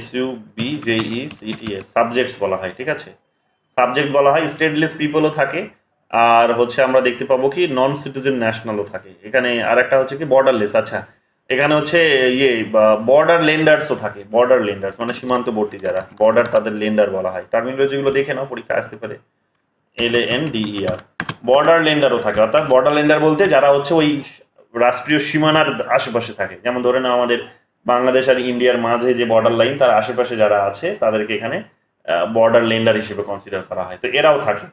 SUBJECTS, সাবজেক্টস বলা হয়, ঠিক আছে। সাবজেক্ট বলা হয়। স্টেটলেস পিপলও থাকে, আর হচ্ছে আমরা দেখতে পাবো কি নন সিটিজেন ন্যাশনালও থাকে এখানে। আর একটা হচ্ছে কি বর্ডারলেস, আচ্ছা এখানে হচ্ছে বর্ডার লেন্ডার্সও থাকে। বর্ডার লেন্ডার্স মানে সীমান্তবর্তী যারা, বর্ডার তাদের লেন্ডার বলা হয়। টার্মিনোলজিগুলো দেখে নাও, পরীক্ষা আসতে পারে। LANDER, বর্ডার লেন্ডারও থাকে, অর্থাৎ বর্ডার লেন্ডার বলতে যারা হচ্ছে ওই রাষ্ট্রীয় সীমানার আশেপাশে থাকে। যেমন ধরে নাও আমাদের বাংলাদেশ আর ইন্ডিয়ার মাঝে যে বর্ডার লাইন, তার আশেপাশে যারা আছে তাদেরকে এখানে বর্ডার লেন্ডার হিসেবে কনসিডার করা হয়। তো এরাও থাকে,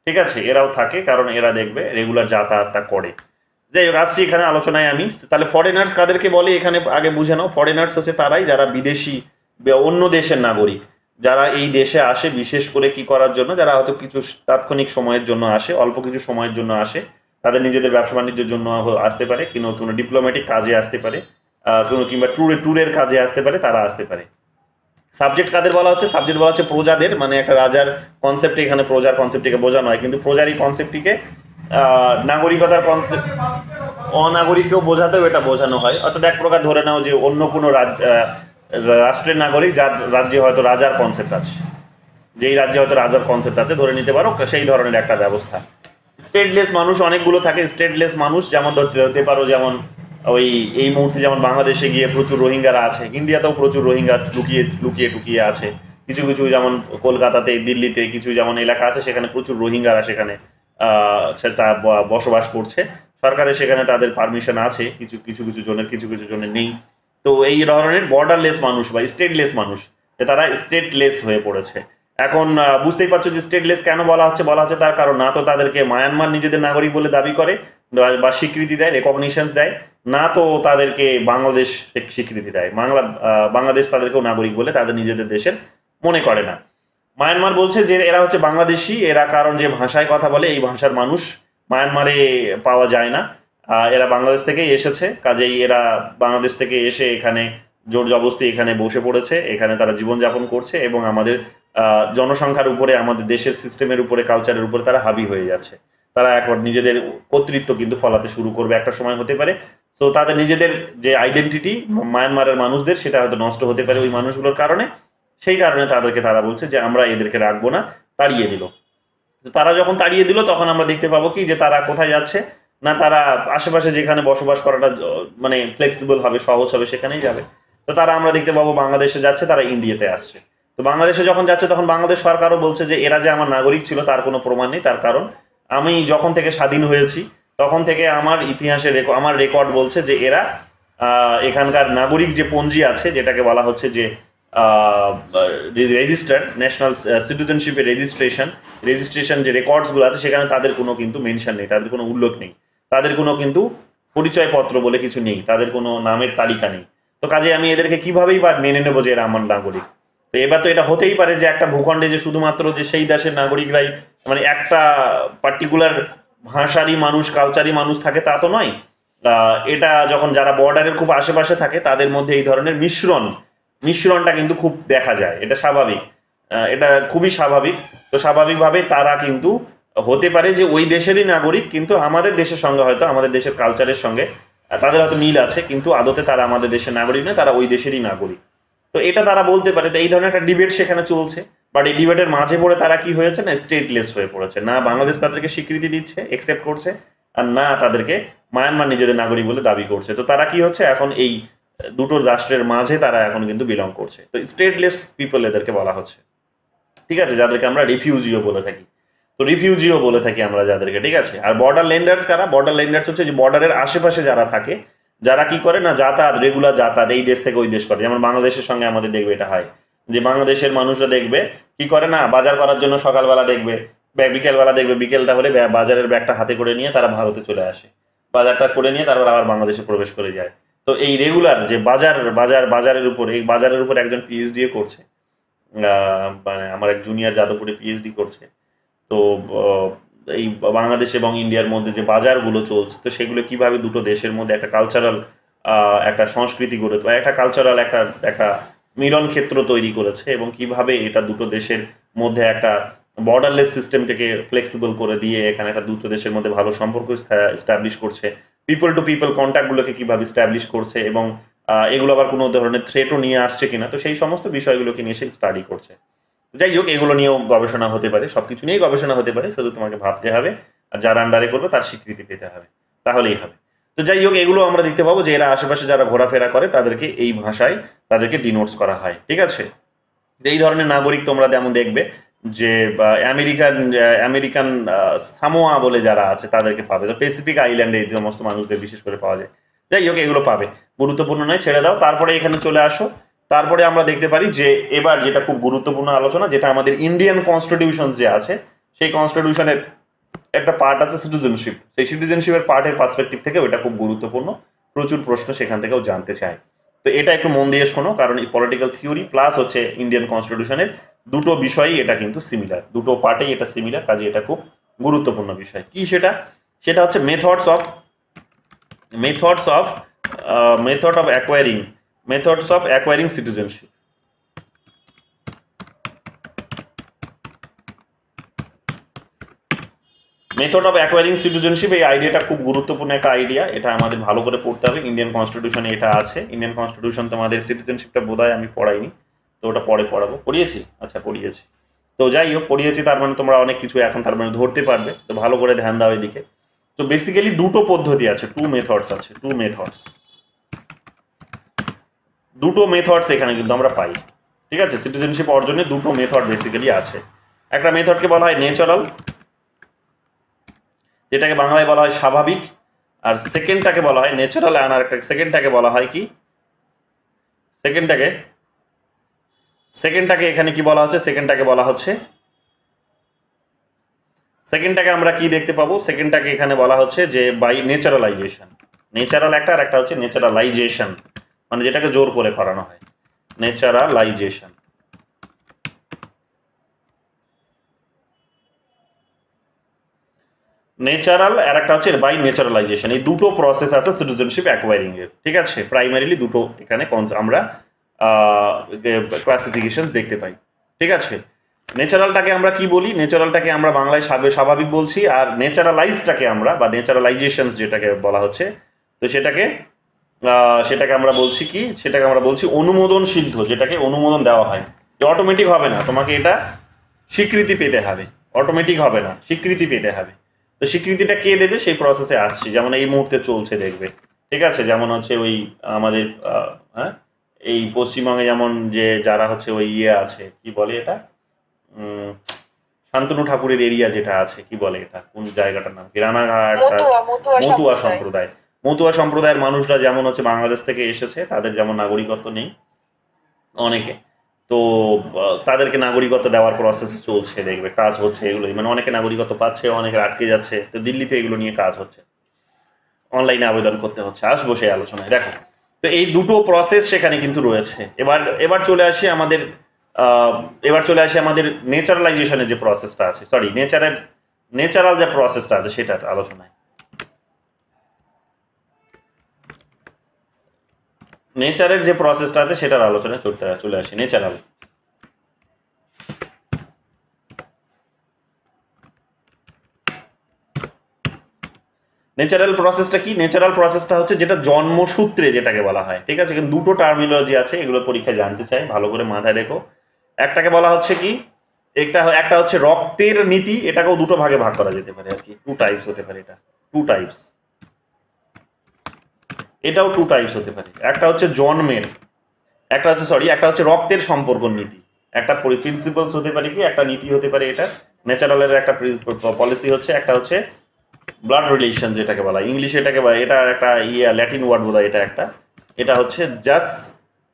ঠিক আছে, এরাও থাকে, কারণ এরা দেখবে রেগুলার যাতায়াতটা করে। যাই হোক, আসছি এখানে আলোচনায় আমি। তাহলে ফরেনার্স কাদেরকে বলে এখানে আগে বুঝে নাও। ফরেনার্স হচ্ছে তারাই যারা বিদেশি, অন্য দেশের নাগরিক, যারা এই দেশে আসে বিশেষ করে কি করার জন্য, যারা হয়তো কিছু তাৎক্ষণিক সময়ের জন্য আসে, অল্প কিছু সময়ের জন্য আসে, তাদের নিজেদের ব্যবসা বাণিজ্যের জন্য আসতে পারে, কোনো ডিপ্লোম্যাটিক কাজে আসতে পারে, কিংবা ট্যুরের কাজে আসতে পারে, তারা আসতে পারে। সাবজেক্ট কাদের বলা হচ্ছে? সাবজেক্ট বলা হচ্ছে প্রজাদের, মানে একটা রাজার কনসেপ্টে এখানে প্রজার কনসেপ্টটিকে বোঝানো হয়, কিন্তু প্রজার এই কনসেপ্টটিকে নাগরিকতার কনসেপ্ট অনাগরিককেও বোঝাতেও এটা বোঝানো হয়। অর্থাৎ এক প্রকার ধরে নাও যে অন্য কোনো রাষ্ট্রের নাগরিক যার রাজ্যে হয়তো রাজার কনসেপ্ট আছে, যেই রাজ্যে হয়তো রাজার কনসেপ্ট আছে ধরে নিতে পারো, সেই ধরনের একটা ব্যবস্থা। স্টেটলেস মানুষ অনেকগুলো থাকে। স্টেটলেস মানুষ যেমন ধরতে পারো, যেমন ওই এই মুহূর্তে যেমন বাংলাদেশে গিয়ে প্রচুর রোহিঙ্গারা আছে, ইন্ডিয়াতেও প্রচুর রোহিঙ্গা লুকিয়ে আছে। কিছু কিছু যেমন কলকাতাতে, দিল্লিতে কিছু যেমন এলাকা আছে সেখানে প্রচুর রোহিঙ্গারা সেখানে তা বসবাস করছে। সরকারের সেখানে তাদের পারমিশন আছে, কিছু কিছু জনের নেই। তো এই ধরনের বর্ডারলেস মানুষ বা স্টেটলেস মানুষ, তারা স্টেটলেস হয়ে পড়েছে। এখন বুঝতেই পারছো যে স্টেটলেস কেন বলা হচ্ছে তার কারণ, না তো তাদেরকে মায়ানমার নিজেদের নাগরিক বলে দাবি করে বা স্বীকৃতি দেয়, রেকগনিশনস দেয়, না তো তাদেরকে বাংলাদেশ স্বীকৃতি দেয়। বাংলাদেশ তাদেরকেও নাগরিক বলে তাদের নিজেদের দেশের মনে করে না। মায়ানমার বলছে যে এরা হচ্ছে বাংলাদেশি, এরা কারণ যে ভাষায় কথা বলে এই ভাষার মানুষ মায়ানমারে পাওয়া যায় না, এরা বাংলাদেশ থেকেই এসেছে, কাজেই এরা বাংলাদেশ থেকে এসে এখানে জোর জবরদস্তি এখানে বসে পড়েছে, এখানে তারা জীবনযাপন করছে এবং আমাদের জনসংখ্যার উপরে, আমাদের দেশের সিস্টেমের উপরে, কালচারের উপরে তারা হাবি হয়ে যাচ্ছে। তারা একবার নিজেদের কর্তৃত্ব কিন্তু ফলাতে শুরু করবে একটা সময় হতে পারে। তো তাদের নিজেদের যে আইডেন্টিটি মায়ানমারের মানুষদের, সেটা হয়তো নষ্ট হতে পারে ওই মানুষগুলোর কারণে। সেই কারণে তারা বলছে যে আমরা এদেরকে রাখবো না, তাড়িয়ে দিল। তো তারা যখন তাড়িয়ে দিল তখন আমরা দেখতে পাবো কি যে তারা কোথায় যাচ্ছে না, তারা আশেপাশে যেখানে বসবাস করাটা মানে ফ্লেক্সিবল হবে, সহজ হবে, সেখানেই যাবে। তো তারা আমরা দেখতে পাবো বাংলাদেশে যাচ্ছে, তারা ইন্ডিয়াতে আসছে। তো বাংলাদেশে যখন যাচ্ছে তখন বাংলাদেশ সরকারও বলছে যে এরা যে আমার নাগরিক ছিল তার কোনো প্রমাণ নেই, তার কারণ আমি যখন থেকে স্বাধীন হয়েছি তখন থেকে আমার ইতিহাসে আমার রেকর্ড বলছে যে এরা এখানকার নাগরিক যে পঞ্জি আছে, যেটাকে বলা হচ্ছে যে রেজিস্টার ন্যাশনাল সিটিজেনশিপের রেজিস্ট্রেশন যে রেকর্ডসগুলো আছে সেখানে তাদের কোনো কিন্তু মেনশন নেই, তাদের কোনো উল্লেখ নেই, তাদের কোনো কিন্তু পরিচয়পত্র বলে কিছু নেই, তাদের কোনো নামের তালিকা নেই। তো কাজে আমি এদেরকে কিভাবেই বা মেনে নেবো যে এরা আমার নাগরিক? তো এবার তো এটা হতেই পারে যে একটা ভূখণ্ডে যে শুধুমাত্র যে সেই দেশের নাগরিকরাই, মানে একটা পার্টিকুলার ভাষারই মানুষ, কালচারই মানুষ থাকে তা তো নয়। এটা যখন যারা বর্ডারের খুব আশেপাশে থাকে তাদের মধ্যে এই ধরনের মিশ্রণটা কিন্তু খুব দেখা যায়, এটা স্বাভাবিক, এটা খুবই স্বাভাবিক। তো স্বাভাবিকভাবে তারা কিন্তু হতে পারে যে ওই দেশেরই নাগরিক, কিন্তু আমাদের দেশের সঙ্গে হয়তো, আমাদের দেশের কালচারের সঙ্গে তাদের হয়তো মিল আছে, কিন্তু আদতে তারা আমাদের দেশের নাগরিক নয়, তারা ওই দেশেরই নাগরিক। তো এটা তারা বলতে পারে। তো এই ধরনের একটা ডিবেট সেখানে চলছে, বাট এই ডিবেটের মাঝে পড়ে তারা কি হয়েছে না, স্টেটলেস হয়ে পড়েছে। না বাংলাদেশ তাদেরকে স্বীকৃতি দিচ্ছে, একসেপ্ট করছে, আর না তাদেরকে মায়ানমার নিজেদের নাগরিক বলে দাবি করছে। তো তারা কি হচ্ছে এখন এই দুটো রাষ্ট্রের মাঝে তারা এখন কিন্তু বিলং করছে। তো স্টেটলেস পিপল এদেরকে বলা হচ্ছে, ঠিক আছে, যাদেরকে আমরা রিফিউজিও বলে থাকি। তো রিফিউজিও বলে থাকি আমরা যাদেরকে, ঠিক আছে। আর বর্ডার ল্যান্ডার্স কারা? বর্ডার ল্যান্ডার্স হচ্ছে যে বর্ডারের আশেপাশে যারা থাকে, যারা কি করে না, যাতায়াত, রেগুলার যাতায়াত এই দেশ থেকে ওই দেশ করে। যেমন বাংলাদেশের সঙ্গে আমাদের দেখবে এটা হয় যে বাংলাদেশের মানুষরা দেখবে কি করে না, বাজার করার জন্য সকালবেলা দেখবে, বিকেলবেলা দেখবে, বিকেলটা হলে বাজারের ব্যাগটা হাতে করে নিয়ে তারা ভারতে চলে আসে, বাজারটা করে নিয়ে তারপর আবার বাংলাদেশে প্রবেশ করে যায়। তো এই রেগুলার যে বাজারের উপর, এই বাজারের উপর একজন পিএইচডি করছে, মানে আমার এক জুনিয়র যাদবপুরে পিএইচডি করছে। তো এই বাংলাদেশ এবং ইন্ডিয়ার মধ্যে যে বাজারগুলো চলছে, তো সেগুলো কিভাবে দুটো দেশের মধ্যে একটা কালচারাল একটা সংস্কৃতি গড়ে তোলে, একটা কালচারাল একটা মিলন ক্ষেত্র তৈরি করেছে, এবং কিভাবে এটা দুটো দেশের মধ্যে একটা বর্ডারলেস সিস্টেমটাকে ফ্লেক্সিবল করে দিয়ে এখানে একটা দুটো দেশের মধ্যে ভালো সম্পর্ক এস্টাবলিশ করছে, পিপল টু পিপল কন্ট্যাক্টগুলোকে কিভাবে এস্টাবলিশ করছে, এবং এগুলো আবার কোনো ধরনের থ্রেটও নিয়ে আসছে কিনা, তো সেই সমস্ত বিষয়গুলোকে নিয়ে সে স্টাডি করছে। যাই হোক, এগুলো নিয়েও গবেষণা হতে পারে, সবকিছু নিয়েই গবেষণা হতে পারে, শুধু তোমাকে ভাবতে হবে আর যার আন্ডারে করবে তার স্বীকৃতি পেতে হবে, তাহলেই হবে। তো যাই হোক, এগুলো আমরা দেখতে পাবো যে এরা আশেপাশে যারা ঘোরাফেরা করে তাদেরকে এই ভাষায় তাদেরকে ডিনোটস করা হয়, ঠিক আছে। এই ধরনের নাগরিক তোমরা যেমন দেখবে যে আমেরিকান সামোয়া বলে যারা আছে তাদেরকে পাবে, তো প্যাসিফিক আইল্যান্ডে এই সমস্ত মানুষদের বিশেষ করে পাওয়া যায়। যাই হোক, এগুলো পাবে, গুরুত্বপূর্ণ নয়, ছেড়ে দাও। তারপরে এখানে চলে আসো, তারপরে আমরা দেখতে পারি যে এবার যেটা খুব গুরুত্বপূর্ণ আলোচনা, যেটা আমাদের ইন্ডিয়ান কনস্টিটিউশন যে আছে, সেই কনস্টিটিউশনের একটা পার্ট আছে সিটিজেনশিপ। সেই সিটিজেনশিপের পার্টের পার্সপেক্টিভ থেকে ওটা খুব গুরুত্বপূর্ণ, প্রচুর প্রশ্ন সেখান থেকেও জানতে চায়। তো এটা একটু মন দিয়ে শোনো, কারণ এই পলিটিক্যাল থিওরি প্লাস হচ্ছে ইন্ডিয়ান কনস্টিটিউশনের দুটো বিষয়ই এটা কিন্তু সিমিলার, দুটো পার্টেই এটা সিমিলার, কাজে এটা খুব গুরুত্বপূর্ণ বিষয়। কি সেটা? সেটা হচ্ছে methods of methods of acquiring citizenship. Method of acquiring citizenship, এই আইডিয়াটা খুব গুরুত্বপূর্ণ একটা আইডিয়া, এটা আমাদের ভালো করে পড়তে হবে। ইন্ডিয়ান কনস্টিটিউশনে এটা আছে। ইন্ডিয়ান কনস্টিটিউশন তোমাদের সিটিজেনশিপটা বোধহয় আমি পড়াইনি, তো ওটা পরে পড়াবো। পড়িয়েছি? আচ্ছা পড়িয়েছি। তো যাই হোক, পড়িয়েছি তার মানে তোমরা অনেক কিছু এখন তার মানে ধরতে পারবে, তো ভালো করে ধ্যান দাও এদিকে। তো বেসিক্যালি দুটো পদ্ধতি আছে, টু মেথডস এখানে কিন্তু আমরা পাই। ঠিক আছে, সিটিজেনশিপ অর্জনে দুটো মেথড বেসিক্যালি আছে। একটা মেথডকে বলা হয় ন্যাচারাল, যেটাকে বাংলায় বলা হয় স্বাভাবিক, আর সেকেন্ডটাকে বলা হয় ন্যাচারাল, আর একটা সেকেন্ডটাকে বলা হয় কি, সেকেন্ডটাকে এখানে কি বলা হচ্ছে, সেকেন্ডটাকে আমরা কি দেখতে পাবো, সেকেন্ডটাকে এখানে বলা হচ্ছে যে বাই ন্যাচারালাইজেশন। ন্যাচারাল একটা, আর একটা হচ্ছে ন্যাচারালাইজেশন, মানে যেটাকে জোর করে করানো হয়, ন্যাচারালাইজেশন। ন্যাচারাল আর একটা হচ্ছে বাই ন্যাচারালাইজেশন। এই দুটো প্রসেস আছে সিটিজেনশিপ অ্যাকোয়ারিং এর। ঠিক আছে, প্রাইমারিলি দুটো এখানে আমরা ক্লাসিফিকেশন দেখতে পাই। ঠিক আছে, ন্যাচারালটাকে আমরা কি বলি, ন্যাচারালটাকে আমরা বাংলায় স্বাভাবিক বলছি, আর ন্যাচারালাইজটাকে আমরা বা ন্যাচারালাইজেশন যেটাকে বলা হচ্ছে, তো সেটাকে আমরা বলছি কি, সেটাকে আমরা বলছি অনুমোদন সিদ্ধ, যেটাকে অনুমোদন দেওয়া হয়। যে অটোমেটিক হবে না, তোমাকে এটা স্বীকৃতি পেতে হবে, অটোমেটিক হবে না, স্বীকৃতি পেতে হবে। তো স্বীকৃতিটা কে দেবে সেই প্রসেসে আসছি, যেমন এই মুহূর্তে চলছে দেখবে। ঠিক আছে, যেমন হচ্ছে ওই আমাদের হ্যাঁ এই পশ্চিমবঙ্গে যেমন যে যারা হচ্ছে ওই আছে কি বলে এটা, শান্তনু ঠাকুরের এরিয়া যেটা আছে, কি বলে এটা, কোন জায়গাটার নাম, রানাঘাট, মতুয়া সম্প্রদায়ের মানুষরা যেমন হচ্ছে বাংলাদেশ থেকে এসেছে, তাদের যেমন নাগরিকত্ব নেই অনেকে, তো তাদেরকে নাগরিকত্ব দেওয়ার প্রসেস চলছে দেখবে, কাজ হচ্ছে এগুলোই, মানে অনেকে নাগরিকত্ব পাচ্ছে, অনেকে আটকে যাচ্ছে। তো দিল্লিতে এগুলো নিয়ে কাজ হচ্ছে, অনলাইনে আবেদন করতে হচ্ছে, আসবো সেই আলোচনায়। দেখো, তো এই দুটো প্রসেস সেখানে কিন্তু রয়েছে। এবার চলে আসি আমাদের ন্যাচারালাইজেশনের যে প্রসেসটা আছে, ন্যাচারাল যে প্রসেসটা আছে সেটার আলোচনায়। নেচারের যে প্রসেসটা আছে সেটার আলোচনায় চলে আসি। ন্যাচারাল প্রসেসটা কি, ন্যাচারাল প্রসেসটা হচ্ছে যেটা জন্মসূত্রে যেটাকে বলা হয়। ঠিক আছে, কিন্তু দুটো টার্মিনোলজি আছে, এগুলো পরীক্ষায় জানতে চাই, ভালো করে মাথায় রেখো। একটাকে বলা হচ্ছে কি, একটা হচ্ছে রক্তের নীতি, এটাকেও দুটো ভাগে ভাগ করা যেতে পারে আর কি, টু টাইপস হতে পারে, এটাও টু টাইপস হতে পারে। একটা হচ্ছে জন্মের, একটা হচ্ছে রক্তের সম্পর্ক নীতি, একটা প্রিন্সিপালস হতে পারে কি, একটা নীতি হতে পারে। এটা ন্যাচারালের একটা পলিসি হচ্ছে, একটা হচ্ছে ব্লাড রিলেশন যেটাকে বলা, ইংলিশে এটাকে বলা, এটা একটা ল্যাটিন ওয়ার্ড বোধ হয়, এটা হচ্ছে জাস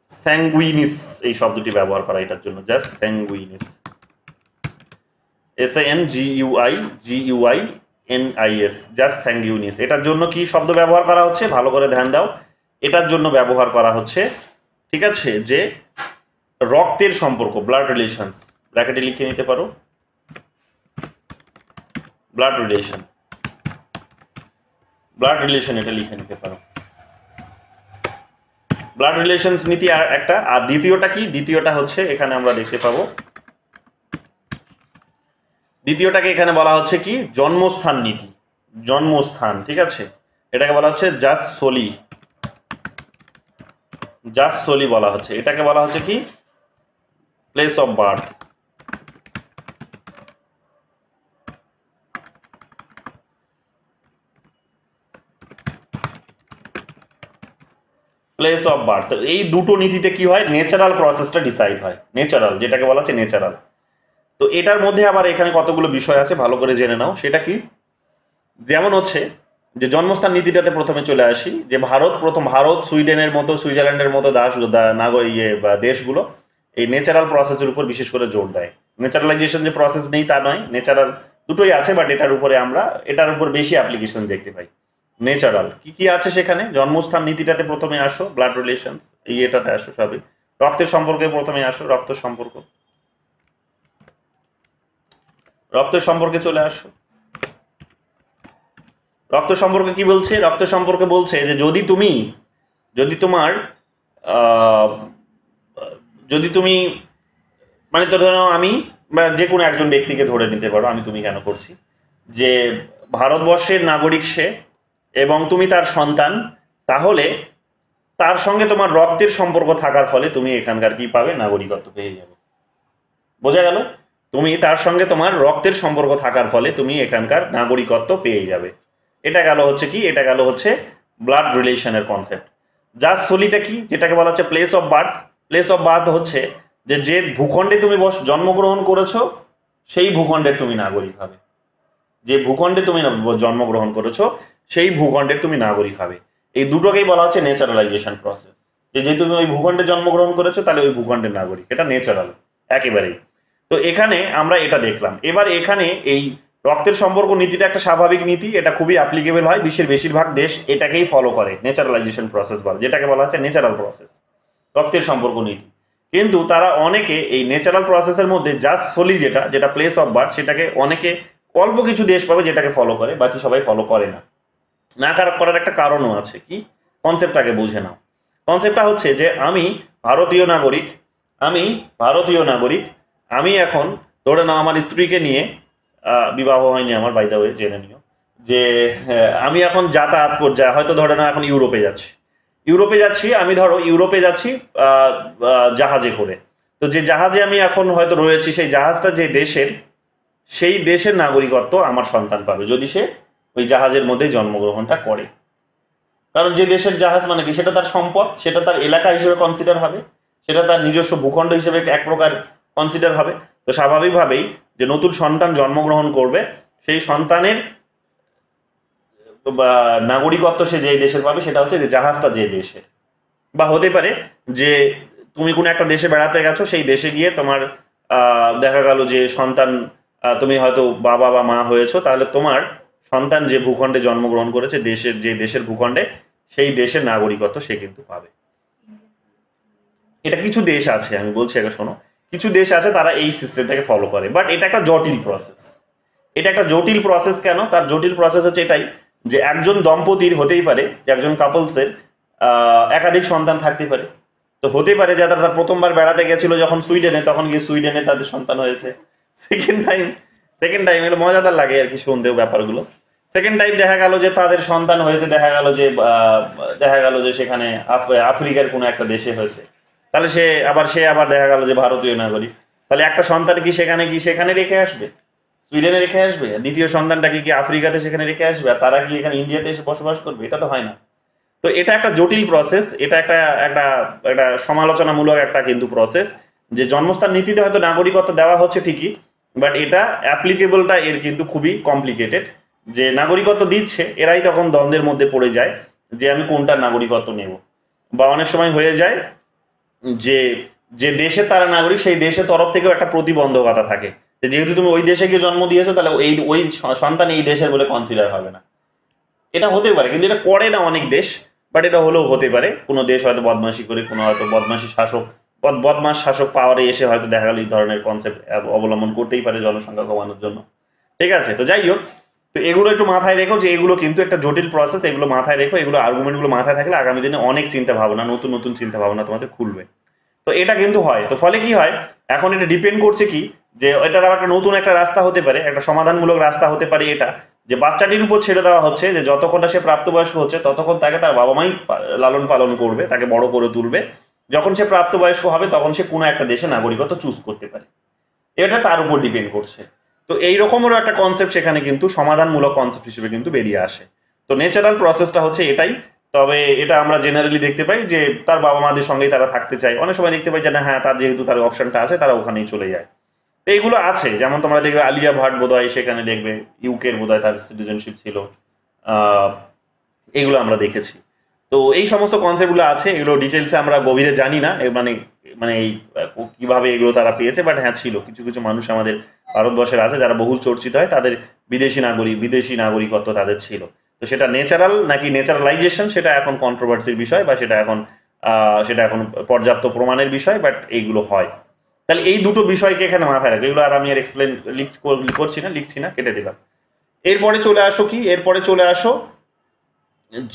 স্যাঙ্গুইনিস, এই শব্দটি ব্যবহার করা এটার জন্য, জাস স্যাঙ্গুইনিস, SANGUINIS, জাস্ট স্যাঙ্গুইনিস। এটার জন্য কি শব্দ ব্যবহার করা হচ্ছে, ভালো করে ধ্যান দাও। এটার জন্য ব্যবহার করা হচ্ছে, ঠিক আছে, যে রক্তের সম্পর্ক, ব্লাড রিলেশনস, ব্র্যাকেটে লিখে নিতে পারো, ব্লাড রিলেশন এটা লিখে নিতে পারো। ব্লাড রিলেশনস নীতি আর একটা, আর দ্বিতীয়টা কি, দ্বিতীয়টা হচ্ছে এখানে আমরা দেখতে পাবো, দ্বিতীয়টাকে এখানে বলা হচ্ছে কি, জন্মস্থান নীতি, জন্মস্থান। ঠিক আছে, এটাকে বলা হচ্ছে জাস সোলি বলা হচ্ছে, এটাকে বলা হচ্ছে কি, প্লেস অফ বার্থ। এই দুটো নীতিতে কি হয়, ন্যাচারাল প্রসেসটা ডিসাইড হয়, ন্যাচারাল যেটাকে বলা হচ্ছে ন্যাচারাল। তো এটার মধ্যে আবার এখানে কতগুলো বিষয় আছে, ভালো করে জেনে নাও। সেটা কি, যেমন হচ্ছে যে জন্মস্থান নীতিটাতে প্রথমে চলে আসি, যে ভারত, সুইডেনের মতো, সুইজারল্যান্ডের মতো দেশগুলো এই ন্যাচারাল প্রসেসের উপর বিশেষ করে জোর দেয়। ন্যাচারালাইজেশন যে প্রসেস নেই তা নয়, ন্যাচারাল দুটোই আছে, বাট এটার উপর বেশি অ্যাপ্লিকেশন দেখতে পাই। ন্যাচারাল কি আছে সেখানে, জন্মস্থান নীতিটাতে প্রথমে আসো, ব্লাড রিলেশনস এটাতে আসো, সবই রক্তের সম্পর্কে প্রথমে আসো, রক্তের সম্পর্কে চলে আসো। রক্ত সম্পর্কে কি বলছে, রক্ত সম্পর্কে বলছে যে যদি তুমি যদি তোমার যদি তুমি মানে তো ধরো আমি বা যে কোনো একজন ব্যক্তিকে ধরে নিতে পারো, আমি তুমি কেন করছি, যে ভারতবর্ষের নাগরিক সে এবং তুমি তার সন্তান, তাহলে তার সঙ্গে তোমার রক্তের সম্পর্ক থাকার ফলে তুমি এখানকার কি পাবে, নাগরিকত্ব পেয়ে যাবে। বোঝা গেল? তুমি তার সঙ্গে তোমার রক্তের সম্পর্ক থাকার ফলে তুমি এখানকার নাগরিকত্ব পেয়ে যাবে। এটা গেল হচ্ছে কি, এটা গেল হচ্ছে ব্লাড রিলেশনের কনসেপ্ট। জাস্ট সোলিটা কি, যেটাকে বলা হচ্ছে place of birth. Place of birth হচ্ছে যে ভূখণ্ডে তুমি জন্মগ্রহণ করেছো সেই ভূখণ্ডের তুমি নাগরিক হবে। যে ভূখণ্ডে তুমি জন্মগ্রহণ করেছো সেই ভূখণ্ডের তুমি নাগরিক হবে। এই দুটোকেই বলা হচ্ছে ন্যাচারালাইজেশন প্রসেস। যেহেতু তুমি ওই ভূখণ্ডে জন্মগ্রহণ করেছো তাহলে ওই ভূখণ্ডের নাগরিক, এটা ন্যাচারাল একেবারেই। তো এখানে আমরা এটা দেখলাম। এবার এখানে এই রক্তের সম্পর্ক নীতিটা একটা স্বাভাবিক নীতি, এটা খুবই অ্যাপ্লিকেবল হয়, বিশ্বের বেশিরভাগ দেশ এটাকেই ফলো করে, ন্যাচারালাইজেশন প্রসেস বলে, যেটাকে বলা হচ্ছে ন্যাচারাল প্রসেস, রক্তের সম্পর্ক নীতি। কিন্তু তারা অনেকে এই ন্যাচারাল প্রসেসের মধ্যে জাস্ট সোলি যেটা প্লেস অফ বার্থ, সেটাকে অনেকে অল্প কিছু দেশ পাবে যেটাকে ফলো করে, বাকি সবাই ফলো করে না। না করার একটা কারণও আছে। কি কনসেপ্টটাকে বুঝে নাও। কনসেপ্টটা হচ্ছে যে আমি ভারতীয় নাগরিক, আমি এখন ধরে নাও আমার স্ত্রীকে নিয়ে, বিবাহ হয়নি আমার, বাই দ্য ওয়ে জেনে নিও, যে আমি এখন যাতায়াত করছি, হয়তো ধরে নাও এখন ইউরোপে যাচ্ছি, আমি ধরো ইউরোপে যাচ্ছি জাহাজে করে। তো যে জাহাজে আমি এখন হয়তো রয়েছি, সেই জাহাজটা যে দেশের, সেই দেশের নাগরিকত্ব আমার সন্তান পাবে যদি সে ওই জাহাজের মধ্যে জন্মগ্রহণটা করে। কারণ যে দেশের জাহাজ মানে কি, সেটা তার সম্পদ, সেটা তার এলাকা হিসেবে কনসিডার হবে, সেটা তার নিজস্ব ভূখণ্ড হিসেবে এক প্রকার কনসিডার হবে। তো স্বাভাবিকভাবেই যে নতুন সন্তান জন্মগ্রহণ করবে, সেই সন্তানের নাগরিকত্ব সে যে দেশের পাবে সেটা হচ্ছে যে জাহাজটা যে দেশের। বা হতে পারে যে তুমি কোনো একটা দেশে বেড়াতে গেছো, সেই দেশে গিয়ে তোমার দেখা গেল যে সন্তান, তুমি হয়তো বাবা বা মা হয়েছো, তাহলে তোমার সন্তান যে ভূখণ্ডে জন্মগ্রহণ করেছে, যে দেশের ভূখণ্ডে, সেই দেশের নাগরিকত্ব সে কিন্তু পাবে। এটা কিছু দেশ আছে, আমি বলছি আগে শোনো, কিছু দেশ আছে তারা এই সিস্টেমটাকে ফলো করে, বাট এটা একটা জটিল প্রসেস। কেন তার জটিল প্রসেস হচ্ছে এটাই, যে একজন দম্পতির হতেই পারে, যে একজন কাপলসের একাধিক সন্তান থাকতে পারে। তো হতে পারে যে তারা প্রথমবার বেড়াতে গেছিল যখন সুইডেনে, তখন গিয়ে সুইডেনে তাদের সন্তান হয়েছে। সেকেন্ড টাইম এগুলো মজাদার লাগে আর কি শুনতেও ব্যাপারগুলো। সেকেন্ড টাইম দেখা গেল যে তাদের সন্তান হয়েছে, দেখা গেল যে সেখানে আফ্রিকার কোনো একটা দেশে হয়েছে, তাহলে সে আবার দেখা গেল যে ভারতীয় নাগরিক। তাহলে একটা সন্তান কি সেখানে রেখে আসবে, সুইডেনে রেখে আসবে, দ্বিতীয় সন্তানটাকে কি আফ্রিকাতে সেখানে রেখে আসবে, আর তারা কি এখানে ইন্ডিয়াতে এসে বসবাস করবে? এটা তো হয় না। তো এটা একটা জটিল প্রসেস, এটা একটা সমালোচনামূলক একটা কিন্তু প্রসেস, যে জন্মস্থান নীতিতে হয়তো নাগরিকত্ব দেওয়া হচ্ছে ঠিকই, বাট এটা অ্যাপ্লিকেবলটা এর কিন্তু খুবই কমপ্লিকেটেড। যে নাগরিকত্ব দিচ্ছে, এরাই তখন দ্বন্দ্বের মধ্যে পড়ে যায় যে আমি কোনটা নাগরিকত্ব নেব। বা অনেক সময় হয়ে যায় যে দেশে তারা নাগরিক, সেই দেশের তরফ থেকেও একটা প্রতিবন্ধকতা থাকে, যেহেতু তুমি ওই দেশে গিয়ে জন্ম দিয়েছো, তাহলে ওই সন্তান এই দেশের বলে কনসিডার হবে না। এটা হতে পারে, কিন্তু এটা করে না অনেক দেশ, বাট এটা হলেও হতে পারে। কোনো দেশ হয়তো বদমাশি করে, কোনো হয়তো বদমাশ শাসক পাওয়ারে এসে হয়তো দেখা গেল এই ধরনের কনসেপ্ট অবলম্বন করতেই পারে জনসংখ্যা কমানোর জন্য। ঠিক আছে, তো যাই হোক, তো এগুলো একটু মাথায় রেখো যে এগুলো কিন্তু একটা জটিল প্রসেস, এগুলো মাথায় রেখো। এগুলো আর্গুমেন্টগুলো মাথায় থাকলে আগামী দিনে অনেক চিন্তা ভাবনা, নতুন চিন্তা ভাবনা তোমাদের খুলবে। তো এটা কিন্তু হয়। তো ফলে কি হয়, এখন এটা ডিপেন্ড করছে কি, যে এটার আবার একটা নতুন একটা রাস্তা হতে পারে, একটা সমাধানমূলক রাস্তা হতে পারে এটা, যে বাচ্চাটির উপর ছেড়ে দেওয়া হচ্ছে যে যতক্ষণটা সে প্রাপ্তবয়স্ক হচ্ছে ততক্ষণ তাকে তার বাবা মাই লালন পালন করবে, তাকে বড় করে তুলবে। যখন সে প্রাপ্তবয়স্ক হবে তখন সে কোনো একটা দেশে নাগরিকত্ব চুজ করতে পারে, এটা তার উপর ডিপেন্ড করছে। তো এইরকমেরও একটা কনসেপ্ট সেখানে কিন্তু সমাধানমূলক কনসেপ্ট হিসেবে কিন্তু বেরিয়ে আসে। তো ন্যাচারাল প্রসেসটা হচ্ছে এটাই। তবে এটা আমরা জেনারেলি দেখতে পাই যে তার বাবা মাদের সঙ্গেই তারা থাকতে চায়। অনেক সময় দেখতে পাই যে না, হ্যাঁ, তার যেহেতু তার অপশনটা আছে, তারা ওখানেই চলে যায়। তো এইগুলো আছে, যেমন তোমরা দেখবে আলিয়া ভাট বোধহয় সেখানে দেখবে ইউকের বোধহয় তার সিটিজেনশিপ ছিল, এগুলো আমরা দেখেছি। তো এই সমস্ত কনসেপ্টগুলো আছে, এগুলো ডিটেলসে আমরা গভীরে জানি না, মানে এই কিভাবে এগুলো তারা পেয়েছে, বাট হ্যাঁ ছিল, কিছু মানুষ আমাদের ভারতবর্ষের আছে যারা বহুল চর্চিত হয়, তাদের বিদেশি নাগরিকত্ব তাদের ছিল। তো সেটা ন্যাচারাল নাকি ন্যাচারালাইজেশন, সেটা এখন কন্ট্রোভার্সির বিষয়, বা সেটা এখন পর্যাপ্ত প্রমাণের বিষয়, বাট এইগুলো হয়। তাহলে এই দুটো বিষয়কে এখানে মাথায় রাখবে। এগুলো আর আমি আর এক্সপ্লেন লিখছি না, কেটে দিলাম। এরপরে চলে আসো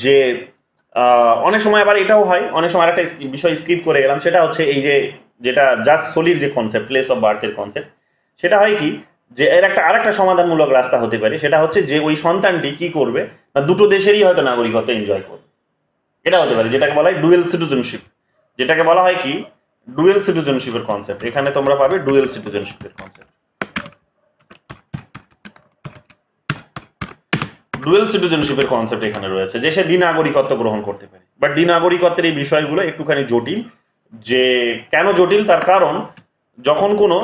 যে অনেক সময় আবার এটাও হয়, অনেক সময় আরেকটা বিষয় স্কিপ করে গেলাম, সেটা হচ্ছে এই যে যেটা জাস্ট সলির যে কনসেপ্ট, প্লেস অফ বার্থের কনসেপ্ট, সেটা হয় কি যে এর আরেকটা সমাধানমূলক রাস্তা হতে পারে, সেটা হচ্ছে যে ওই সন্তানটি কি করবে না দুটো দেশেরই হয়তো নাগরিকত্ব এনজয় করবে, এটা হতে পারে, যেটাকে বলা হয় ডুয়েল সিটিজেনশিপ, যেটাকে বলা হয় কি ডুয়েল সিটিজেনশিপের কনসেপ্ট। এখানে তোমরা পাবে ডুয়েল সিটিজেনশিপের কনসেপ্ট। ডুয়েল সিটিজেনশিপের কনসেপ্ট এখানে রয়েছে, যে সে দ্বিনাগরিকত্ব গ্রহণ করতে পারে। বাট দ্বিনাগরিকত্বের এই বিষয়গুলো একটুখানি জটিল। যে কেন জটিল, তার কারণ যখন কোনো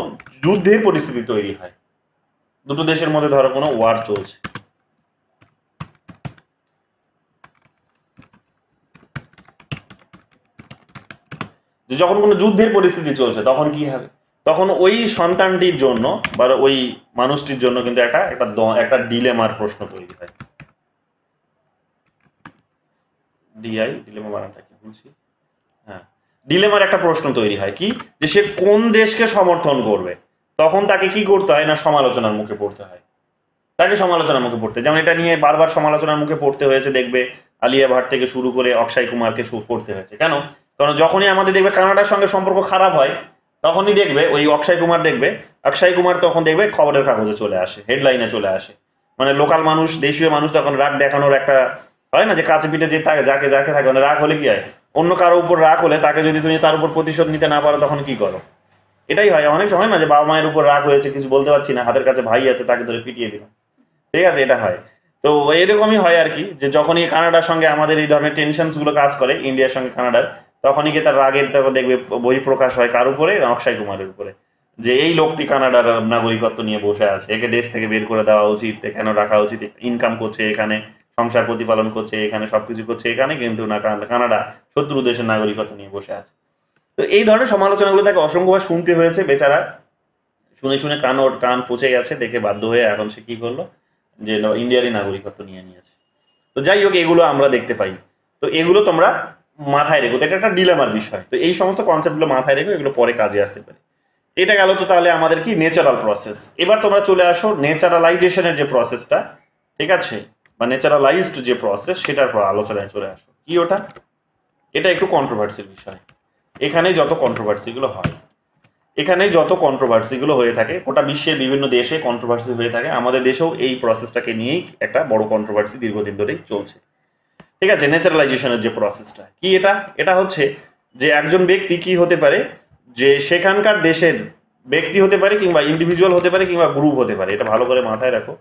যুদ্ধের পরিস্থিতি তৈরি হয়, দুটো দেশের মধ্যে ধরো কোনো ওয়ার চলছে, যে যখন কোনো যুদ্ধের পরিস্থিতি চলছে তখন কি হবে, তখন ওই সন্তানটির জন্য বা ওই মানুষটির জন্য কিন্তু একটা ডিলেমার প্রশ্ন তৈরি হয়। ডিলেমা বানানটা কি বলছি, হ্যাঁ, ডিলেমার একটা প্রশ্ন তৈরি হয় কি যে সে কোন দেশকে সমর্থন করবে। তখন তাকে কি করতে হয় না সমালোচনার মুখে পড়তে হয়, তাকে সমালোচনার মুখে পড়তে, যেমন এটা নিয়ে বারবার সমালোচনার মুখে পড়তে হয়েছে, দেখবে আলিয়া ভাট থেকে শুরু করে অক্ষয় কুমারকে পড়তে হয়েছে। কেন? কারণ যখনই আমাদের দেখবে কানাডার সঙ্গে সম্পর্ক খারাপ হয়, তখনই দেখবে ওই অক্ষয় কুমার তখন দেখবে খবরের কাগজে চলে আসে, হেডলাইনে চলে আসে। মানে লোকাল মানুষ, দেশীয় মানুষ তখন রাগ দেখানোর একটা হয় না, যে কাছে পিঠে যে থাকে যাকে থাকে, মানে রাগ হলে কি হয়, অন্য কারো উপর রাগ হলে তাকে যদি তুমি তার উপর প্রতিশোধ নিতে না পারো তখন কি করো, এটাই হয় অনেক সময় না, যে বাবা মায়ের উপর রাগ হয়েছে, কিছু বলতে পারছি না, হাতের কাছে ভাই আছে, তাকে ধরে পিটিয়ে দিলাম, ঠিক আছে, এটা হয়। তো এরকমই হয় আর কি, যে যখনই কানাডার সঙ্গে আমাদের এই ধরনের টেনশনস গুলো কাজ করে ইন্ডিয়ার সঙ্গে কানাডার, তখনই কি তার রাগের তখন দেখবে বই প্রকাশ হয় কার উপরে, অক্ষয় কুমারের উপরে, যে এই লোকটি কানাডার নাগরিকত্ব নিয়ে বসে আছে, একে দেশ থেকে বের করে দেওয়া উচিত, কেন রাখা উচিত, ইনকাম করছে এখানে, সংসার প্রতিপালন করছে এখানে, সবকিছু করছে এখানে, কিন্তু না কানাডা শত্রু দেশের নাগরিকত্ব নিয়ে বসে আছে। তো এই ধরনের সমালোচনাগুলো তাকে অসংখ্যবার শুনতে হয়েছে, বেচারা শুনে কান পচে গেছে, দেখে বাধ্য হয়ে এখন সে কি করলো, যে ইন্ডিয়ারই নাগরিকত্ব নিয়েছে। তো যাই হোক, এগুলো আমরা দেখতে পাই। তো এগুলো তোমরা মাথায় রেখো, তো এটা একটা ডিলেমার বিষয়। তো এই সমস্ত কনসেপ্টগুলো মাথায় রেখো, এগুলো পরে কাজে আসতে পারে। এটা গেল তো তাহলে আমাদের কি ন্যাচারাল প্রসেস। এবার তোমরা চলে আসো ন্যাচারালাইজেশনের যে প্রসেসটা, ঠিক আছে, বা ন্যাচারালাইজড যে প্রসেস, সেটার পর আলোচনায় চলে আসো। কি ওটা? এটা একটু কন্ট্রোভার্সির বিষয়। এখানে যত কন্ট্রোভার্সিগুলো হয়ে থাকে, গোটা বিশ্বের বিভিন্ন দেশে কন্ট্রোভার্সি হয়ে থাকে, আমাদের দেশেও এই প্রসেসটাকে নিয়েই একটা বড় কন্ট্রোভার্সি দীর্ঘদিন ধরেই চলছে, ঠিক আছে। ন্যাচারালাইজেশনের যে প্রসেসটা কি, এটা হচ্ছে যে একজন ব্যক্তি কি হতে পারে, যে সেখানকার দেশের ব্যক্তি হতে পারে, কিংবা ইন্ডিভিজুয়াল হতে পারে, কিংবা গ্রুপ হতে পারে। এটা ভালো করে মাথায় রাখো।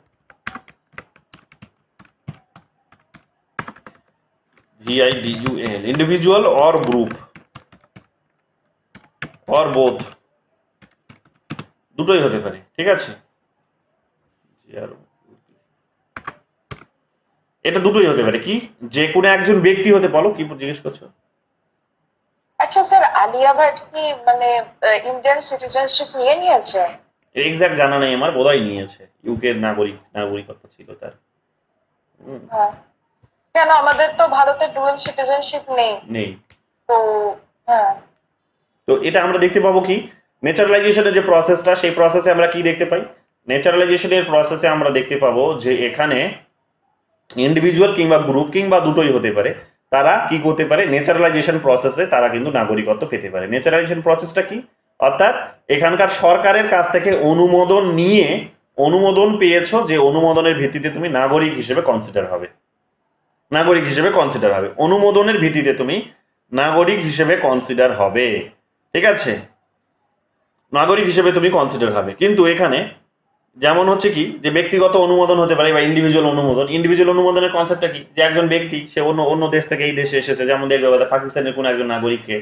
VIDUAL, individual or group or both, দুটোই হতে পারে, ঠিক আছে। এটা দুটোই হতে পারে, কি যে কোনো একজন ব্যক্তি হতে, বলো কি জিজ্ঞেস করছো? আচ্ছা স্যার, আলিয়া ভাট কি মানে ইন্ডিয়ান সিটিজেনশিপ নিয়েছে? এক্সাক্ট জানা নেই আমার, বোধহয় নিয়েছে, ইউকে এর নাগরিকত্ব ছিল তার। কেন আমাদের তো ভারতের ডুয়াল সিটিজেনশিপ নেই। তো হ্যাঁ, তো এটা আমরা দেখতে পাবো কি ন্যাচারালাইজেশনের যে প্রসেসটা, সেই প্রসেসে আমরা কি দেখতে পাই? ন্যাচারালাইজেশনের প্রসেসে আমরা দেখতে পাবো যে এখানে ইন্ডিভিজুয়াল কিংবা গ্রুপ কিংবা দুটোই হতে পারে, তারা কি করতে পারে, ন্যাচারালাইজেশন প্রসেসে তারা কিন্তু নাগরিকত্ব পেতে পারে। ন্যাচারালাইজেশন প্রসেসটা কি? অর্থাৎ এখানকার সরকারের কাছ থেকে অনুমোদন পেয়েছো, যে অনুমোদনের ভিত্তিতে তুমি নাগরিক হিসেবে কনসিডার হবে, অনুমোদনের ভিত্তিতে তুমি নাগরিক হিসেবে কনসিডার হবে, ঠিক আছে, নাগরিক হিসেবে তুমি কনসিডার হবে। কিন্তু এখানে যেমন হচ্ছে কি, যে ব্যক্তিগত অনুমোদন হতে পারে বা ইন্ডিভিজুয়াল অনুমোদনের কনসেপ্টটা কি, যে একজন ব্যক্তি সে অন্য দেশ থেকে এই দেশে এসেছে, যেমন দেখবে পাকিস্তানের কোনো একজন নাগরিককে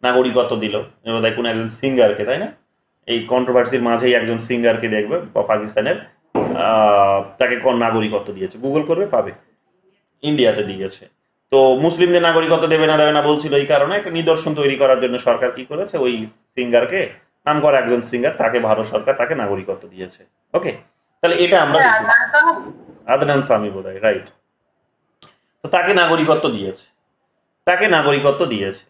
নাগরিকত্ব দিল, বোধহয় কোনো একজন সিঙ্গারকে, তাই না, এই কন্ট্রোভার্সির মাঝেই একজন সিঙ্গারকে দেখবে পাকিস্তানের, তাকে কোন নাগরিকত্ব দিয়েছে, গুগল করবে পাবে, ইন্ডিয়াতে দিয়েছে। তো মুসলিমদের নাগরিকত্ব দেবে না বলছিল, এই কারণে একটা নিদর্শন তৈরি করার জন্য সরকার কি করেছে, ওই সিঙ্গারকে, নাম করা একজন সিঙ্গার, তাকে ভারত সরকার তাকে নাগরিকত্ব দিয়েছে। ওকে, তাহলে এটা আমরা আদনান সামি বোধহয়, রাইট। তো তাকে নাগরিকত্ব দিয়েছে।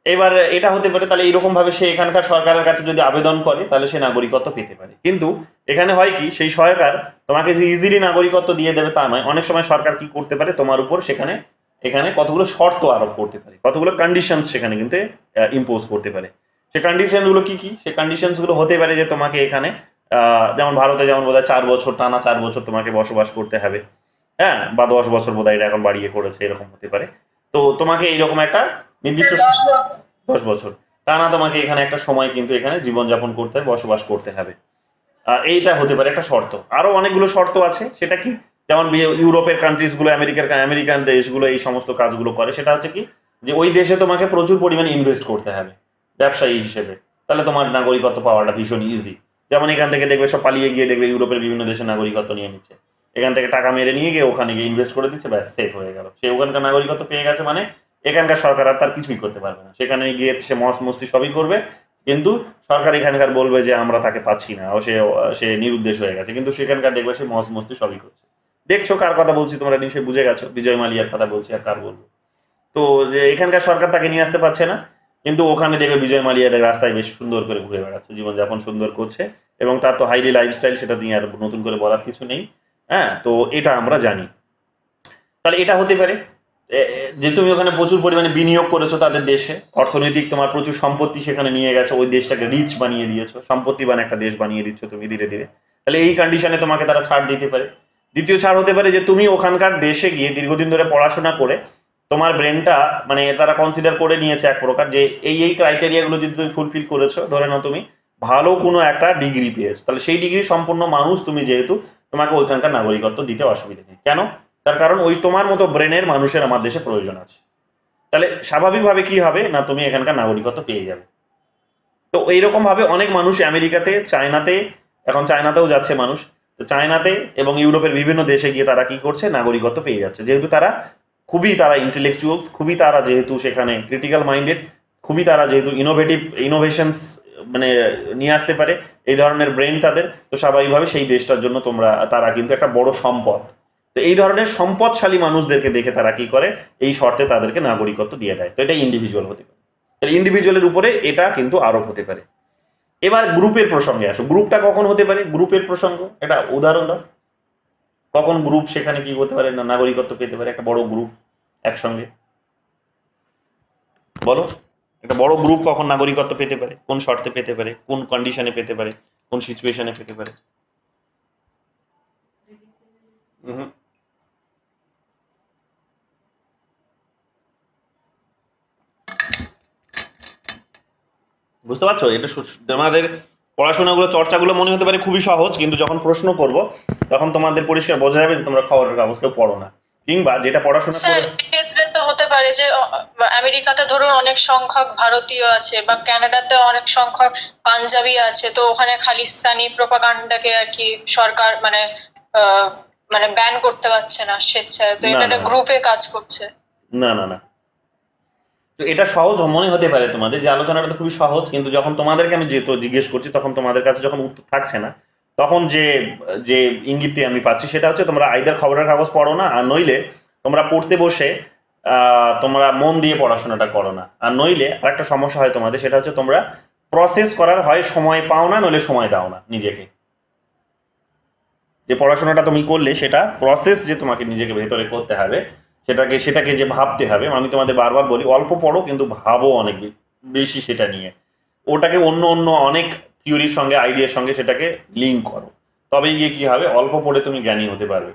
এবার এটা হতে পারে, তাহলে এইরকম ভাবে সে এখানকার সরকারের কাছে যদি আবেদন করে, তাহলে সে নাগরিকত্ব পেতে পারে। কিন্তু এখানে হয় কি, সেই সরকার তোমাকে যে ইজিলি নাগরিকত্ব দিয়ে দেবে তা নয়, অনেক সময় সরকার কি করতে পারে, তোমার উপর সেখানে এখানে কতগুলো শর্ত আরোপ করতে পারে, কতগুলো কন্ডিশনস সেখানে কিন্তু ইম্পোজ করতে পারে। সে কন্ডিশনগুলো কি কি? সে কন্ডিশনসগুলো হতে পারে যে তোমাকে এখানে যেমন ভারতে যেমন বোধহয় 4 বছর টানা 4 বছর তোমাকে বসবাস করতে হবে, হ্যাঁ, বা 10 বছর বোধহয় এটা এখন বাড়িয়ে করেছে, এরকম হতে পারে। তো তোমাকে এইরকম একটা নির্দিষ্ট 10 বছর টানা তোমাকে এখানে একটা সময় কিন্তু এখানে জীবনযাপন করতে হবে, বসবাস করতে হবে, এইটা হতে পারে একটা শর্ত। আরো অনেকগুলো শর্ত আছে, সেটা কি? যেমন ইউরোপের কান্ট্রিজগুলো, আমেরিকান দেশগুলো এই সমস্ত কাজগুলো করে, সেটা হচ্ছে কি যে ওই দেশে তোমাকে প্রচুর পরিমাণে ইনভেস্ট করতে হবে ব্যবসায়ী হিসেবে, তাহলে তোমার নাগরিকত্ব পাওয়াটা ভীষণ ইজি। যেমন এখান থেকে দেখবে সব পালিয়ে গিয়ে দেখবে ইউরোপের বিভিন্ন দেশে নাগরিকত্ব নিয়ে নিচ্ছে, এখান থেকে টাকা মেরে নিয়ে গিয়ে ওখানে গিয়ে ইনভেস্ট করে দিচ্ছে, ব্যাস সেফ হয়ে গেল, সে ওখানকার নাগরিকত্ব পেয়ে গেছে, মানে এখানকার সরকার আর তার কিছুই করতে পারবে না। সেখানে গিয়ে সে মস্তি সবই করবে, কিন্তু সরকার এখানকার বলবে যে আমরা তাকে পাচ্ছি না, ও সে নিরুদ্দেশ হয়ে গেছে, কিন্তু সেখানকার দেখবে সে মস্তি সবই করছে। দেখছো কার কথা বলছি? তোমরা নিশ্চয়ই বুঝে গেছো বিজয় মালিয়ার কথা বলছি, আর কার বলবো। তো এখানকার সরকার তাকে নিয়ে আসতে পারছে না, কিন্তু ওখানে দেখবে বিজয় মালিয়া রাস্তায় বেশ সুন্দর করে ঘুরে বেড়াচ্ছে, জীবনযাপন সুন্দর করছে, এবং তার তো হাইলি লাইফস্টাইল, সেটা নিয়ে আর নতুন করে বলার কিছু নেই। হ্যাঁ, তো এটা আমরা জানি। তাহলে এটা হতে পারে যে তুমি ওখানে প্রচুর পরিমাণে বিনিয়োগ করেছো তাদের দেশে, অর্থনৈতিক তোমার প্রচুর সম্পত্তি সেখানে নিয়ে গেছো, ওই দেশটাকে রিচ বানিয়ে দিয়েছো, সম্পত্তিবান একটা দেশ বানিয়ে দিচ্ছ তুমি ধীরে ধীরে, তাহলে এই কন্ডিশনে তোমাকে তারা ছাড় দিতে পারে। দ্বিতীয় ছাড় হতে পারে যে তুমি ওখানকার দেশে গিয়ে দীর্ঘদিন ধরে পড়াশোনা করে তোমার ব্রেনটা, মানে তারা কনসিডার করে নিয়েছে এক প্রকার যে এই ক্রাইটেরিয়াগুলো যদি তুমি ফুলফিল করেছো, ধরে নাও তুমি ভালো কোনো একটা ডিগ্রি পেয়েছো, তাহলে সেই ডিগ্রি সম্পূর্ণ মানুষ তুমি, যেহেতু তোমাকে ওইখানকার নাগরিকত্ব দিতে অসুবিধা নেই। কেন? তার কারণ ওই তোমার মতো ব্রেনের মানুষের আমার দেশে প্রয়োজন আছে। তাহলে স্বাভাবিকভাবে কি হবে না, তুমি এখানকার নাগরিকত্ব পেয়ে যাবে। তো এইরকম ভাবে অনেক মানুষ আমেরিকাতে, চায়নাতে, এখন চায়নাতেও যাচ্ছে মানুষ, তো চায়নাতে এবং ইউরোপের বিভিন্ন দেশে গিয়ে তারা কি করছে, নাগরিকত্ব পেয়ে যাচ্ছে, যেহেতু তারা তারা ইন্টেলেকচুয়ালস, খুবই তারা যেহেতু সেখানে ক্রিটিক্যাল মাইন্ডেড, খুবই তারা যেহেতু ইনোভেশনস মানে নিয়ে আসতে পারে, এই ধরনের ব্রেন তাদের, তো স্বাভাবিকভাবে সেই দেশটার জন্য তারা কিন্তু একটা বড় সম্পদ। তো এই ধরনের সম্পদশালী মানুষদেরকে দেখে তারা কি করে, এই শর্তে তাদেরকে নাগরিকত্ব দিয়ে দেয়। তো এটা ইন্ডিভিজুয়াল হতে পারে, তাহলে ইন্ডিভিজুয়ালের উপরে এটা কিন্তু আরোপ হতে পারে। এবার গ্রুপের প্রসঙ্গে আসো, গ্রুপটা কখন হতে পারে? গ্রুপের প্রসঙ্গ এটা উদাহরণ দাও, কখন গ্রুপ সেখানে কি হতে পারে না নাগরিকত্ব পেতে পারে? একটা বড় গ্রুপ একসঙ্গে বলো, একটা বড় গ্রুপ কখন নাগরিকত্ব পেতে পারে, কোন শর্তে পেতে পারে, কোন কন্ডিশনে পেতে পারে, কোন সিচুয়েশনে পেতে পারে? বুঝতে পারছো? এটা তোমাদের পড়াশোনাগুলো, চর্চাগুলো মনে হতে পারে খুবই সহজ, কিন্তু যখন প্রশ্ন করব তখন তোমাদের পরিষ্কার বোঝা যাবে যে তোমরা খবরের কাগজ কেউ পড়ো না, কিংবা যেটা পড়াশোনা করে। ক্ষেত্রে তো হতে পারে যে আমেরিকাতে ধরুন অনেক সংখ্যক ভারতীয় আছে, বা কানাডাতে অনেক সংখ্যক পাঞ্জাবি আছে, তো ওখানে খালিস্তানি প্রোপাগান্ডাকে আর কি সরকার মানে ব্যান করতে পারছে না স্বেচ্ছায়, তো এটা গ্রুপে কাজ করছে। না না না, তো এটা সহজ মনে হতে পারে তোমাদের, যে আলোচনাটা তো খুবই সহজ, কিন্তু যখন তোমাদেরকে আমি যেহেতু জিজ্ঞেস করছি, তখন তোমাদের কাছে যখন উত্তর থাকছে না, তখন যে ইঙ্গিতটি আমি পাচ্ছি সেটা হচ্ছে তোমরা আইদার খবরের কাগজ পড়ো না, আর নইলে তোমরা পড়তে বসে তোমরা মন দিয়ে পড়াশোনাটা করো না, আর নইলে আরেকটা সমস্যা হয় তোমাদের, সেটা হচ্ছে তোমরা প্রসেস করার হয় সময় পাও না, নইলে সময় দাও না নিজেকে। যে পড়াশোনাটা তুমি করলে সেটা প্রসেস যে তোমাকে নিজেকে ভেতরে করতে হবে, সেটাকে যে ভাবতে হবে। আমি তোমাদের বারবার বলি অল্প পড়ো, কিন্তু ভাবো অনেক বেশি সেটা নিয়ে, ওটাকে অন্য অনেক থিওরির সঙ্গে, আইডিয়ার সঙ্গে সেটাকে লিঙ্ক করো, তবেই গিয়ে কি হবে, অল্প পড়ে তুমি জ্ঞানী হতে পারবে।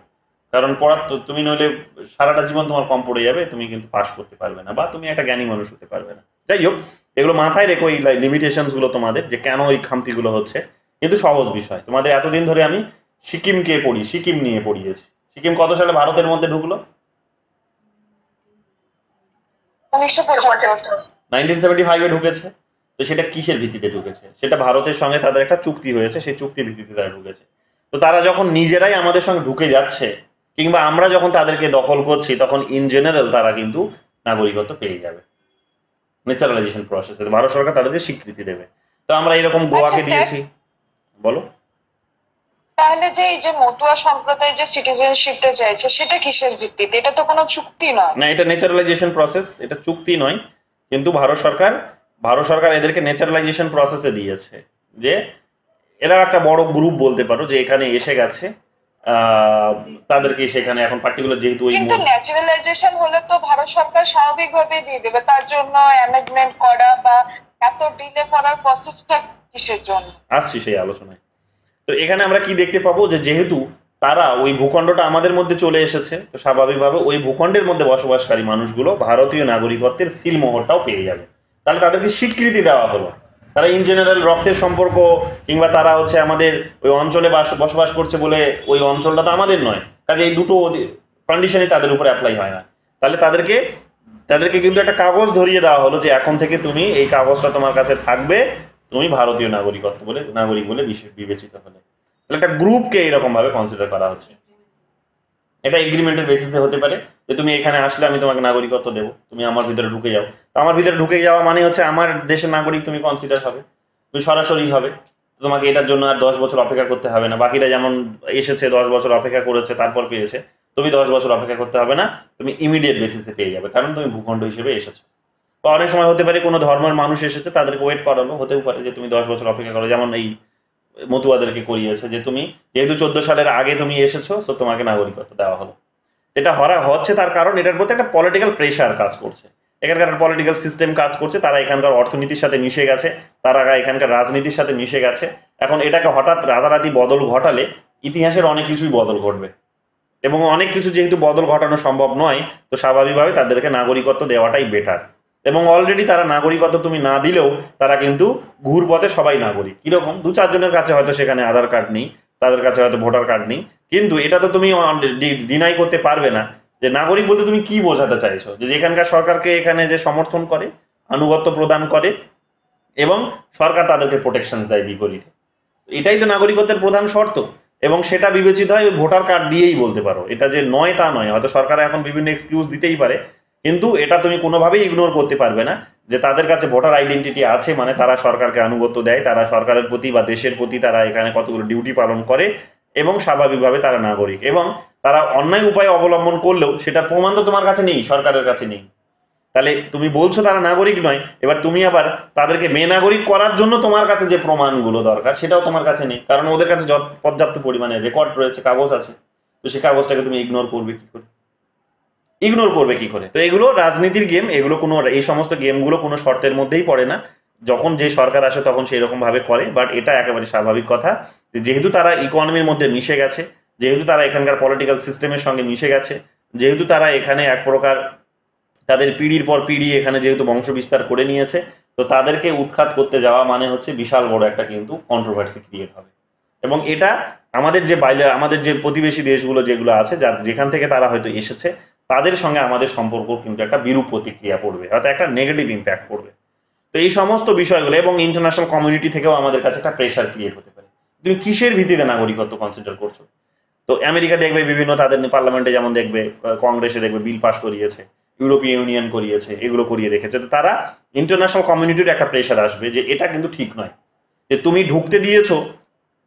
কারণ পড়ার তো তুমি নইলে সারাটা জীবন তোমার কম পড়ে যাবে, তুমি কিন্তু পাস করতে পারবে না, বা তুমি একটা জ্ঞানী মানুষ হতে পারবে না। যাই হোক, এগুলো মাথায় রেখো, এই লিমিটেশনসগুলো তোমাদের, যে কেন এই খামতিগুলো হচ্ছে, কিন্তু সহজ বিষয়। তোমাদের এতদিন ধরে আমি সিকিম নিয়ে পড়িয়েছি। সিকিম কত সালে ভারতের মধ্যে ঢুকলো? 1975-এ ঢুকেছে। তো সেটা কিসের ভিত্তিতে ঢুকেছে? সেটা ভারতের সঙ্গে তাদের একটা চুক্তি হয়েছে, সেই চুক্তির ভিত্তিতে তারা ঢুকেছে। তো তারা যখন নিজেরাই আমাদের সঙ্গে ঢুকে যাচ্ছে, কিংবা আমরা যখন তাদেরকে দখল করছি, তখন ইন জেনারেল তারা কিন্তু নাগরিকত্ব পেয়ে যাবে ন্যাচারালাইজেশন প্রসেসে, ভারত সরকার তাদেরকে স্বীকৃতি দেবে। তো আমরা এরকম গোয়াকে দিয়েছি। বলো, তাহলে যে এই যে মতুয়া সম্প্রদায় যে সিটিজেনশিপটা চাইছে, সেটা কিসের ভিত্তিতে? এটা তো কোনো চুক্তি নয় না, এটা ন্যাচারালাইজেশন প্রসেস, এটা চুক্তি নয়। কিন্তু ভারত সরকার এদেরকে ন্যাচারালাইজেশন প্রসেসে দিয়েছে, যে এরা একটা বড় গ্রুপ বলতে পারো, যে এখানে এসে গেছে, তাদেরকে সেখানে এখন পার্টিকুলার যেহেতু ওই কিন্তু ন্যাচারালাইজেশন হলে তো ভারত সরকার স্বাভাবিকভাবে দিয়ে দেবে, তার জন্য অ্যামেন্ডমেন্ট করা বা এত ডিলে করার প্রসেসটা কিসের জন্য? আসছি সেই আলোচনায়। তো এখানে আমরা কি দেখতে পাবো যে যেহেতু তারা ওই ভূখণ্ডটা আমাদের মধ্যে চলে এসেছে, তো স্বাভাবিকভাবে ওই ভূখণ্ডের মধ্যে বসবাসকারী মানুষগুলো ভারতীয় নাগরিকত্বের সিলমোহরটাও পেয়ে যাবে। তাহলে তাদেরকে স্বীকৃতি দেওয়া হলো, তারা ইন জেনারেল রক্তের সম্পর্ক কিংবা তারা হচ্ছে আমাদের ওই অঞ্চলে বসবাস করছে বলে ওই অঞ্চলটা তো আমাদের নয়, কাজে এই দুটো কন্ডিশনই তাদের উপরে অ্যাপ্লাই হয় না। তাহলে তাদেরকে কিন্তু একটা কাগজ ধরিয়ে দেওয়া হলো যে এখন থেকে তুমি এই কাগজটা তোমার কাছে থাকবে, তুমি ভারতীয় নাগরিক বলে বিবেচিত হলে। তাহলে একটা গ্রুপকে এরকম ভাবে কনসিডার করা হচ্ছে। এটা এগ্রিমেন্টের বেসিসে হতে পারে যে তুমি এখানে আসলে আমি তোমাকে নাগরিকত্ব দেবো, তুমি আমার ভিতরে ঢুকে যাও। তো আমার ভিতরে ঢুকে যাওয়া মানে হচ্ছে আমার দেশের নাগরিক তুমি কনসিডার হবে, তুমি সরাসরি হবে। তোমাকে এটার জন্য আর 10 বছর অপেক্ষা করতে হবে না। বাকিরা যেমন এসেছে 10 বছর অপেক্ষা করেছে তারপর পেয়েছে, তুমি 10 বছর অপেক্ষা করতে হবে না, তুমি ইমিডিয়েট বেসিসে পেয়ে যাবে, কারণ তুমি ভূখণ্ড হিসেবে এসেছো। বা অনেক সময় হতে পারে কোনো ধর্মের মানুষ এসেছে, তাদেরকে ওয়েট করালো, হতেও পারে যে তুমি 10 বছর অপেক্ষা করো, যেমন এই মতুয়াদেরকে করিয়েছে যে তুমি যেহেতু 14 সালের আগে তুমি এসেছো, তো তোমাকে নাগরিকত্ব দেওয়া হলো। এটা হচ্ছে তার কারণ এটার প্রতি একটা পলিটিক্যাল প্রেশার কাজ করছে, এখানকার পলিটিক্যাল সিস্টেম কাজ করছে, তারা এখানকার অর্থনীতির সাথে মিশে গেছে, তারা এখানকার রাজনীতির সাথে মিশে গেছে। এখন এটাকে হঠাৎ রাতারাতি বদল ঘটালে ইতিহাসের অনেক কিছুই বদল ঘটবে, এবং অনেক কিছু যেহেতু বদল ঘটানো সম্ভব নয়, তো স্বাভাবিকভাবে তাদেরকে নাগরিকত্ব দেওয়াটাই বেটার। এবং অলরেডি তারা নাগরিকত্ব তুমি না দিলেও তারা কিন্তু ঘুরপথে সবাই নাগরিক। কিরকম 2-4 জনের কাছে হয়তো সেখানে আধার কার্ড নেই, তাদের কাছে হয়তো ভোটার কার্ড নেই, কিন্তু এটা তো তুমি ডিনাই করতে পারবে না যে নাগরিক বলতে তুমি কি বোঝাতে চাইছো, যে এখানকার সরকারকে এখানে যে সমর্থন করে, আনুগত্য প্রদান করে এবং সরকার তাদেরকে প্রোটেকশন দেয় বিপরীতে, এটাই তো নাগরিকত্বের প্রধান শর্ত। এবং সেটা বিবেচিত হয় ভোটার কার্ড দিয়েই বলতে পারো, এটা যে নয় তা নয়, হয়তো সরকার এখন বিভিন্ন এক্সকিউজ দিতেই পারে, কিন্তু এটা তুমি কোনোভাবেই ইগনোর করতে পারবে না যে তাদের কাছে ভোটার আইডেন্টিটি আছে, মানে তারা সরকারকে আনুগত্য দেয়, তারা সরকারের প্রতি বা দেশের প্রতি তারা এখানে কতগুলো ডিউটি পালন করে এবং স্বাভাবিকভাবে তারা নাগরিক। এবং তারা অন্যায় উপায় অবলম্বন করলেও সেটার প্রমাণ তো তোমার কাছে নেই, সরকারের কাছে নেই। তাহলে তুমি বলছো তারা নাগরিক নয়, এবার তুমি আবার তাদেরকে বেনাগরিক করার জন্য তোমার কাছে যে প্রমাণগুলো দরকার সেটাও তোমার কাছে নেই, কারণ ওদের কাছে পর্যাপ্ত পরিমাণে রেকর্ড রয়েছে, কাগজ আছে। তো সেই কাগজটাকে তুমি ইগনোর করবে কি করে? তো এগুলো রাজনীতির গেম, এগুলো কোনো এই সমস্ত গেমগুলো কোনো শর্তের মধ্যেই পড়ে না, যখন যে সরকার আসে তখন সেই রকম ভাবে করে। বাট এটা একেবারে স্বাভাবিক কথা, যেহেতু তারা ইকোনমির মধ্যে মিশে গেছে, যেহেতু তারা এখানকার পলিটিক্যাল সিস্টেমের সঙ্গে মিশে গেছে, যেহেতু তারা এখানে এক প্রকার তাদের পিঢ়ির পর পিঢ়ি এখানে যেহেতু বংশ বিস্তার করে নিয়েছে, তো তাদেরকে উৎখাত করতে যাওয়া মানে হচ্ছে বিশাল বড় একটা কিন্তু কন্ট্রোভার্সি ক্রিয়েট হবে। এবং এটা আমাদের যে প্রতিবেশী দেশগুলো যেগুলো আছে, যেখান থেকে তারা হয়তো এসেছে, তাদের সঙ্গে আমাদের সম্পর্ক কিন্তু একটা বিরূপ প্রতিক্রিয়া পড়বে, হয়তো একটা নেগেটিভ ইম্প্যাক্ট পড়বে। তো এই সমস্ত বিষয়গুলো এবং ইন্টারন্যাশনাল কমিউনিটি থেকেও আমাদের কাছে একটা প্রেশার ক্রিয়েট হতে পারে, তুমি কিসের ভিত্তিতে নাগরিকত্ব কনসিডার করছো। তো আমেরিকা দেখবে বিভিন্ন তাদের পার্লামেন্টে যেমন দেখবে, কংগ্রেসে দেখবে বিল পাস করিয়েছে, ইউরোপীয় ইউনিয়ন করিয়েছে, এগুলো করিয়ে রেখেছে। তো তারা ইন্টারন্যাশনাল কমিউনিটির একটা প্রেশার আসবে যে এটা কিন্তু ঠিক নয়, যে তুমি ঢুকতে দিয়েছো,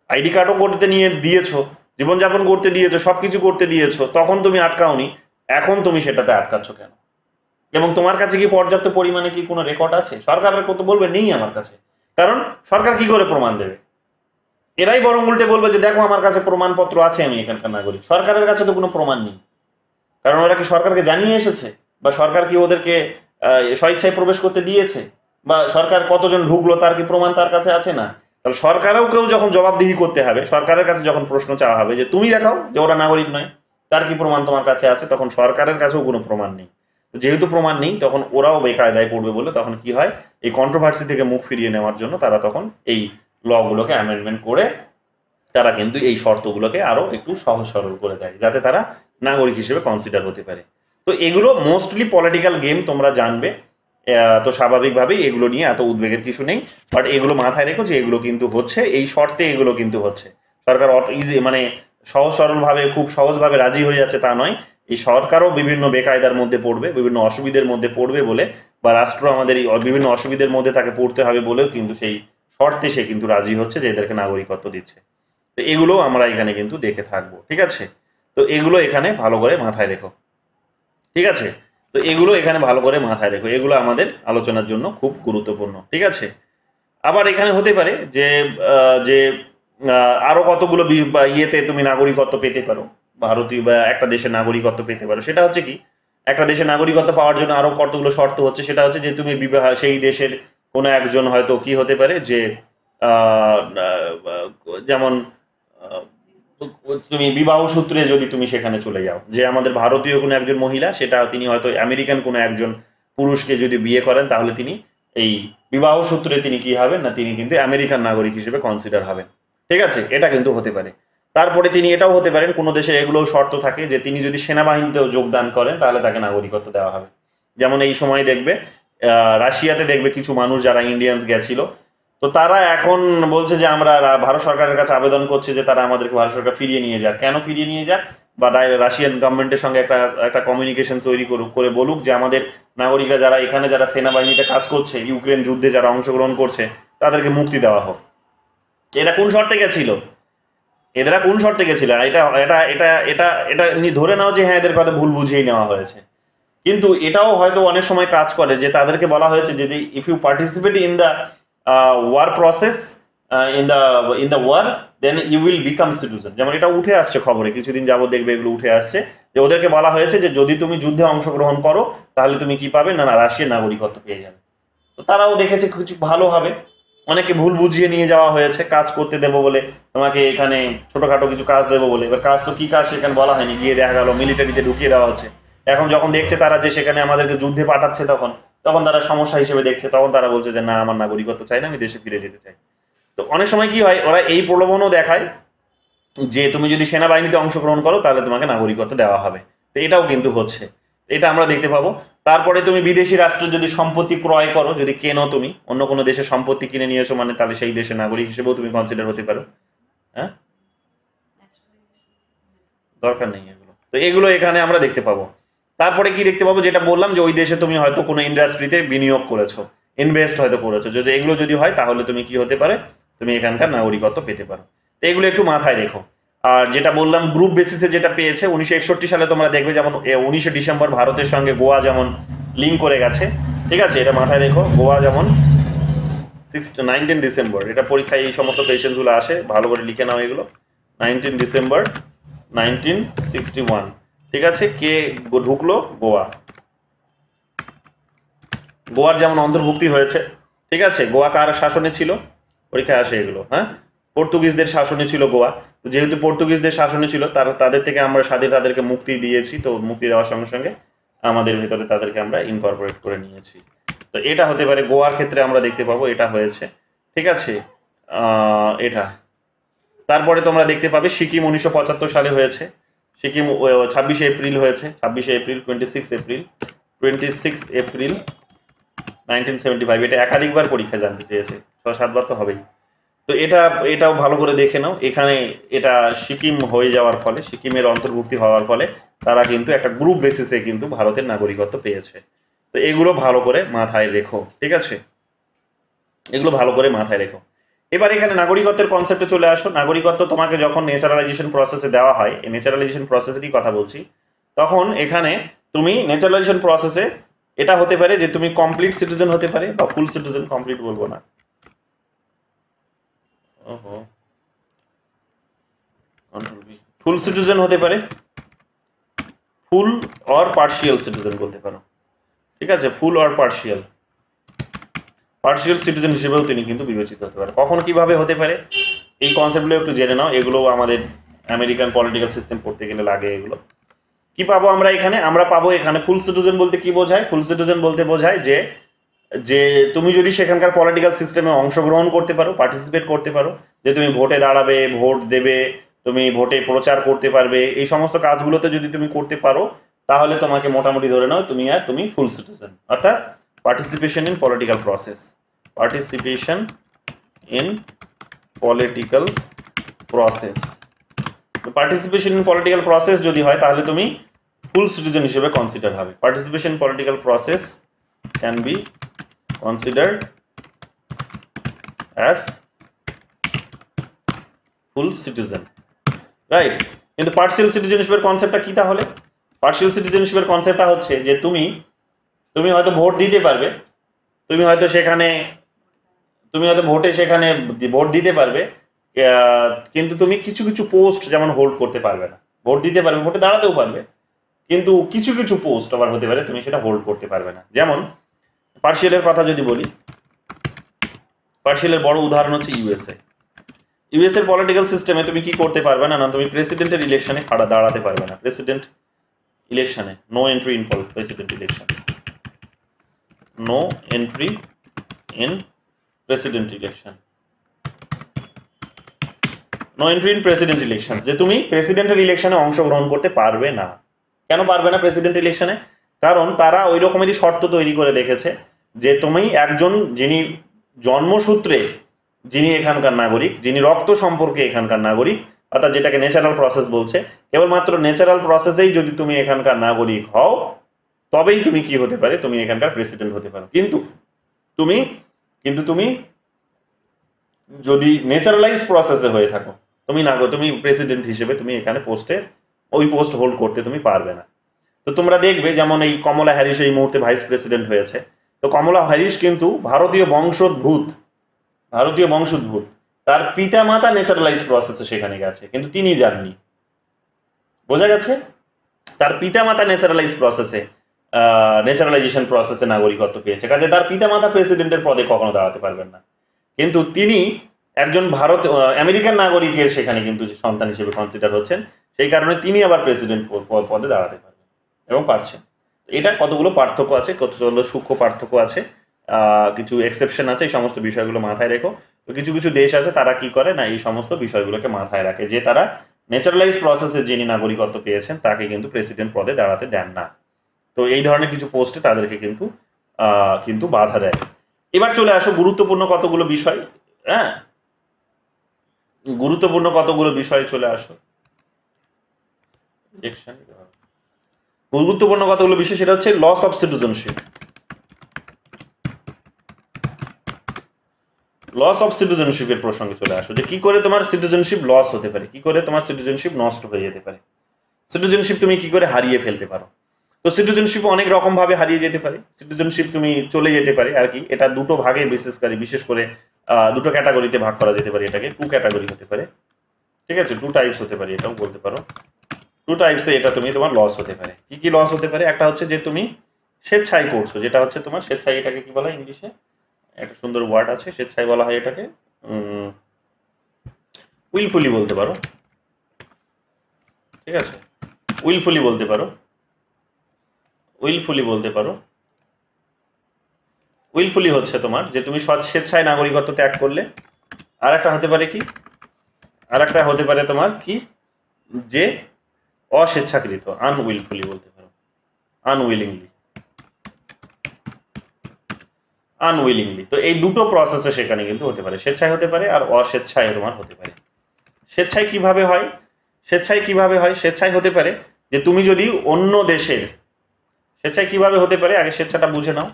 আইডি কার্ডও করতে নিয়ে দিয়েছো, জীবনযাপন করতে দিয়েছো, সবকিছু করতে দিয়েছো, তখন তুমি আটকাওনি, এখন তুমি সেটাতে আটকাচ্ছ কেন? এবং তোমার কাছে কি পর্যাপ্ত পরিমাণে কি কোনো রেকর্ড আছে? সরকারের কত বলবে নেই আমার কাছে, কারণ সরকার কি করে প্রমাণ দেবে? এরাই বরং উল্টে বলবে যে দেখো আমার কাছে প্রমাণপত্র আছে, আমি এখানকার নাগরিক। সরকারের কাছে তো কোনো প্রমাণ নেই, কারণ ওরা কি সরকারকে জানিয়ে এসেছে, বা সরকার কি ওদেরকে স্বেচ্ছায় প্রবেশ করতে দিয়েছে, বা সরকার কতজন ঢুকলো তার কি প্রমাণ তার কাছে আছে? না। তাহলে সরকারেও কেউ যখন জবাবদিহি করতে হবে, সরকারের কাছে যখন প্রশ্ন চাওয়া হবে যে তুমি দেখাও যে ওরা নাগরিক নয়, তার কি প্রমাণ তোমার কাছে আছে, তখন সরকারের কাছেও কোনো প্রমাণ নেই। তো যেহেতু প্রমাণ নেই, তখন ওরাও বেকায়দায় পড়বে বলে তখন কি হয়, এই কন্ট্রোভার্সি থেকে মুখ ফিরিয়ে নেওয়ার জন্য তারা তখন এই লগুলোকে অ্যামেন্ডমেন্ট করে তারা কিন্তু এই শর্তগুলোকে আরও একটু সহজ সরল করে দেয়, যাতে তারা নাগরিক হিসেবে কনসিডার হতে পারে। তো এগুলো মোস্টলি পলিটিক্যাল গেম, তোমরা জানবে। তো স্বাভাবিকভাবেই এগুলো নিয়ে এত উদ্বেগের কিছু নেই, বাট এগুলো মাথায় রেখো যে এগুলো কিন্তু হচ্ছে, এই শর্তে এগুলো কিন্তু হচ্ছে। সরকার মানে সহজ সরলভাবে খুব সহজভাবে রাজি হয়ে যাচ্ছে তা নয়, এই সরকারও বিভিন্ন বেকায়দার মধ্যে পড়বে, বিভিন্ন অসুবিধার মধ্যে পড়বে বলে, বা রাষ্ট্র আমাদের এই বিভিন্ন অসুবিধার মধ্যে তাকে পড়তে হবে বলেও কিন্তু সেই শর্তে সে কিন্তু রাজি হচ্ছে যে এদেরকে নাগরিকত্ব দিচ্ছে। তো এগুলো আমরা এখানে কিন্তু দেখে থাকবো, ঠিক আছে? তো এগুলো এখানে ভালো করে মাথায় রেখো, ঠিক আছে? তো এগুলো এখানে ভালো করে মাথায় রেখো, এগুলো আমাদের আলোচনার জন্য খুব গুরুত্বপূর্ণ, ঠিক আছে? আবার এখানে হতে পারে যে আরও কতগুলো ইয়েতে তুমি নাগরিকত্ব পেতে পারো, ভারতীয় বা একটা দেশের নাগরিকত্ব পেতে পারো। সেটা হচ্ছে কি, একটা দেশের নাগরিকত্ব পাওয়ার জন্য আরও কতগুলো শর্ত হচ্ছে। সেটা হচ্ছে যে তুমি সেই দেশের কোনো একজন হয়তো কি হতে পারে যে যেমন তুমি বিবাহ সূত্রে যদি তুমি সেখানে চলে যাও, যে আমাদের ভারতীয় কোনো একজন মহিলা, সেটা তিনি হয়তো আমেরিকান কোনো একজন পুরুষকে যদি বিয়ে করেন, তাহলে তিনি এই বিবাহ সূত্রে তিনি কি হবেন না, তিনি কিন্তু আমেরিকান নাগরিক হিসেবে কনসিডার হবেন। ঠিক আছে, এটা কিন্তু হতে পারে। তারপরে তিনি এটাও হতে পারেন, কোনো দেশের এগুলোও শর্ত থাকে যে তিনি যদি সেনাবাহিনীতেও যোগদান করেন তাহলে তাকে নাগরিকত্ব দেওয়া হবে। যেমন এই সময় দেখবে রাশিয়াতে দেখবে কিছু মানুষ যারা ইন্ডিয়ানস গেছিল, তো তারা এখন বলছে যে আমরা ভারত সরকারের কাছে আবেদন করছে যে তারা আমাদেরকে ভারত সরকার ফিরিয়ে নিয়ে যাক। কেন ফিরিয়ে নিয়ে যাক, বা রাশিয়ান গভর্নমেন্টের সঙ্গে একটা কমিউনিকেশন তৈরি করে বলুক যে আমাদের নাগরিকরা যারা এখানে যারা সেনাবাহিনীতে কাজ করছে, ইউক্রেন যুদ্ধে যারা অংশগ্রহণ করছে, তাদেরকে মুক্তি দেওয়া হোক। এরা কোন শর্তে গেছিল? এরা কোন শর্তে গেছিল? এটা এটা এটা এটা এটা ধরে নাও যে হ্যাঁ এদের কথা ভুল বুঝিয়েই নেওয়া হয়েছে, কিন্তু এটাও হয়তো অনেক সময় কাজ করে যে তাদেরকে বলা হয়েছে যদি if you participate in the war process in the war then you will become citizen. যেমন এটা উঠে আসছে খবরে, কিছুদিন যাবত দেখবে এগুলো উঠে আসছে যে ওদেরকে বলা হয়েছে যে যদি তুমি যুদ্ধে অংশগ্রহণ করো তাহলে তুমি কি পাবে না, রাশিয়ার নাগরিকত্ব পেয়ে যাবে। তো তারাও দেখেছে কিছু ভালো হবে, অনেকে ভুল বুঝিয়ে নিয়ে যাওয়া হয়েছে কাজ করতে দেবো বলে, তোমাকে এখানে ছোটখাটো কিছু কাজ দেবো বলে। এবার কাজ তো কি কাজ সেখানে বলা হয়নি, গিয়ে দেখা গেল মিলিটারিতে ঢুকিয়ে দেওয়া হচ্ছে। এখন যখন দেখছে তারা যে সেখানে আমাদেরকে যুদ্ধে পাঠাচ্ছে, তখন তারা সমস্যা হিসেবে দেখছে, তখন তারা বলছে যে না আমার নাগরিকত্ব চাই না, আমি দেশে ফিরে যেতে চাই। তো অনেক সময় কি হয়, ওরা এই প্রলোভনও দেখায় যে তুমি যদি সেনাবাহিনীতে অংশগ্রহণ করো তাহলে তোমাকে নাগরিকত্ব দেওয়া হবে। তো এটাও কিন্তু হচ্ছে, এটা আমরা দেখতে পাবো। তারপরে তুমি বিদেশি রাষ্ট্রের যদি সম্পত্তি ক্রয় করো, যদি কেনো, তুমি অন্য কোনো দেশের সম্পত্তি কিনে নিয়েছো মানে তাহলে সেই দেশের নাগরিক হিসেবেও তুমি কনসিডার হতে পারো। হ্যাঁ, দরকার নেই এগুলো। তো এগুলো এখানে আমরা দেখতে পাবো। তারপরে কি দেখতে পাবো, যেটা বললাম যে ওই দেশে তুমি হয়তো কোনো ইন্ডাস্ট্রিতে বিনিয়োগ করেছো, ইনভেস্ট হয়তো করেছো, যদি এগুলো যদি হয় তাহলে তুমি কি হতে পারে, তুমি এখানকার নাগরিকত্ব পেতে পারো। তো এগুলো একটু মাথায় রেখো। আর যেটা বললাম গ্রুপ বেসিসে যেটা পেয়েছে 1961 সালে, তোমরা দেখবে যেমন 19 ডিসেম্বর ভারতের সঙ্গে গোয়া যেমন লিঙ্ক করে গেছে। ঠিক আছে, এটা মাথায় রেখো। গোয়া যেমন 19 ডিসেম্বর, এটা পরীক্ষায় এই সমস্ত কোয়েশ্চেনগুলো আসে, ভালো করে লিখে নাও এগুলো। 19 ডিসেম্বর 1961। ঠিক আছে, কে ঢুকলো? গোয়া। গোয়ার যেমন অন্তর্ভুক্তি হয়েছে। ঠিক আছে, গোয়া কার শাসনে ছিল? পরীক্ষায় আসে এগুলো। হ্যাঁ, পর্তুগিজদের শাসনে ছিল গোয়া। তো যেহেতু পর্তুগিজদের শাসনে ছিল, তাদের থেকে আমরা তাদেরকে মুক্তি দিয়েছি। তো মুক্তি দেওয়ার সঙ্গে সঙ্গে আমাদের ভেতরে তাদেরকে আমরা ইনকর্পোরেট করে নিয়েছি। তো এটা হতে পারে গোয়ার ক্ষেত্রে আমরা দেখতে পাবো এটা হয়েছে। ঠিক আছে, এটা। তারপরে তোমরা দেখতে পাবে সিকিম 1975 সালে হয়েছে। সিকিম 26 এপ্রিল হয়েছে, 26 এপ্রিল 26 এপ্রিল 1975। এটা একাধিকবার পরীক্ষা জানতে চেয়েছে, 6-7 বার তো হবেই। তো এটাও ভালো করে দেখে নাও। এখানে এটা সিকিম হয়ে যাওয়ার ফলে, সিকিমের অন্তর্ভুক্তি হওয়ার ফলে তারা কিন্তু একটা গ্রুপ বেসিসে কিন্তু ভারতের নাগরিকত্ব পেয়েছে। তো এগুলো ভালো করে মাথায় রেখো। ঠিক আছে, এগুলো ভালো করে মাথায় রেখো। এবার এখানে নাগরিকত্বের কনসেপ্টে চলে আসো। নাগরিকত্ব তোমাকে যখন ন্যাচারালাইজেশন প্রসেসে দেওয়া হয়, এই ন্যাচারালাইজেশন প্রসেসেরই কথা বলছি, তখন এখানে তুমি ন্যাচারালাইজেশন প্রসেসে এটা হতে পারে যে তুমি কমপ্লিট সিটিজেন হতে পারে বা ফুল সিটিজেন, কমপ্লিট বলবো না, ফুল সিটিজেন হতে পারে, ফুল অর পার্শিয়াল সিটিজেন বলতে পারো। ঠিক আছে, ফুল অর পার্শিয়াল সিটিজেন হিসেবেও তিনি কিন্তু বিবেচিত হতে পারে। কখন কিভাবে হতে পারে এই কনসেপ্টগুলো একটু জেনে নাও। এগুলো আমাদের আমেরিকান পলিটিক্যাল সিস্টেম পড়তে গেলে লাগে। এগুলো কি পাবো আমরা এখানে? আমরা পাবো এখানে ফুল সিটিজেন বলতে কি বোঝায়? ফুল সিটিজেন বলতে বোঝায় যে তুমি যদি সেখানকার পলিটিক্যাল সিস্টেমে অংশগ্রহণ করতে পারো, পার্টিসিপেট করতে পারো, যে তুমি ভোটে দাঁড়াবে, ভোট দেবে, তুমি ভোটে প্রচার করতে পারবে, এই সমস্ত কাজগুলোতে যদি তুমি করতে পারো তাহলে তোমাকে মোটামুটি ধরে নাও তুমি ফুল সিটিজেন। অর্থাৎ participation in political process, participation in political process. তো পার্টিসিপেশন ইন পলিটিক্যাল প্রসেস যদি হয় তাহলে তুমি ফুল সিটিজেন হিসেবে কনসিডার হবে। Participation political process can be considered as full citizen, right? কিন্তু পার্শিয়াল সিটিজেনশিপের কনসেপ্টটা কি তাহলে? পার্শিয়াল সিটিজেনশিপের কনসেপ্টটা হচ্ছে যে তুমি হয়তো ভোট দিতে পারবে, তুমি হয়তো ভোটে সেখানে ভোট দিতে পারবে, কিন্তু তুমি কিছু কিছু পোস্ট যেমন হোল্ড করতে পারবে না, ভোট দিতে পারবে, ভোটে দাঁড়াতেও পারবে, কিন্তু কিছু কিছু পোস্ট আবার হতে পারে তুমি সেটা হোল্ড করতে পারবে না। যেমন পার্সিয়ালের কথা যদি বলি, পার্সিয়ালের বড় উদাহরণ হচ্ছে ইউএসএ। ইউএসএর পলিটিক্যাল সিস্টেমে তুমি কি করতে পারবে না, না তুমি প্রেসিডেন্টের ইলেকশনে দাঁড়াতে পারবে না। প্রেসিডেন্ট ইলেকশনে no entry in president election, no entry in president election, no entry in president election, যে তুমি প্রেসিডেন্টের ইলেকশনে অংশগ্রহণ করতে পারবে না। কেন পারবে না প্রেসিডেন্ট ইলেকশনে? কারণ তারা ওই রকমেরই শর্ত তৈরি করে রেখেছে যে তুমি একজন যিনি জন্মসূত্রে যিনি এখানকার নাগরিক, যিনি রক্ত সম্পর্কে এখানকার নাগরিক, অর্থাৎ যেটাকে ন্যাচারাল প্রসেস বলছে, কেবলমাত্র ন্যাচারাল প্রসেসেই যদি তুমি এখানকার নাগরিক হও তবেই তুমি কি হতে পারে, তুমি এখানকার প্রেসিডেন্ট হতে পারো। কিন্তু তুমি যদি ন্যাচারালাইজ প্রসেসে হয়ে থাকো, তুমি প্রেসিডেন্ট হিসেবে তুমি এখানে ওই পোস্ট হোল্ড করতে তুমি পারবে না। তো তোমরা দেখবে যেমন এই কমলা হ্যারিস এই মুহূর্তে ভাইস প্রেসিডেন্ট হয়েছে, তো কমলা হ্যারিস কিন্তু ভারতীয় বংশোদ্ভূত, তার পিতা মাতা ন্যাচারালাইজ প্রসেসে সেখানে গেছে, কিন্তু তিনি যাননি। বোঝা গেছে? তার পিতা মাতা ন্যাচারালাইজেশন প্রসেসে নাগরিকত্ব পেয়েছে, কাজে তার পিতা মাতা প্রেসিডেন্টের পদে কখনো দাঁড়াতে পারবেন না। কিন্তু তিনি একজন আমেরিকান নাগরিকের সেখানে কিন্তু সন্তান হিসেবে কনসিডার হচ্ছেন, সেই কারণে তিনি আবার প্রেসিডেন্ট পদে দাঁড়াতে পারবেন এবং পারছেন। এটা কতগুলো পার্থক্য আছে, কতগুলো সূক্ষ্ম পার্থক্য আছে, কিছু এক্সেপশন আছে, এই সমস্ত বিষয়গুলো মাথায় রেখো। তো কিছু কিছু দেশ আছে তারা কি করে না, এই সমস্ত বিষয়গুলোকে মাথায় রাখে যে তারা ন্যাচারালাইজ প্রসেসে যিনি নাগরিকত্ব পেয়েছেন তাকে কিন্তু প্রেসিডেন্ট পদে দাঁড়াতে দেন না। তো এই ধরনের কিছু পোস্টে তাদেরকে কিন্তু বাধা দেয়। এবার চলে আসো গুরুত্বপূর্ণ কতগুলো বিষয়। হ্যাঁ, গুরুত্বপূর্ণ কতগুলো বিষয় চলে আসো। গুরুত্বপূর্ণ কতগুলো বিষয়, সেটা হচ্ছে loss of citizenship. Loss of সিটিজেনশিপের প্রসঙ্গে চলে আসো, যে কি করে তোমার সিটিজেনশিপ লস হতে পারে, কি করে তোমার সিটিজেনশিপ নষ্ট হয়ে যেতে পারে, সিটিজেনশিপ তুমি কি করে হারিয়ে ফেলতে পারো। তো সিটিজেনশিপ অনেক রকম ভাবে হারিয়ে যেতে পারে, সিটিজেনশিপ তুমি চলে যেতে পারে আর কি। এটা দুটো ভাগে বিশেষ করে দুটো ক্যাটাগরিতে ভাগ করা যেতে পারে, এটাকে টু ক্যাটাগরি হতে পারে, ঠিক আছে, টু টাইপস হতে পারে, এটাও বলতে পারো। টু টাইপসে এটা তোমার লস হতে পারে। কি কি লস হতে পারে? একটা হচ্ছে যে তুমি স্বেচ্ছায় করছো, যেটা হচ্ছে তোমার স্বেচ্ছায়, এটাকে কি বলা হয় ইংলিশে, একটা সুন্দর ওয়ার্ড আছে, স্বেচ্ছায় বলা হয় এটাকে উইলফুলি বলতে পারো, ঠিক আছে, উইলফুলি বলতে পারো। উইলফুলি হচ্ছে তোমার যে তুমি স্বেচ্ছায় নাগরিকত্ব ত্যাগ করলে। আর একটা হতে পারে কি, আর একটা হতে পারে তোমার কি, যে অস্বেচ্ছাকৃত, আনউইলফুলি বলতে পারো, আনউইলিংলি। তো এই দুটো প্রসেসে সেখানে কিন্তু হতে পারে, স্বেচ্ছায় হতে পারে আর অস্বেচ্ছায় তোমার হতে পারে। স্বেচ্ছায় কিভাবে হয়? স্বেচ্ছায় হতে পারে যে তুমি যদি অন্য দেশের, স্বেচ্ছায় কিভাবে হতে পারে আগে স্বেচ্ছাটা বুঝে নাও।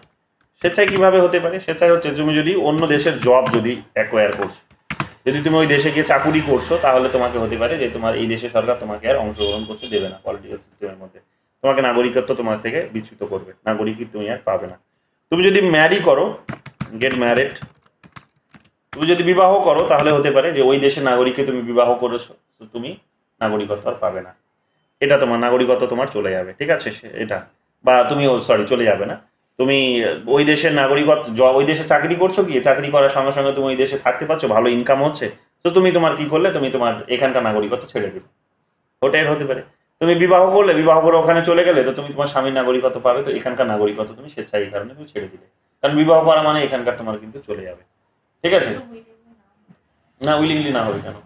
স্বেচ্ছায় কিভাবে হতে পারে? স্বেচ্ছায় হচ্ছে তুমি যদি অন্য দেশের জব যদি অ্যাকোয়ার করছো, যদি তুমি ওই দেশে গিয়ে চাকুরি করছো, তাহলে তোমাকে হতে পারে যে তোমার এই দেশে সরকার তোমাকে আর অংশগ্রহণ করতে দেবে না পলিটিক্যাল সিস্টেমের মধ্যে, তোমাকে নাগরিকত্ব তোমার থেকে বিচ্যুত করবে, নাগরিকই তুমি আর পাবে না। তুমি যদি ম্যারি করো, গেট ম্যারিড, তুমি যদি বিবাহ করো, তাহলে হতে পারে যে ওই দেশের নাগরিককে তুমি বিবাহ করেছো, তো তুমি নাগরিকত্ব আর পাবে না, এটা তোমার নাগরিকত্ব তোমার চলে যাবে, ঠিক আছে, এটা। বা তুমি চলে যাবে না, তুমি ওই দেশের নাগরিকত্ব, ওই দেশে চাকরি করছো, গিয়ে চাকরি করার সঙ্গে সঙ্গে তুমি ওই দেশে থাকতে পারছো, ভালো ইনকাম হচ্ছে, তো তুমি তোমার কি করলে, তুমি তোমার এখানকার নাগরিকত্ব ছেড়ে দিবে, ওটাই হতে পারে। তুমি বিবাহ করে ওখানে চলে গেলে, তো তুমি তোমার স্বামীর নাগরিকত্ব পাবে, তো এখানকার নাগরিকত্ব তুমি স্বেচ্ছায় এই কারণে তুমি ছেড়ে দিলে, কারণ বিবাহ করা মানে এখানকার তোমার কিন্তু চলে যাবে, ঠিক আছে। না, উইলিংলি না হবে কেন,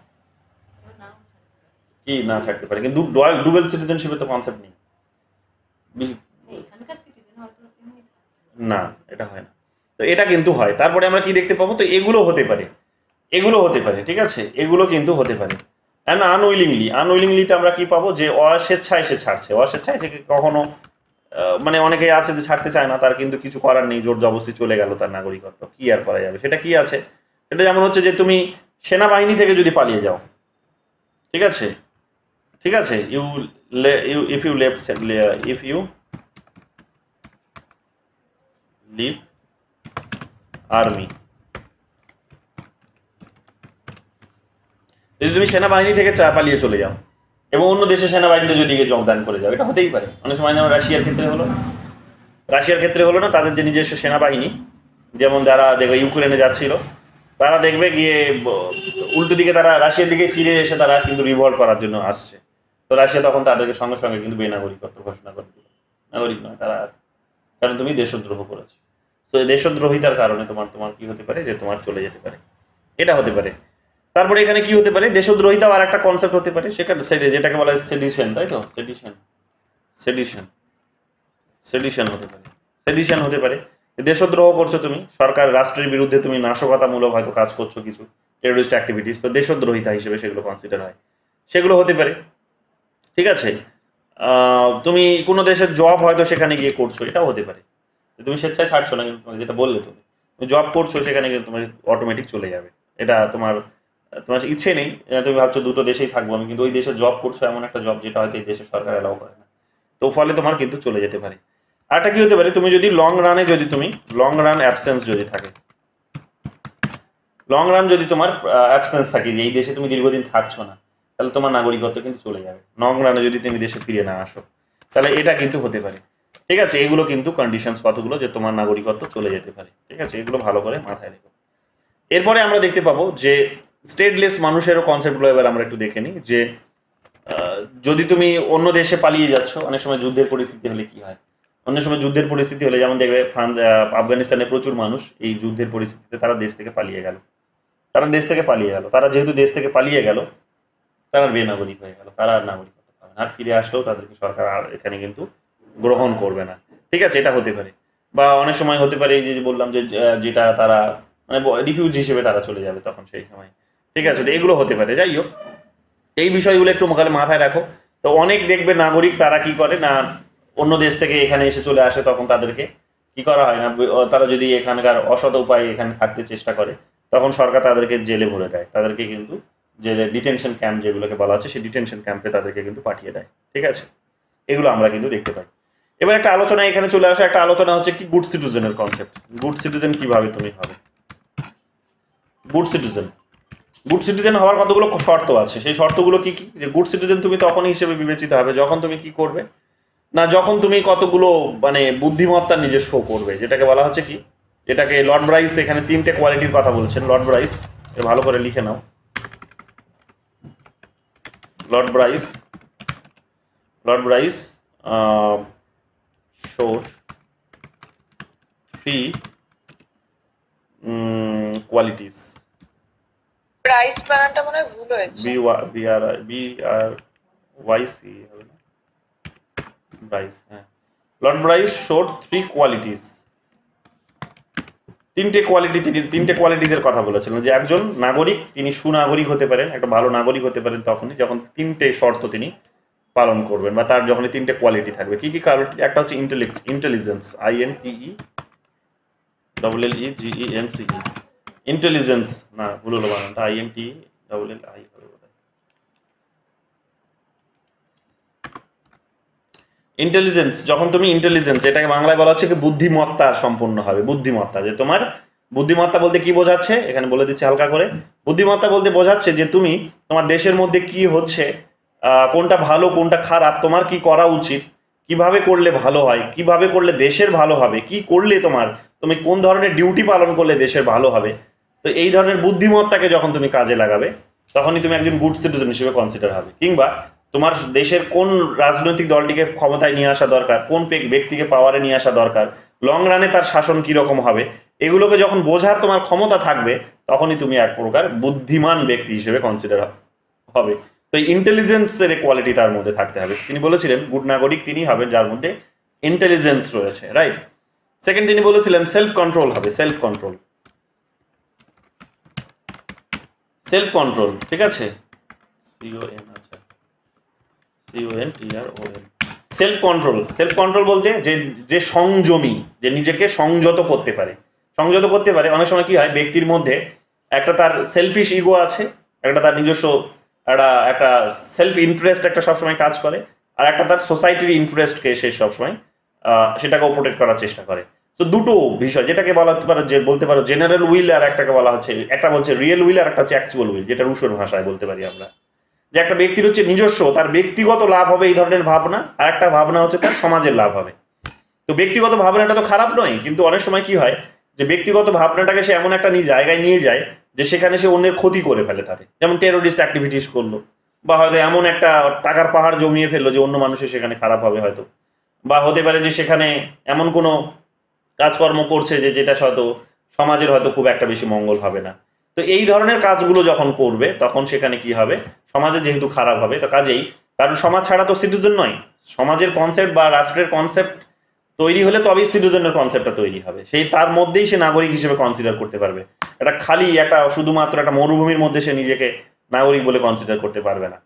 কি না ছাড়তে পারে, কিন্তু ডুয়েল সিটিজেনশিপের তো কনসেপ্ট নেই, না, এটা হয় না। তো এটা কিন্তু হয়। তারপরে আমরা কি দেখতে পাবো, তো এগুলো হতে পারে, ঠিক আছে, এগুলো কিন্তু হতে পারে। অ্যান্ড আনউইলিংলিতে আমরা কি পাবো, যে অস্বেচ্ছায় সে ছাড়ছে, অস্বেচ্ছায় সে কখনো মানে অনেকেই আছে যে ছাড়তে চায় না, তার কিন্তু কিছু করার নেই, জোর জবরদস্তি চলে গেল তার নাগরিকত্ব, কি আর করা যাবে। সেটা কি আছে, এটা যেমন হচ্ছে যে তুমি সেনাবাহিনী থেকে যদি পালিয়ে যাও, ঠিক আছে, ইফ ইউ লিভ আর্মি, যদি তুমি সেনাবাহিনী থেকে পালিয়ে চলে যাও এবং অন্য দেশের সেনাবাহিনীতে যদি গিয়ে যোগদান করে যাও, এটা হতেই পারে। অনেক সময় যেমন রাশিয়ার ক্ষেত্রে হলো না, তাদের যে নিজস্ব সেনাবাহিনী, যেমন যারা দেখবে ইউক্রেনে যাচ্ছিল, তারা দেখবে গিয়ে উল্টো দিকে তারা রাশিয়ার দিকে ফিরে এসে তারা কিন্তু রিভল্ট করার জন্য আসছে। তো রাশিয়া তখন তাদেরকে সঙ্গে সঙ্গে কিন্তু বেনাগরিকত্ব ঘোষণা করে দিল। নাগরিক নয় তারা, কারণ তুমি দেশদ্রোহ করেছো। তো এই দেশদ্রোহিতার কারণে তোমার কি হতে পারে, যে তোমার চলে যেতে পারে, এটা হতে পারে। তারপরে এখানে কি হতে পারে, দেশদ্রোহিতাও আর একটা কনসেপ্ট হতে পারে, সেখানে যেটাকে বলা হয় সেডিশন, তাই তো? সেডিশন হতে পারে। দেশদ্রোহ করছো তুমি, সরকার রাষ্ট্রের বিরুদ্ধে তুমি নাশকতামূলক হয়তো কাজ করছো, কিছু টেরোরিস্ট অ্যাক্টিভিটিস, তো দেশদ্রোহিতা হিসেবে সেগুলো কনসিডার হয়, সেগুলো হতে পারে। ঠিক আছে, তুমি কোনো দেশের জব হয়তো সেখানে গিয়ে করছো, এটাও হতে পারে। তুমি স্বেচ্ছায় ছাড়ছো না, কিন্তু যেটা বললে তুমি জব করছো সেখানে কিন্তু তোমার অটোমেটিক চলে যাবে। এটা তোমার ইচ্ছে নেই, তুমি ভাবছো দুটো দেশেই থাকবো আমি, কিন্তু ওই দেশে জব করছো, এমন একটা জব যেটা হয়তো এই দেশে সরকার অ্যালাউ করে না, তো ফলে তোমার কিন্তু চলে যেতে পারে। আরটা কি হতে পারে, তুমি যদি লং রান অ্যাবসেন্স যদি থাকে, যদি তোমার অ্যাবসেন্স থাকে, যে এই দেশে তুমি দীর্ঘদিন থাকছো না, তাহলে তোমার নাগরিকত্ব কিন্তু চলে যাবে। লং রানে যদি তুমি দেশে ফিরে না আসো, তাহলে এটা কিন্তু হতে পারে। ঠিক আছে, এগুলো কিন্তু কন্ডিশনস কতগুলো, যে তোমার নাগরিকত্ব চলে যেতে পারে। ঠিক আছে, এগুলো ভালো করে মাথায় রেখো। এরপরে আমরা দেখতে পাবো যে স্টেটলেস মানুষেরও কনসেপ্টগুলো এবার আমরা একটু দেখে নিই, যে যদি তুমি অন্য দেশে পালিয়ে যাচ্ছ, অনেক সময় যুদ্ধের পরিস্থিতি হলে কি হয়, যেমন দেখবে আফগানিস্তানে প্রচুর মানুষ এই যুদ্ধের পরিস্থিতিতে তারা দেশ থেকে পালিয়ে গেল। তারা যেহেতু দেশ থেকে পালিয়ে গেল, তারা বেনাগরিক হয়ে গেল, তারা আর নাগরিকত্ব পাবে না, আর ফিরে আসলেও তাদেরকে সরকার আর এখানে কিন্তু গ্রহণ করবে না। ঠিক আছে, এটা হতে পারে। বা অনেক সময় হতে পারে এই যে বললাম, যে যেটা তারা মানে রিফিউজি হিসেবে তারা চলে যাবে তখন সেই সময়। ঠিক আছে, তো এগুলো হতে পারে। যাই হোক, এই বিষয়গুলো একটু মাথায় রাখো। তো অনেক দেখবে নাগরিক তারা কি করে না, অন্য দেশ থেকে এখানে এসে চলে আসে, তখন তাদেরকে কি করা হয় না, তারা যদি এখানকার অসৎ উপায়ে এখানে থাকতে চেষ্টা করে, তখন সরকার তাদেরকে জেলে ভরে দেয়, তাদেরকে কিন্তু জেলে ডিটেনশন ক্যাম্প যেগুলোকে বলা হচ্ছে, সেই ডিটেনশন ক্যাম্পে তাদেরকে কিন্তু পাঠিয়ে দেয়। ঠিক আছে, এগুলো আমরা কিন্তু দেখতে পাই। এবার একটা আলোচনা এখানে চলে আসে, একটা আলোচনা হচ্ছে কি গুড সিটিজেনের কনসেপ্ট। গুড সিটিজেন কিভাবে তুমি হবে, গুড সিটিজেন হওয়ার কতগুলো শর্ত আছে। সেই শর্তগুলো কি কি, যে গুড সিটিজেন তুমি তখনই হিসেবে বিবেচিত হবে যখন তুমি কি করবে না, যখন তুমি কতগুলো মানে বুদ্ধিমত্তা নিজে শো করবে, যেটাকে বলা হচ্ছে কি, যেটাকে লর্ড ব্রাইস এখানে 3টে কোয়ালিটির কথা বলছেন। লর্ড ব্রাইস ভালো করে লিখে নাও। Lord Bryce showed 3 qualities. Price বানানটা মনে হয় ভুল হয়েছে, BRYC হবে না, ব্রাইস। হ্যাঁ, লর্ড ব্রাইস showed 3 qualities, 3টে কোয়ালিটিজের কথা বলেছিলেন, যে একজন নাগরিক তিনি সুনাগরিক হতে পারেন, একটা ভালো নাগরিক হতে পারেন তখনই যখন 3টে শর্ত তিনি পালন করবেন, বা তার যখন 3টে কোয়ালিটি থাকবে। কি কি কোয়ালিটি? একটা হচ্ছে ইন্টেলিজেন্স, INTELLEGENCE, ইন্টেলিজেন্স না, ভুল হলো বানানটা, INTELLI। ইন্টেলিজেন্স, যখন তুমি ইন্টেলিজেন্স, এটাকে বাংলায় বলা হচ্ছে কি বুদ্ধিমত্তার সম্পন্ন হবে। বুদ্ধিমত্তা, যে তোমার বুদ্ধিমত্তা বলতে কি বোঝাচ্ছে, এখানে বলে দিচ্ছি হালকা করে। বুদ্ধিমত্তা বলতে বোঝাচ্ছে যে তুমি তোমার দেশের মধ্যে কি হচ্ছে, কোনটা ভালো কোনটা খারাপ, তোমার কি করা উচিত, কিভাবে করলে ভালো হয়, কিভাবে করলে দেশের ভালো হবে, কি করলে তুমি কোন ধরনের ডিউটি পালন করলে দেশের ভালো হবে। তো এই ধরনের বুদ্ধিমত্তাকে যখন তুমি কাজে লাগাবে, তখনই তুমি একজন গুড সিটিজেন হিসেবে কনসিডার হবে। কিংবা তোমার দেশের কোন রাজনৈতিক দলটিকে ক্ষমতায় নিয়ে আসা দরকার, কোন ব্যক্তিকে পাওয়ারে নিয়ে আসা দরকার, লং রানে তার শাসন কীরকম হবে, এগুলোকে যখন বোঝার তোমার ক্ষমতা থাকবে, তখনই তুমি এক প্রকার বুদ্ধিমান ব্যক্তি হিসেবে কনসিডার হবে। তো ইন্টেলিজেন্সের কোয়ালিটি তার মধ্যে থাকতে হবে। তিনি বলেছিলেন গুড নাগরিক তিনি হবেন যার মধ্যে ইন্টেলিজেন্স রয়েছে, রাইট। সেকেন্ড, তিনি বলেছিলেন সেলফ কন্ট্রোল হবে, সেলফ কন্ট্রোল। ঠিক আছে, সেলফ কন্ট্রোল বলতে যে সংযমী, যে নিজেকে সংযত করতে পারে। অনেক সময় কি হয়, ব্যক্তির মধ্যে একটা তার সেলফিশ ইগো আছে, একটা তার নিজস্ব একটা সেলফ ইন্টারেস্ট একটা সবসময় কাজ করে, আর একটা তার সোসাইটির ইন্টারেস্টকে সে সবসময় সেটাকেও প্রোটেক্ট করার চেষ্টা করে। তো দুটো বিষয়, যেটাকে বলা হতে পারে যে বলতে পারো জেনারেল উইল, আর একটাকে বলা হচ্ছে, একটা বলছে রিয়েল উইল আর একটা হচ্ছে অ্যাকচুয়াল উইল, যেটা রুশোর ভাষায় বলতে পারি আমরা, যে একটা ব্যক্তির হচ্ছে নিজস্ব তার ব্যক্তিগত লাভ হবে এই ধরনের ভাবনা, আর একটা ভাবনা হচ্ছে তার সমাজের লাভ হবে। তো ব্যক্তিগত ভাবনাটা তো খারাপ নয়, কিন্তু অনেক সময় কি হয় যে ব্যক্তিগত ভাবনাটাকে সে এমন একটা জায়গায় নিয়ে যায় যে সেখানে সে অন্যের ক্ষতি করে ফেলে তাদের, যেমন টেরোরিস্ট অ্যাক্টিভিটিস করলো, বা হয়তো এমন একটা টাকার পাহাড় জমিয়ে ফেললো যে অন্য মানুষের সেখানে খারাপ হবে হয়তো, বা হতে পারে যে সেখানে এমন কোনো কাজকর্ম করছে যে যেটা হয়তো সমাজের হয়তো খুব একটা বেশি মঙ্গল হবে না। তো এই ধরনের কাজগুলো যখন করবে তখন সেখানে কি হবে, সমাজে যেহেতু খারাপ হবে, তো কাজেই, কারণ সমাজ ছাড়া তো সিটিজেন নয়, সমাজের কনসেপ্ট বা রাষ্ট্রের কনসেপ্ট তৈরি হলে তবেই সিটিজেনের কনসেপ্টটা তৈরি হবে, সেই তার মধ্যেই সে নাগরিক হিসেবে কনসিডার করতে পারবে। এটা খালি একটা শুধুমাত্র একটা মরুভূমির মধ্যে সে নিজেকে নাগরিক বলে কনসিডার করতে পারবে না।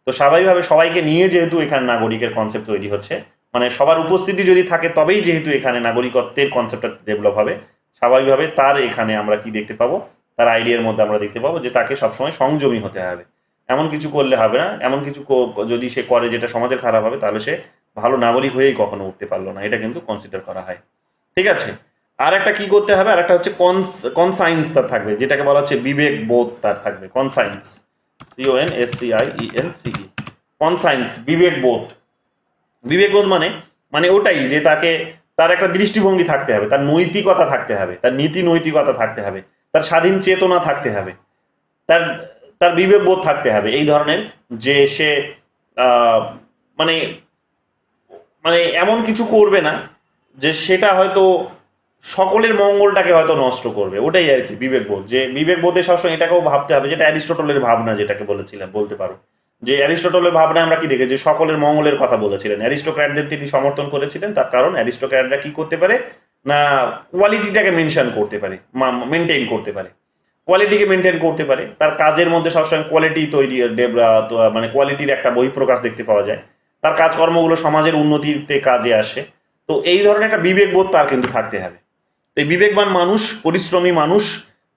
তো স্বাভাবিকভাবে সবাইকে নিয়ে যেহেতু এখানে নাগরিকের কনসেপ্ট তৈরি হচ্ছে, মানে সবার উপস্থিতি যদি থাকে তবেই যেহেতু এখানে নাগরিকত্বের কনসেপ্টটা ডেভেলপ হবে, স্বাভাবিকভাবে তার এখানে আমরা কি দেখতে পাবো, তার আইডিয়ার মধ্যে আমরা দেখতে পাবো যে তাকে সবসময় সংযমী হতে হবে, এমন কিছু করলে হবে না, এমন কিছু যদি সে করে যেটা সমাজের খারাপ হবে তাহলে সে ভালো নাগরিক হয়েই কখনো উঠতে পারলো না, এটা কিন্তু কনসিডার করা হয়। ঠিক আছে, আর একটা কি করতে হবে, আর একটা হচ্ছে কনসাইন্স তার থাকবে, যেটাকে বলা হচ্ছে বিবেক বোধ তার থাকবে, কনসাইন্স, CONSCIENCE, কনসাইন্স, বিবেক বোধ। বিবেক বোধ মানে ওটাই যে তাকে, তার একটা দৃষ্টিভঙ্গি থাকতে হবে, তার নৈতিকতা থাকতে হবে, তার নীতি নৈতিকতা থাকতে হবে, তার স্বাধীন চেতনা থাকতে হবে, তার তার বিবেক বোধ থাকতে হবে এই ধরনের, যে সে মানে মানে এমন কিছু করবে না যে সেটা হয়তো সকলের মঙ্গলটাকে হয়তো নষ্ট করবে, ওটাই আর কি বিবেকবোধ। যে বিবেকবোধে সবসময় এটাকেও ভাবতে হবে, যেটা অ্যারিস্টটলের ভাবনা, যেটাকে বলেছিলাম বলতে পারো যে অ্যারিস্টটলের ভাবনা আমরা কি দেখে যে সকলের মঙ্গলের কথা বলেছিলেন, অ্যারিস্টোক্র্যাটদের তিনি সমর্থন করেছিলেন, তার কারণ অ্যারিস্টোক্র্যাটরা কি করতে পারে না, কোয়ালিটিটাকে মেনশন করতে পারে, মেনটেন করতে পারে, কোয়ালিটিকে মেনটেন করতে পারে, তার কাজের মধ্যে সবসময় কোয়ালিটি তৈরি, মানে কোয়ালিটির একটা বহিঃপ্রকাশ দেখতে পাওয়া যায়, তার কাজকর্মগুলো সমাজের উন্নতিতে কাজে আসে। তো এই ধরনের একটা বিবেকবোধ তার কিন্তু থাকতে হবে। তো এই বিবেকবান মানুষ, পরিশ্রমী মানুষ,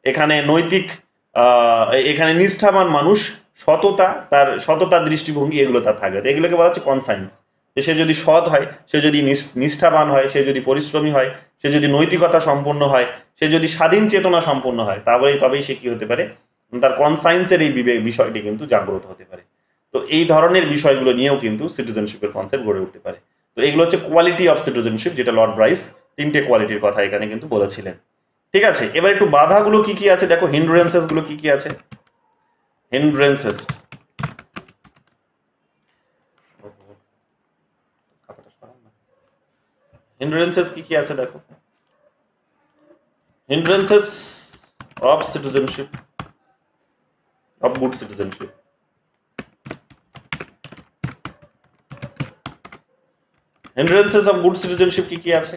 এখানে নৈতিক, এখানে নিষ্ঠাবান মানুষ, সততা, তার সততার দৃষ্টিভঙ্গি, এগুলো তার থাকবে। তো এগুলোকে বলা হচ্ছে কনসাইন্স, যে সে যদি সৎ হয়, সে যদি নিষ্ঠাবান হয়, সে যদি পরিশ্রমী হয়, সে যদি নৈতিকতা সম্পন্ন হয়, সে যদি স্বাধীন চেতনা সম্পন্ন হয়, তবেই সে কি হতে পারে, তার কনসাইন্সের এই বিষয়টি কিন্তু জাগ্রত হতে পারে। তো এই ধরনের বিষয়গুলো নিয়েও কিন্তু সিটিজেনশিপের কনসেপ্ট গড়ে উঠতে পারে। তো এগুলো হচ্ছে কোয়ালিটি অফ সিটিজেনশিপ, যেটা লর্ড ব্রাইস তিনটে কোয়ালিটির কথা এখানে কিন্তু বলেছিলেন। ঠিক আছে, এবার একটু বাধাগুলো কি কি আছে দেখো, হিন্ড্রেন্সেস গুলো কি কি আছে। হিন্ড্রেন্সেস, হিন্ড্রেন্সেস কি কি আছে দেখো, hindrances of citizenship, of good citizenship. Hindrances of good citizenship কি কি আছে,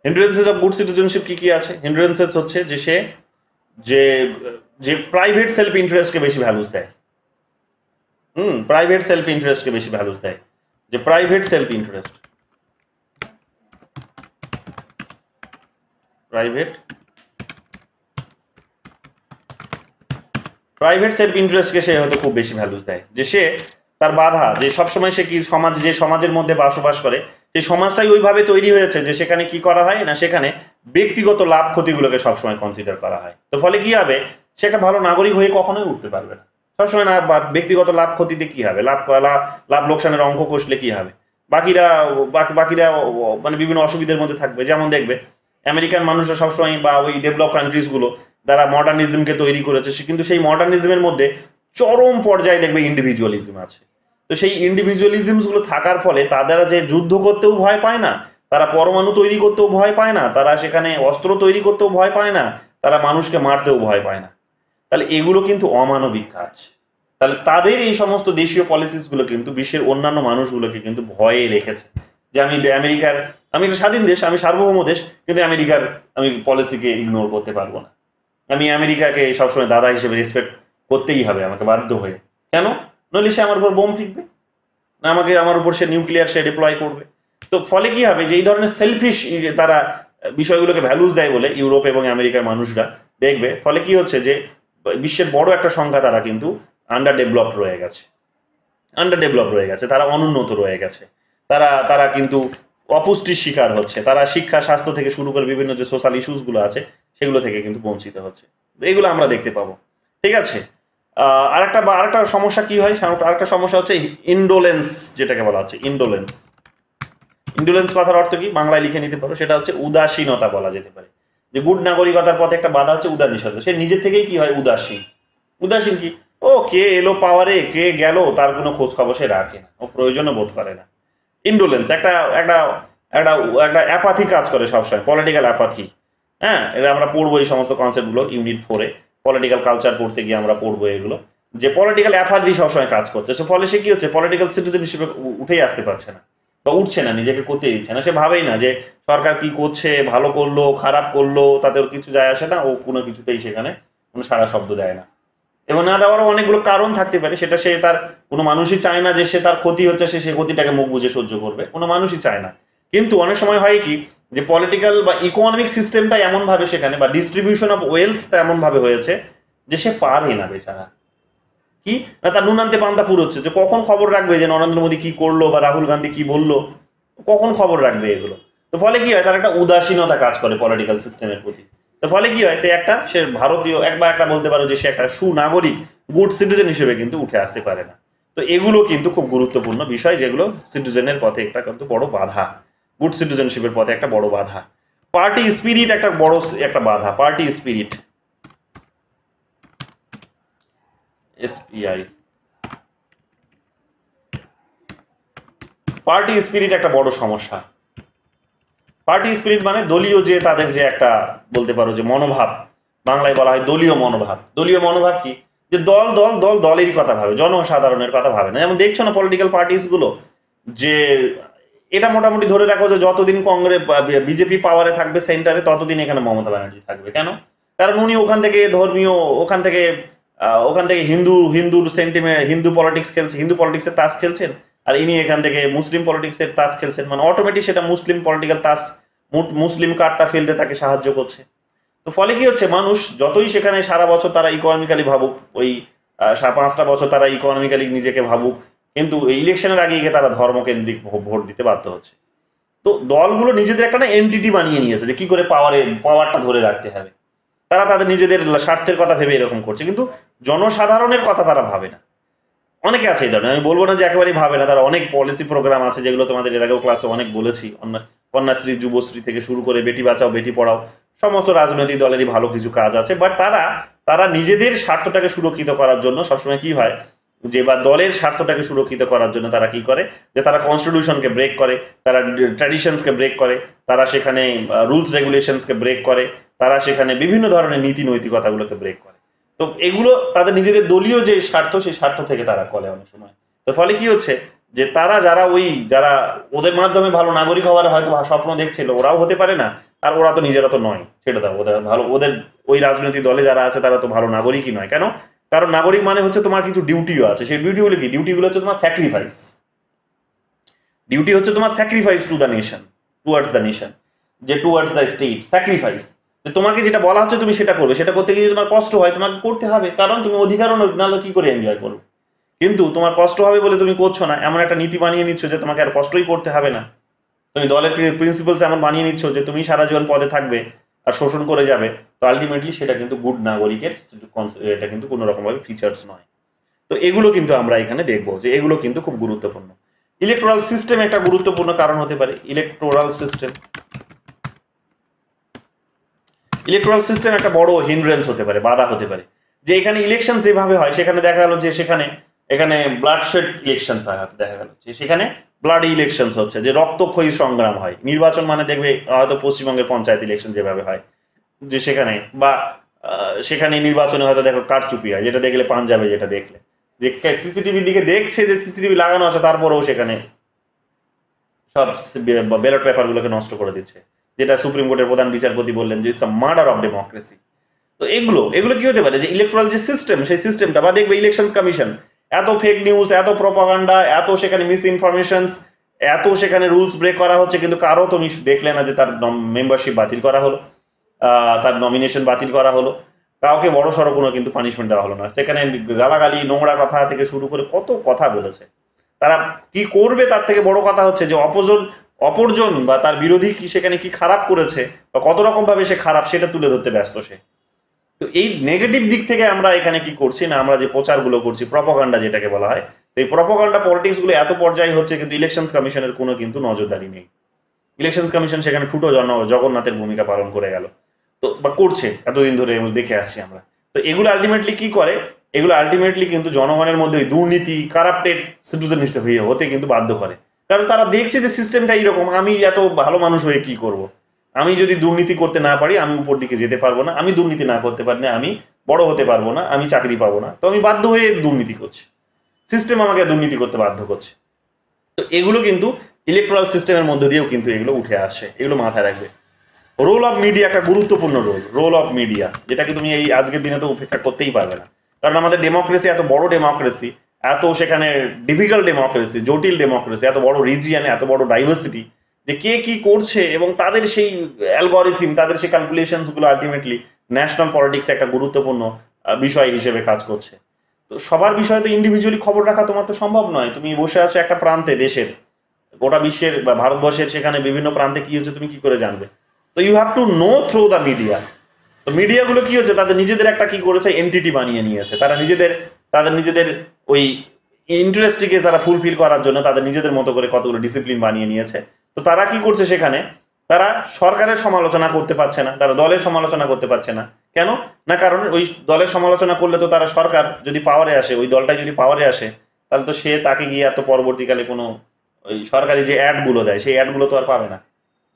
হিন্ড্রেন্সেস অফ গুড সিটিজেনশিপ কি কি আছে। হিন্ড্রেন্সেস হচ্ছে যে সে যে প্রাইভেট সেলফ ইন্টারেস্টকে বেশি ভ্যালুস দেয়, প্রাইভেট সেলফ ইন্টারেস্টকে বেশি ভ্যালুস দেয়, যে private self interest, private self ইন্টারেস্টকে সে হয়তো খুব বেশি ভ্যালুস দেয়, যে সে তার বাধা, যে সবসময় সে কি যে সমাজের মধ্যে বসবাস করে, সেই সমাজটাই ওইভাবে তৈরি হয়েছে যে সেখানে কি করা হয় না, সেখানে ব্যক্তিগত লাভ ক্ষতিগুলোকে সবসময় কনসিডার করা হয়। তো ফলে কি হবে, সে একটা ভালো নাগরিক হয়ে কখনোই উঠতে পারবে না। সবসময় না, ব্যক্তিগত লাভ ক্ষতিতে কি হবে, লাভ লোকসানের অঙ্ক কষলে কি হবে, বাকিরা মানে বিভিন্ন অসুবিধার মধ্যে থাকবে। যেমন দেখবে আমেরিকান মানুষরা সবসময়, বা ওই ডেভেলপ কান্ট্রিজগুলো যারা মডার্নিজমকে তৈরি করেছে, কিন্তু সেই মডার্নিজমের মধ্যে চরম পর্যায়ে দেখবে ইন্ডিভিজুয়ালিজম আছে। তো সেই ইন্ডিভিজুয়ালিজমসগুলো থাকার ফলে তারা যে যুদ্ধ করতেও ভয় পায় না, তারা পরমাণু তৈরি করতেও ভয় পায় না, তারা সেখানে অস্ত্র তৈরি করতেও ভয় পায় না, তারা মানুষকে মারতেও ভয় পায় না। তাহলে এগুলো কিন্তু অমানবিক কাজ। তাহলে তাদের এই সমস্ত দেশীয় পলিসিসগুলো কিন্তু বিশ্বের অন্যান্য মানুষগুলোকে কিন্তু ভয়ে রেখেছে, যে আমি একটা স্বাধীন দেশ, আমি সার্বভৌম দেশ, কিন্তু আমেরিকার আমি পলিসিকে ইগনোর করতে পারবো না, আমি আমেরিকাকে সবসময় দাদা হিসেবে রেসপেক্ট করতেই হবে আমাকে বাধ্য হয়ে। কেন? নইলে সে আমার উপর বোম ফিকবে না, আমার উপর সে নিউক্লিয়ার সে ডিপ্লয় করবে। তো ফলে কি হবে, যে এই ধরনের সেলফিশ তারা বিষয়গুলোকে ভ্যালুস দেয় বলে ইউরোপ এবং আমেরিকার মানুষরা দেখবে, ফলে কি হচ্ছে যে বিশ্বের বড় একটা সংখ্যা তারা কিন্তু আন্ডার ডেভেলপড রয়ে গেছে, তারা অনুন্নত রয়ে গেছে, তারা কিন্তু অপুষ্টির শিকার হচ্ছে, তারা শিক্ষা স্বাস্থ্য থেকে শুরু করে বিভিন্ন যে সোশ্যাল ইস্যুসগুলো আছে সেগুলো থেকে কিন্তু বঞ্চিত হচ্ছে। এগুলো আমরা দেখতে পাবো, ঠিক আছে। আরেকটা সমস্যা কি হয়, আরেকটা সমস্যা হচ্ছে ইন্ডোলেন্স, যেটাকে বলা হচ্ছে ইন্ডোলেন্স। ইন্ডোলেন্স কথার অর্থ কি বাংলায় লিখে নিতে পারো, সেটা হচ্ছে উদাসীনতা বলা যেতে পারে। যে গুড নাগরিকতার পথে একটা বাধা হচ্ছে উদাসীনতা, সে নিজের থেকেই কি হয় উদাসীন। উদাসীন কি, ও কে এলো পাওয়ারে কে গেল তার কোনো খোঁজ খবর সে রাখে না, ও প্রয়োজনও বোধ করে না। ইন্ডোলেন্স একটা একটা একটা একটা অ্যাপাথি কাজ করে সবসময়, পলিটিক্যাল অ্যাপাথি। হ্যাঁ, এটা আমরা পড়বো এই সমস্ত কনসেপ্টগুলো ইউনিট 4-এ, পলিটিক্যাল কালচার পড়তে গিয়ে আমরা পড়বো এগুলো, যে পলিটিক্যাল অ্যাপাথি সবসময় কাজ করছে। সে ফলে সে কি হচ্ছে, পলিটিক্যাল সিটিজেন হিসেবে উঠেই আসতে পারছে না বা উঠছে না, নিজেকে করতে দিচ্ছে না। সে ভাবেই না যে সরকার কি করছে, ভালো করলো খারাপ করলো তাতে ওর কিছু যায় আসে না, ও কোনো কিছুতেই সেখানে কোনো সারা শব্দ দেয় না। এবং না দেওয়ারও অনেকগুলো কারণ থাকতে পারে, সেটা সে তার কোনো মানুষই চায় না যে সে তার ক্ষতি হচ্ছে সে ক্ষতিটাকে মুখ বুঝে সহ্য করবে, কোনো মানুষই চায় না। কিন্তু অনেক সময় হয় কি, যে পলিটিক্যাল বা ইকোনমিক সিস্টেমটা এমনভাবে সেখানে বা ডিস্ট্রিবিউশন অফ ওয়েলথটা এমনভাবে হয়েছে যে সে পারে না বেচারা, কি না তার নুনান্তে পান্তা পুরোচ্ছে, যে কখন খবর রাখবে যে নরেন্দ্র মোদী কি করলো বা রাহুল গান্ধী কি বললো, কখন খবর রাখবে এগুলো। তো ফলে কি হয়, তার একটা উদাসীনতা কাজ করে পলিটিক্যাল সিস্টেমের প্রতি। তো ফলে কি হয়, তো সে ভারতীয় একটা বলতে পারো যে সে একটা সুনাগরিক গুড সিটিজেন হিসেবে কিন্তু উঠে আসতে পারে না। তো এগুলো কিন্তু খুব গুরুত্বপূর্ণ বিষয়, যেগুলো সিটিজেনের পথে একটা কিন্তু বড় বাধা, গুড সিটিজেনশিপের পথে একটা বড় বাধা। পার্টি স্পিরিট একটা বড় একটা বাধা, party spirit, SPI, party spirit একটা বড় সমস্যা। পার্টি স্পিরিট মানে দলীয় যে তাদের যে একটা বলতে পারো যে মনোভাব, বাংলায় বলা হয় দলীয় মনোভাব। দলীয় মনোভাব কি, যে দল দল দল দলেরই কথা ভাবে, জনসাধারণের কথা ভাবে না। যেমন দেখছো না পলিটিক্যাল পার্টিস গুলো, যে এটা মোটামুটি ধরে রাখো যে যতদিন কংগ্রেস বিজেপি পাওয়ারে থাকবে সেন্টারে, ততদিন এখানে মমতা ব্যানার্জি থাকবে। কেন? কারণ উনি ওখান থেকে ধর্মীয়, ওখান থেকে হিন্দুর সেন্টিমেন্ট, হিন্দু পলিটিক্স খেলছে, হিন্দু পলিটিক্সের তাস খেলছেন, আর ইনি এখান থেকে মুসলিম পলিটিক্সের তাস খেলছেন। মানে অটোমেটিক সেটা মুসলিম পলিটিক্যাল তাস, মুসলিম কার্ডটা ফেলতে তাকে সাহায্য করছে। তো ফলে কি হচ্ছে, মানুষ যতই সেখানে সারা বছর তারা ইকোনমিক্যালি ভাবুক, ওই 5টা বছর তারা ইকোনমিক্যালি নিজেকে ভাবুক, কিন্তু ইলেকশনের আগে গিয়ে তারা ধর্মকেন্দ্রিক ভোট দিতে বাধ্য হচ্ছে। তো দলগুলো নিজেদের একটা না এন্টিটি বানিয়ে নিয়েছে, যে কি করে পাওয়ারটা ধরে রাখতে হবে। তারা তাদের নিজেদের স্বার্থের কথা ভেবে এরকম করছে, কিন্তু জনসাধারণের কথা তারা ভাবে না। অনেকে আছে এই ধরনের, আমি বলবো না যে একেবারেই ভাবে না, তারা অনেক পলিসি প্রোগ্রাম আছে যেগুলো তোমাদের এর আগেও ক্লাসে অনেক বলেছি, কন্যাশ্রী, যুবশ্রী থেকে শুরু করে বেটি বাঁচাও বেটি পড়াও, সমস্ত রাজনৈতিক দলেরই ভালো কিছু কাজ আছে। বাট তারা নিজেদের স্বার্থটাকে সুরক্ষিত করার জন্য সবসময় কি হয়, যে বা দলের স্বার্থটাকে সুরক্ষিত করার জন্য তারা কি করে, যে তারা কনস্টিটিউশনকে ব্রেক করে, তারা ট্র্যাডিশনসকে ব্রেক করে, তারা সেখানে রুলস রেগুলেশনসকে ব্রেক করে, তারা সেখানে বিভিন্ন ধরনের নীতি নৈতিকতাগুলোকে ব্রেক করে। তো এগুলো তাদের নিজেদের দলীয় যে স্বার্থ, সেই স্বার্থ থেকে তারা করে অনেক সময়। তো ফলে কি হচ্ছে, যে যারা ওদের মাধ্যমে ভালো নাগরিক হওয়ার হয়তো স্বপ্ন দেখছিল, ওরাও হতে পারে না, আর ওরা তো নিজেরা তো নয়, ছেড়ে দাও, ওদের ওই রাজনৈতিক দলে যারা আছে তারা তো ভালো নাগরিকই নয়। কেন? কারণ নাগরিক মানে হচ্ছে তোমার কিছু ডিউটিও আছে। সেই ডিউটিগুলো কি? ডিউটিগুলো হচ্ছে তোমার স্যাক্রিফাইস। ডিউটি হচ্ছে তোমার sacrifice to the nation, towards the nation, যে টুয়ার্ডস দ্য স্টেট, স্যাক্রিফাইস। যে তোমাকে যেটা বলা হচ্ছে তুমি সেটা করবে, সেটা করতে গিয়ে তোমার কষ্ট হয়, তোমাকে করতে হবে, কারণ তুমি অধিকারও নাহলে কি করে এনজয় করবে। কিন্তু তোমার কষ্ট হবে বলে তুমি করছো না, এমন একটা নীতি বানিয়ে নিচ্ছ যে তোমাকে আর কষ্টই করতে হবে না। তুমি দলের প্রিন্সিপালস এমন বানিয়ে নিচ্ছ যে তুমি সারা জীবন পদে থাকবে আর শোষণ করে যাবে। তো আলটিমেটলি সেটা কিন্তু গুড নাগরিকের এটা কিন্তু কোনো রকমভাবে ফিচার্স নয়। তো এগুলো কিন্তু আমরা এখানে দেখবো যে এগুলো কিন্তু খুব গুরুত্বপূর্ণ। ইলেকটোরাল সিস্টেম একটা গুরুত্বপূর্ণ কারণ হতে পারে। ইলেকটোরাল সিস্টেম একটা বড় হিন্ড্রেন্স হতে পারে, বাধা হতে পারে। যে এখানে ইলেকশন যেভাবে হয়, সেখানে দেখা গেল যে এখানে ব্লাডশেড ইলেকশন দেখা গেল যে সেখানে ব্লাডি ইলেকশনস হচ্ছে, যে রক্তক্ষয়ী সংগ্রাম হয়। নির্বাচন মানে দেখবে হয়তো পশ্চিমবঙ্গের পঞ্চায়েত ইলেকশন যেভাবে হয়, যে সেখানে নির্বাচনে হয়তো দেখো কারচুপি হয়, যেটা দেখলে পাঞ্জাবে, যেটা দেখলে যে সিসিটিভির দিকে দেখছে যে সিসিটিভি লাগানো আছে, তারপরেও সেখানে সব ব্যালট পেপারগুলোকে নষ্ট করে দিচ্ছে, যেটা সুপ্রিম কোর্টের প্রধান বিচারপতি বললেন যে it's a murder of democracy. তো এগুলো কি হতে পারে, যে ইলেকট্রাল যে সিস্টেম, সেই সিস্টেমটা, বা দেখবে ইলেকশনস কমিশন এত ফেক নিউজ, এত প্রপাগান্ডা, এত সেখানে মিস ইনফরমেশনস, এত সেখানে রুলস ব্রেক করা হচ্ছে, কিন্তু কারো তুমি দেখলে না যে তার মেম্বারশিপ বাতিল করা হলো, তার নমিনেশন বাতিল করা হলো, কাউকে বড় সড়ো কোনো কিন্তু পানিশমেন্ট দেওয়া হলো না। সেখানে গালাগালি, নোংরা কথা থেকে শুরু করে কত কথা বলেছে। তারা কি করবে, তার থেকে বড় কথা হচ্ছে যে অপরজন বা তার বিরোধী কি সেখানে কি খারাপ করেছে বা কত রকম ভাবে সে খারাপ সেটা তুলে ধরতে ব্যস্ত সে। তো এই নেগেটিভ দিক থেকে আমরা এখানে কি করছি না, আমরা যে প্রচারগুলো করছি প্রপাগান্ডা যেটাকে বলা হয়, তো এই প্রপাগান্ডা পলিটিক্সগুলো এত পর্যায়ে হচ্ছে কিন্তু ইলেকশনস কমিশনের কোনো কিন্তু নজরদারি নেই। ইলেকশনস কমিশন সেখানে ঠুটো জগন্নাথের ভূমিকা পালন করে গেল, তো বা করছে এতদিন ধরে দেখে আসছি আমরা। তো এগুলো আলটিমেটলি কি করে, এগুলো আলটিমেটলি কিন্তু জনগণের মধ্যে ওই দুর্নীতি কারাপ্টেড সিটিজেনিস্ট হয়ে হতে কিন্তু বাধ্য করে। কারণ তারা দেখছে যে সিস্টেমটা এইরকম, আমি এত ভালো মানুষ হয়ে কি করব, আমি যদি দুর্নীতি করতে না পারি আমি উপর দিকে যেতে পারবো না, আমি দুর্নীতি না করতে পারি না আমি বড় হতে পারবো না, আমি চাকরি পাবো না, তো আমি বাধ্য হয়ে দুর্নীতি করছি, সিস্টেম আমাকে দুর্নীতি করতে বাধ্য করছে। তো এগুলো কিন্তু ইলেকট্রাল সিস্টেমের মধ্যে দিয়েও কিন্তু এগুলো উঠে আসে, এগুলো মাথায় রাখবে। রোল অফ মিডিয়া একটা গুরুত্বপূর্ণ রোল অফ মিডিয়া, যেটাকে তুমি এই আজকের দিনে তো উপেক্ষা করতেই পারবে না। কারণ আমাদের ডেমোক্রেসি এত বড় ডেমোক্রেসি, এত সেখানে ডিফিকাল্ট ডেমোক্রেসি, জটিল ডেমোক্রেসি, এত বড় রিজিয়নে এত বড় ডাইভার্সিটি, যে কে কি করছে এবং তাদের সেই অ্যালগরিথম, তাদের সেই ক্যালকুলেশনসগুলো আলটিমেটলি ন্যাশনাল পলিটিক্সে একটা গুরুত্বপূর্ণ বিষয় হিসেবে কাজ করছে। তো সবার বিষয়ে তো ইন্ডিভিজুয়ালি খবর রাখা তোমার তো সম্ভব নয়। তুমি বসে আছো একটা প্রান্তে দেশের, গোটা বিশ্বের বা ভারতবর্ষের সেখানে বিভিন্ন প্রান্তে কি হচ্ছে তুমি কি করে জানবে? তো you have to know through the media. তো মিডিয়াগুলো কি হচ্ছে, তাদের নিজেদের একটা কি করেছে এন্টিটি বানিয়ে নিয়েছে, তারা তাদের নিজেদের ওই ইন্টারেস্টকে তারা ফুলফিল করার জন্য তাদের নিজেদের মতো করে কতগুলো ডিসিপ্লিন বানিয়ে নিয়েছে। তো তারা কি করছে সেখানে, তারা সরকারের সমালোচনা করতে পারছে না, তারা দলের সমালোচনা করতে পারছে না। কেন না, কারণ ওই দলের সমালোচনা করলে তো তারা সরকার যদি পাওয়ারে আসে, ওই দলটাই যদি পাওয়ারে আসে, তাহলে তো সে তাকে গিয়ে এত পরবর্তীকালে কোনো ওই সরকারি যে অ্যাডগুলো দেয় সেই অ্যাডগুলো তো আর পাবে না,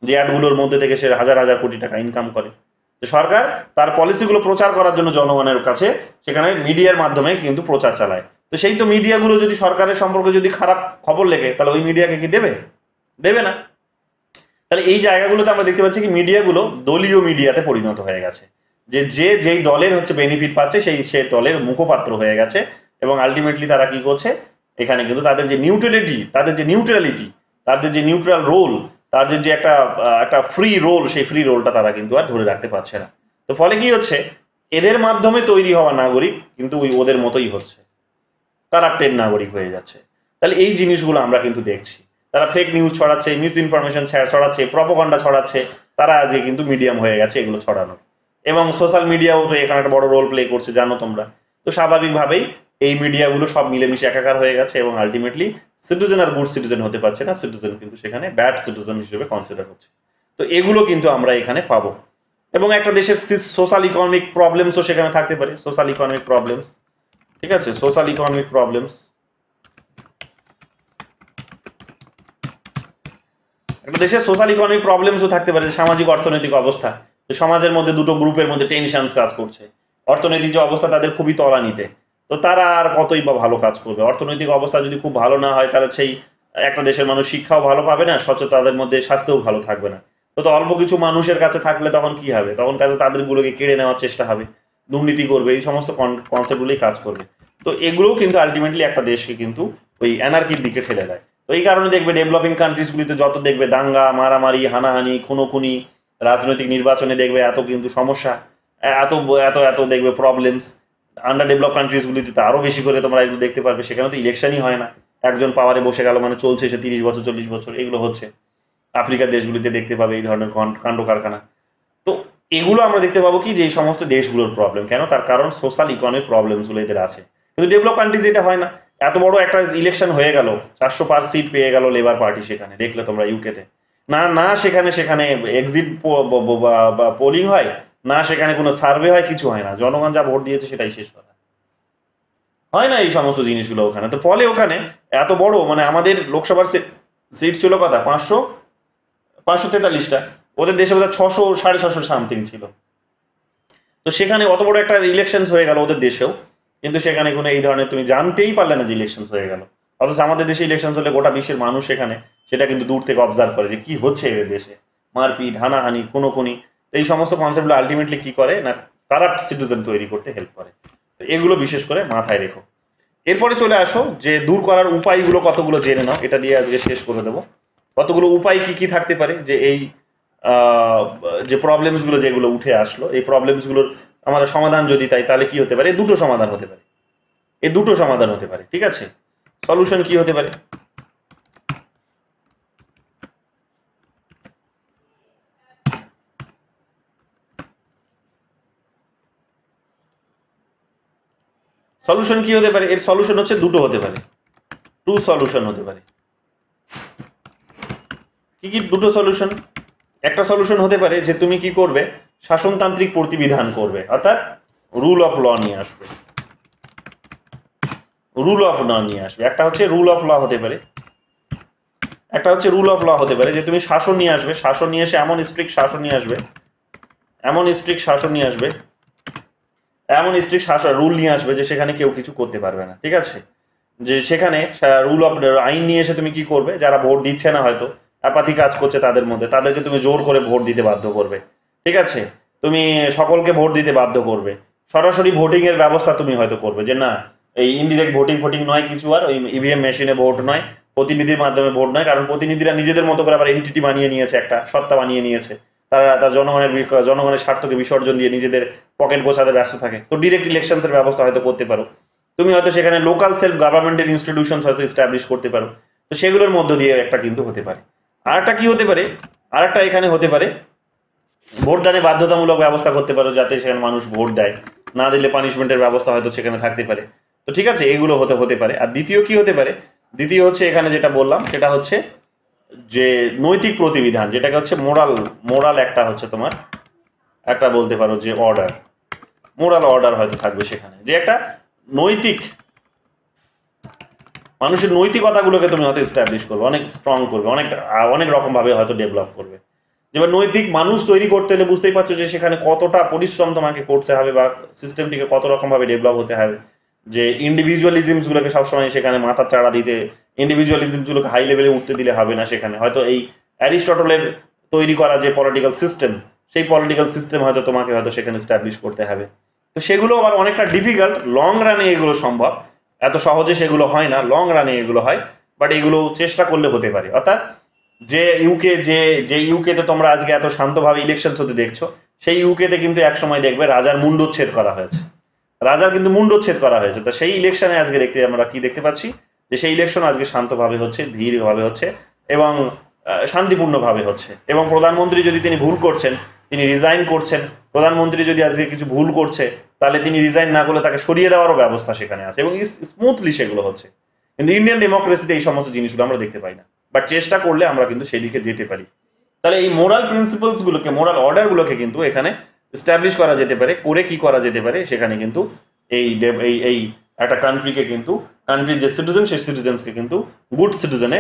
যে অ্যাডগুলোর মধ্যে থেকে সে হাজার হাজার কোটি টাকা ইনকাম করে। তো সরকার তার পলিসিগুলো প্রচার করার জন্য জনগণের কাছে সেখানে মিডিয়ার মাধ্যমে কিন্তু প্রচার চালায়। তো সেই তো মিডিয়াগুলো যদি সরকারের সম্পর্কে যদি খারাপ খবর লেখে, তাহলে ওই মিডিয়াকে কি দেবে না। তাহলে এই জায়গাগুলোতে আমরা দেখতে পাচ্ছি কি মিডিয়াগুলো দলীয় মিডিয়াতে পরিণত হয়ে গেছে, যেই দলের হচ্ছে বেনিফিট পাচ্ছে সে দলের মুখপাত্র হয়ে গেছে। এবং আলটিমেটলি তারা কি করছে এখানে কিন্তু তাদের যে নিউট্রালিটি, তাদের যে নিউট্রাল রোল, তাদের যে একটা ফ্রি রোল, সেই ফ্রি রোলটা তারা কিন্তু আর ধরে রাখতে পারছে না। তো ফলে কি হচ্ছে, এদের মাধ্যমে তৈরি হওয়া নাগরিক কিন্তু ওদের মতোই হচ্ছে, কারাপ্টেড নাগরিক হয়ে যাচ্ছে। তাহলে এই জিনিসগুলো আমরা কিন্তু দেখছি, তারা ফেক নিউজ ছড়াচ্ছে, মিস ইনফরমেশন ছড়াচ্ছে, প্রপাগান্ডা ছড়াচ্ছে, তারা আজকে কিন্তু মিডিয়াম হয়ে গেছে এগুলো ছড়ানোর। এবং সোশ্যাল মিডিয়াও তো এখানে একটা বড় রোল প্লে করছে, জানো তোমরা। তো স্বাভাবিকভাবেই এই মিডিয়াগুলো সব মিলেমিশে একাকার হয়ে গেছে এবং আলটিমেটলি সিটিজেন আর গুড সিটিজেন হতে পারছে না, সিটিজেন কিন্তু সেখানে ব্যাড সিটিজেন হিসেবে কনসিডার হচ্ছে। তো এগুলো কিন্তু আমরা এখানে পাবো। এবং একটা দেশের সোশ্যাল ইকোনমিক প্রবলেমসও সেখানে থাকতে পারে, সোশ্যাল ইকোনমিক প্রবলেমস, ঠিক আছে, সোশ্যাল ইকোনমিক প্রবলেমস। একটা দেশের সোশ্যাল ইকোনমিক প্রবলেমসও থাকতে পারে, সামাজিক অর্থনৈতিক অবস্থা, সমাজের মধ্যে দুটো গ্রুপের মধ্যে টেনশনস কাজ করছে, অর্থনৈতিক যে অবস্থা তাদের খুবই তলানিতে, তো তারা আর কতই বা ভালো কাজ করবে। অর্থনৈতিক অবস্থা যদি খুব ভালো না হয়, তাহলে সেই একটা দেশের মানুষ শিক্ষাও ভালো পাবে না, সচেতনতাদের মধ্যে স্বাস্থ্যও ভালো থাকবে না। তো অল্প কিছু মানুষের কাছে থাকলে তখন কি হবে, তখন কাছে তাদেরগুলোকে কেড়ে নেওয়ার চেষ্টা হবে, দুর্নীতি করবে, এই সমস্ত কনসেপ্টগুলোই কাজ করবে। তো এগুলোও কিন্তু আলটিমেটলি একটা দেশকে কিন্তু ওই অ্যানার্কির দিকে ঠেলে দেয়। তো এই কারণে দেখবে ডেভেলপিং কান্ট্রিজগুলিতে যত দেখবে দাঙ্গা, মারামারি, হানাহানি, খুনোখুনি, রাজনৈতিক নির্বাচনে দেখবে এত কিন্তু সমস্যা, এত এত এত দেখবে প্রবলেমস। আন্ডার ডেভেলপ কান্ট্রিজগুলিতে তো আরও বেশি করে তোমরা এগুলো দেখতে পারবে, সেখানে তো ইলেকশনই হয় না, একজন পাওয়ারে বসে গেল মানে চলছে সে 30 বছর 40 বছর, এগুলো হচ্ছে। আফ্রিকার দেশগুলিতে দেখতে পাবে এই ধরনের কাণ্ড কারখানা। তো এগুলো আমরা দেখতে পাবো কি যে এই সমস্ত দেশগুলোর প্রবলেম কেন, তার কারণ সোশ্যাল ইকোনমিক প্রবলেমসগুলো এদের আছে। কিন্তু ডেভেলপ কান্ট্রিজ এটা হয় না। এত বড় একটা ইলেকশন হয়ে গেল, 400 পার সিট পেয়ে গেল লেবার পার্টি, সেখানে দেখলে তোমরা ইউকেতে না সেখানে এক্সিট বা পোলিং হয় না, সেখানে কোনো সার্ভে হয়, কিছু হয় না, জনগণ যা ভোট দিয়েছে সেটাই শেষ কথা, হয় না এই সমস্ত জিনিসগুলো ওখানে। তো ফলে ওখানে এত বড় মানে আমাদের লোকসভার সিট ছিল কথা 543টা, ওদের দেশে বোধহয় 600 650 সামথিং ছিল। তো সেখানে অত বড় একটা ইলেকশনস হয়ে গেল ওদের দেশেও, কিন্তু সেখানে কোনো এই ধরনের তুমি জানতেই পারলে না যে ইলেকশনস হয়ে গেল। অথচ আমাদের দেশে ইলেকশনস হলে গোটা বিশ্বের মানুষ সেখানে সেটা কিন্তু দূর থেকে অবজার্ভ করে যে কি হচ্ছে এদের দেশে, মারপিট, হানাহানি, খুনোখুনি। এই সমস্ত কনসেপ্টগুলো আলটিমেটলি কি করে না, কারাপ্ট সিটিজেন তৈরি করতে হেল্প করে। তো এগুলো বিশেষ করে মাথায় রেখো। এরপরে চলে আসো যে দূর করার উপায়গুলো কতগুলো জেনে নাও, এটা দিয়ে আজকে শেষ করে দেবো। কতগুলো উপায় কি কি থাকতে পারে যে এই যে প্রবলেমসগুলো যেগুলো উঠে আসলো, এই প্রবলেমসগুলোর আমাদের সমাধান যদি তাই, তাহলে কি হতে পারে, দুটো সমাধান হতে পারে, ঠিক আছে। সলিউশন কি হতে পারে, সলিউশন কি হতে পারে? এর সলিউশন হচ্ছে দুটো হতে পারে, টু সলিউশন হতে পারে। কি কি দুটো সলিউশন? একটা সলিউশন হতে পারে যে তুমি কি করবে, শাসনতান্ত্রিক প্রতিবিধান করবে, অর্থাৎ রুল অফ ল নিয়ে আসবে, রুল অফ ল নিয়ে আসবে। একটা হচ্ছে রুল অফ ল হতে পারে, একটা হচ্ছে রুল অফ ল হতে পারে যে তুমি শাসন নিয়ে আসবে, শাসন নিয়ে এসে এমন স্ট্রিক্ট শাসন নিয়ে আসবে, এমন স্ট্রিক্ট শাসন নিয়ে আসবে, এমন স্ট্রিক্ট শাসন রুল নিয়ে আসবে যে সেখানে কেউ কিছু করতে পারবে না। ঠিক আছে, যে সেখানে রুল অফ আইন নিয়ে এসে তুমি কি করবে, যারা ভোট দিচ্ছে না, হয়তো অ্যাপাথি কাজ করছে তাদের মধ্যে, তাদেরকে তুমি জোর করে ভোট দিতে বাধ্য করবে। ঠিক আছে, তুমি সকলকে ভোট দিতে বাধ্য করবে, সরাসরি ভোটিং এর ব্যবস্থা তুমি হয়তো করবে, যে না এই ইনডিরেক্ট ভোটিং নয় কিছু, আর ওই ইভিএম মেশিনে ভোট নয়, প্রতিনিধির মাধ্যমে ভোট নয়, কারণ প্রতিনিধিরা নিজেদের মতো করে আবার এনটিটি বানিয়ে নিয়েছে, একটা সত্তা বানিয়ে নিয়েছে, তার জনগণের স্বার্থকে বিসর্জন দিয়ে নিজেদের পকেট গোছাতে ব্যস্ত থাকে। তো ডিরেক্ট ইলেকশনসের ব্যবস্থা হয়তো করতে পারো তুমি, হয়তো সেখানে লোকাল সেলফ গভর্নমেন্টের ইনস্টিটিউশন হয়তো এস্টাবলিশ করতে পারো। তো সেগুলোর মধ্য দিয়ে একটা কিন্তু হতে পারে। আরেকটা কি হতে পারে, আরেকটা এখানে হতে পারে ভোটদানে বাধ্যতামূলক ব্যবস্থা করতে পারো, যাতে সেখানে মানুষ ভোট দেয়, না দিলে পানিশমেন্টের ব্যবস্থা হয়তো সেখানে থাকতে পারে। তো ঠিক আছে, এগুলো হতে পারে। আর দ্বিতীয় কি হতে পারে, দ্বিতীয় হচ্ছে এখানে যেটা বললাম সেটা হচ্ছে যে নৈতিক প্রতিবিধান, যেটাকে হচ্ছে মোরাল একটা হচ্ছে তোমার একটা বলতে পারো যে অর্ডার, মোরাল অর্ডার হয়তো থাকবে সেখানে, যে একটা নৈতিক মানুষের নৈতিকতাগুলোকে তুমি হয়তো এস্টাবলিশ করবে, অনেক স্ট্রং করবে, অনেক রকমভাবে হয়তো ডেভেলপ করবে। যেবার নৈতিক মানুষ তৈরি করতে হলে বুঝতেই পারছো যে সেখানে কতটা পরিশ্রম তোমাকে করতে হবে, বা সিস্টেমটিকে কত রকমভাবে ডেভেলপ হতে হবে, যে ইন্ডিভিজুয়ালিজমসগুলোকে সবসময় সেখানে মাথার চাড়া দিতে, ইন্ডিভিজুয়ালিজমসগুলোকে হাই লেভেলে উঠতে দিলে হবে না। সেখানে হয়তো এই অ্যারিস্টটলের তৈরি করা যে পলিটিক্যাল সিস্টেম, সেই পলিটিক্যাল সিস্টেম হয়তো তোমাকে হয়তো সেখানে এস্টাবলিশ করতে হবে। তো সেগুলো আবার অনেকটা ডিফিকাল্ট, লং রানে এগুলো সম্ভব, এত সহজে সেগুলো হয় না, লং রানে এগুলো হয়, বাট এগুলো চেষ্টা করলে হতে পারে। অর্থাৎ যে ইউকেতে তোমরা আজকে এত শান্তভাবে ইলেকশন হতে দেখছো, সেই ইউকেতে কিন্তু একসময় দেখবে রাজার মুন্ডচ্ছেদ করা হয়েছে, রাজার কিন্তু মুন্ডচ্ছেদ করা হয়েছে। তো সেই ইলেকশনে আজকে আমরা কি দেখতে পাচ্ছি, যে সেই ইলেকশন আজকে শান্তভাবে হচ্ছে, ধীরভাবে হচ্ছে, এবং শান্তিপূর্ণভাবে হচ্ছে। এবং প্রধানমন্ত্রী যদি তিনি ভুল করছেন, তিনি রিজাইন করছেন, প্রধানমন্ত্রী যদি আজকে কিছু ভুল করছে, তাহলে তিনি রিজাইন না করলে তাকে সরিয়ে দেওয়ারও ব্যবস্থা সেখানে আছে, এবং স্মুথলি সেগুলো হচ্ছে। কিন্তু ইন্ডিয়ান ডেমোক্রেসিতে এই সমস্ত জিনিসগুলো আমরা দেখতে পাই না, বাট চেষ্টা করলে আমরা কিন্তু সেই দিকে যেতে পারি। তাহলে এই মোরাল প্রিন্সিপালসগুলোকে, মোরাল অর্ডারগুলোকে কিন্তু এখানে এস্টাবলিশ করা যেতে পারে, করে কি করা যেতে পারে, সেখানে কিন্তু এই একটা কান্ট্রিকে কিন্তু, কান্ট্রির যে সিটিজেন, সেই সিটিজেন্সকে কিন্তু গুড সিটিজেনে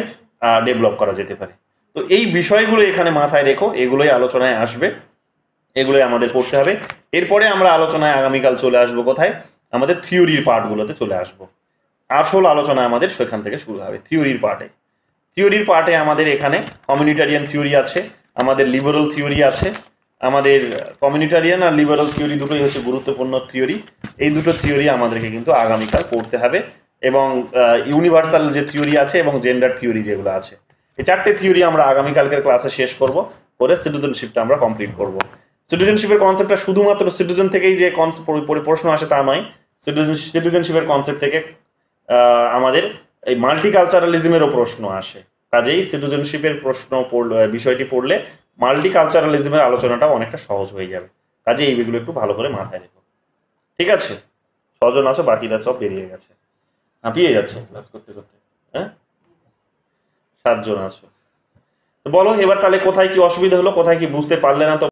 ডেভেলপ করা যেতে পারে। তো এই বিষয়গুলো এখানে মাথায় রেখো, এগুলোই আলোচনায় আসবে, এগুলোই আমাদের পড়তে হবে। এরপরে আমরা আলোচনায় আগামীকাল চলে আসবো কোথায়, আমাদের থিওরির পার্টগুলোতে চলে আসবো। আসল আলোচনা আমাদের সেখান থেকে শুরু হবে থিওরির পার্টে। থিওরির পার্টে আমাদের এখানে কমিউনিটারিয়ান থিওরি আছে, আমাদের লিবারাল থিওরি আছে, আমাদের কমিউনিটারিয়ান আর লিবারাল থিওরি দুটোই হচ্ছে গুরুত্বপূর্ণ থিওরি। এই দুটো থিওরি আমাদেরকে কিন্তু আগামীকাল পড়তে হবে, এবং ইউনিভার্সাল যে থিওরি আছে এবং জেন্ডার থিওরি যেগুলো আছে, এই চারটে থিওরি আমরা আগামীকালকের ক্লাসে শেষ করব, করে সিটিজেনশিপটা আমরা কমপ্লিট করব। সিটিজেনশিপের কনসেপ্টটা শুধুমাত্র সিটিজেন থেকেই যে প্রশ্ন আসে তা নয়, সিটিজেনশিপের কনসেপ্ট থেকে আমাদের এই মাল্টিকালচারালিজমেরও প্রশ্ন আসে। কাজেই সিটিজেনশিপের বিষয়টি পড়লে মাল্টিকালচারালিজমের আলোচনাটাও অনেকটা সহজ হয়ে যাবে। কাজে এইগুলো একটু ভালো করে মাথায় রেখো, ঠিক আছে? 6 জন আছো, বাকিরা সব বেরিয়ে গেছে, হাঁপিয়ে যাচ্ছে ক্লাস করতে করতে। হ্যাঁ, 7 জন আছো। তো বলো এবার তাহলে কোথায় কি অসুবিধা হলো, কোথায় কি বুঝতে পারলে না তো